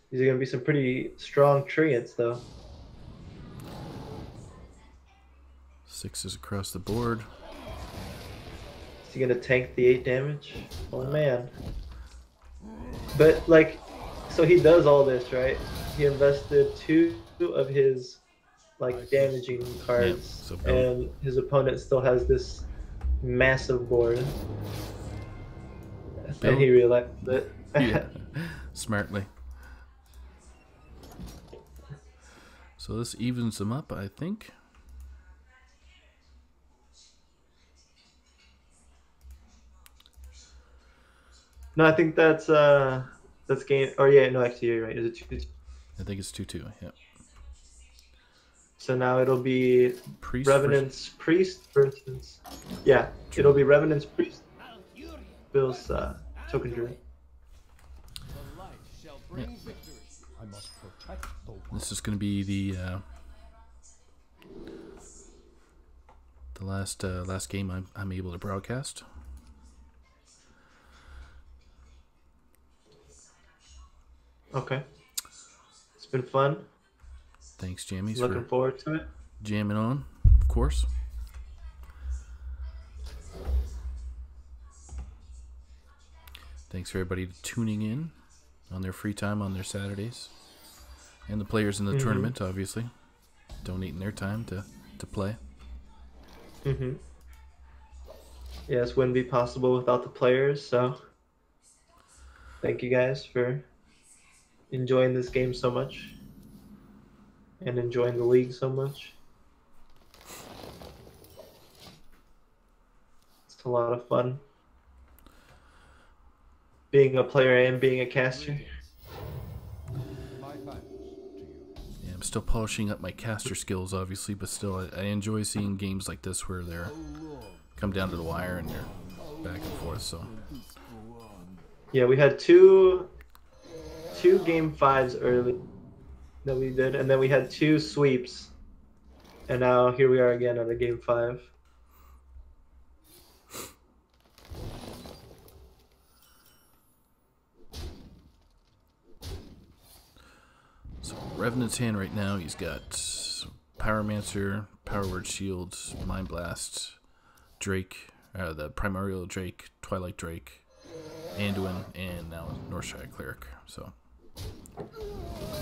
These are gonna be some pretty strong treants, though. 6s across the board. Is he gonna tank the 8 damage? Oh man. But like, So he does all this, right? He invested 2 of his like damaging cards, so Bill- and his opponent still has this massive board, Bill- and he realized it. Yeah, smartly. So this evens them up, I think. No, I think that's game. Or yeah, no, actually you're right. Is it 2? I think it's 2-2. Yeah. So now it'll be Priest Revenant's Priest versus it'll be Revenant's Priest. Bill's token druid. I must protect the This is going to be the last game I'm able to broadcast. Okay. It's been fun. Thanks, Jammies, Looking for forward to it. jamming on, of course. Thanks for everybody tuning in on their free time on their Saturdays. And the players in the tournament, obviously, donating their time to play. Mm-hmm. Yes, wouldn't be possible without the players, so thank you guys for enjoying this game so much and enjoying the league so much. It's a lot of fun being a player and being a caster. my thanks to you. Yeah, I'm still polishing up my caster skills, obviously, but still, I enjoy seeing games like this where they're come down to the wire and they're back and forth. So Yeah, we had two game 5s early that we did, and then we had 2 sweeps, and now here we are again on a game 5. So Revenant's hand right now, he's got Pyromancer, Power Word Shield, Mind Blast, Drake, the Primordial Drake, Twilight Drake, Anduin, and now Northshire Cleric. So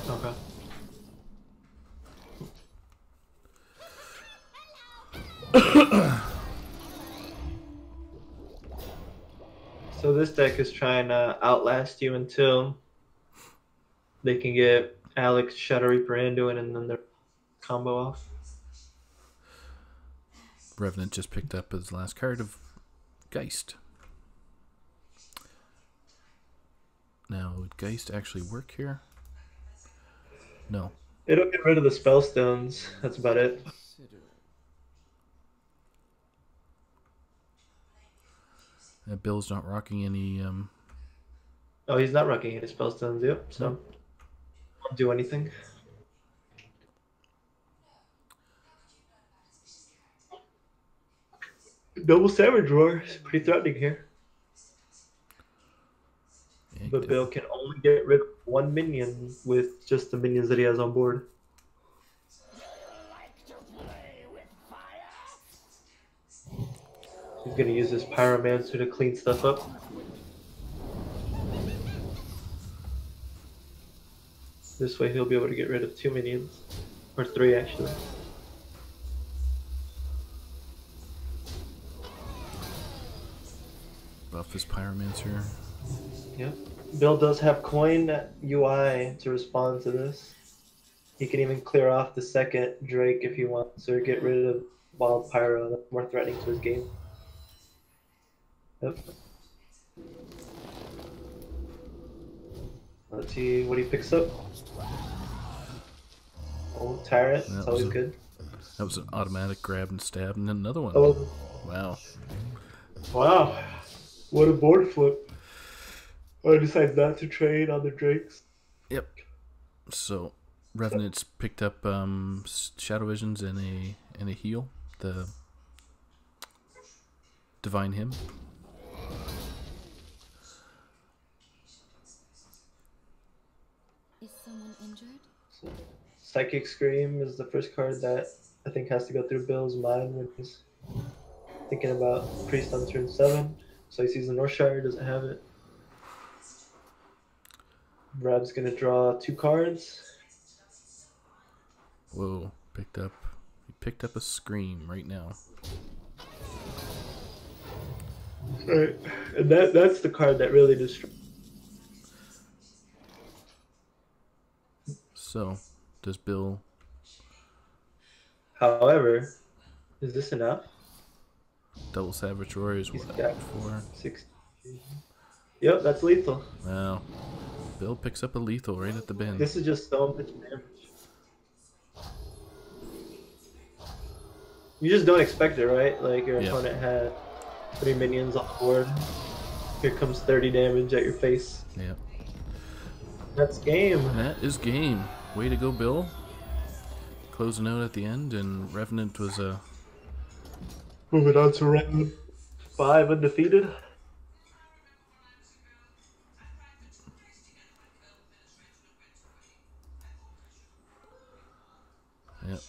Okay. So this deck is trying to outlast you until they can get Alex, Shadow Reaper, Anduin, and then their combo off. Revenant just picked up his last card of Geist. Now, would Geist actually work here? No. It'll get rid of the spell stones. That's about it. Bill's not rocking any. Oh, he's not rocking any spell stones, yep. So, No. won't do anything. Double Savage Roar is pretty threatening here. But Bill can only get rid of 1 minion with just the minions that he has on board. He's gonna use his Pyromancer to clean stuff up. This way he'll be able to get rid of 2 minions. Or 3 actually. Buff his Pyromancer. Yep. Bill does have coin UI to respond to this. He can even clear off the second Drake if he wants, or get rid of Wild Pyro. That's more threatening to his game. Yep. Let's see what he picks up. Oh, Tyrant. That's always good. That was an automatic grab and stab, and then another one. Oh. Wow. Wow. What a board flip. I decided not to trade on the Drakes. Yep. So, Revenant's picked up Shadow Visions and a heal, the Divine Hymn. Is someone injured? Psychic Scream is the first card that I think has to go through Bill's mind when he's thinking about Priest on turn 7. So he sees the Northshire, doesn't have it. Rob's gonna draw 2 cards. Whoa, he picked up a scream right now. Right. And that's the card that really destroys. So, does Bill... However, is this enough? Double Savage Roar is He's what? got 4? 6. Yep, that's lethal. Wow. Bill picks up a lethal right at the bin. This is just so much damage. You just don't expect it, right? Like your Yeah. opponent had 3 minions on the board. Here comes 30 damage at your face. Yeah. That's game. That is game. Way to go, Bill. Closing out at the end, and Revenant was a... Moving on to round 5, undefeated. Yep.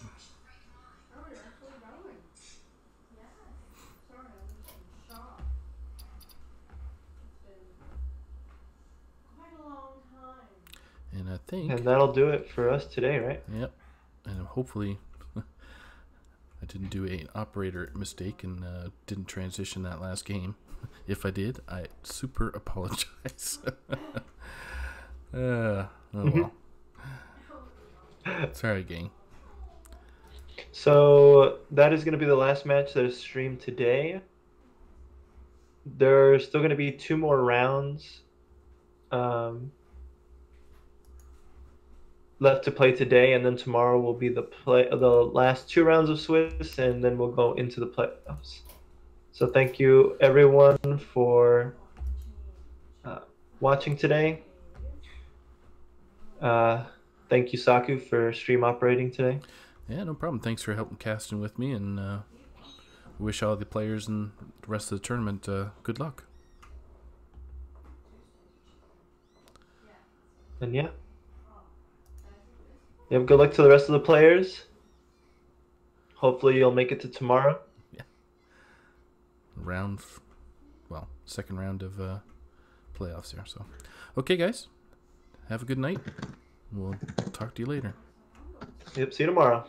And I think... And that'll do it for us today, right? Yep. And hopefully I didn't do an operator mistake and didn't transition that last game. If I did, I super apologize. Oh well. It's alright, gang. So that is going to be the last match that is streamed today. There's still going to be 2 more rounds left to play today, and then tomorrow will be the last 2 rounds of Swiss, and then we'll go into the playoffs. So thank you everyone for watching today. Thank you, Saku, for stream operating today. Yeah, no problem. Thanks for helping casting with me, and wish all the players and the rest of the tournament good luck. And yeah. Yep, good luck to the rest of the players. Hopefully you'll make it to tomorrow. Yeah. Second round of playoffs here. So, okay, guys. Have a good night. We'll talk to you later. Yep, see you tomorrow.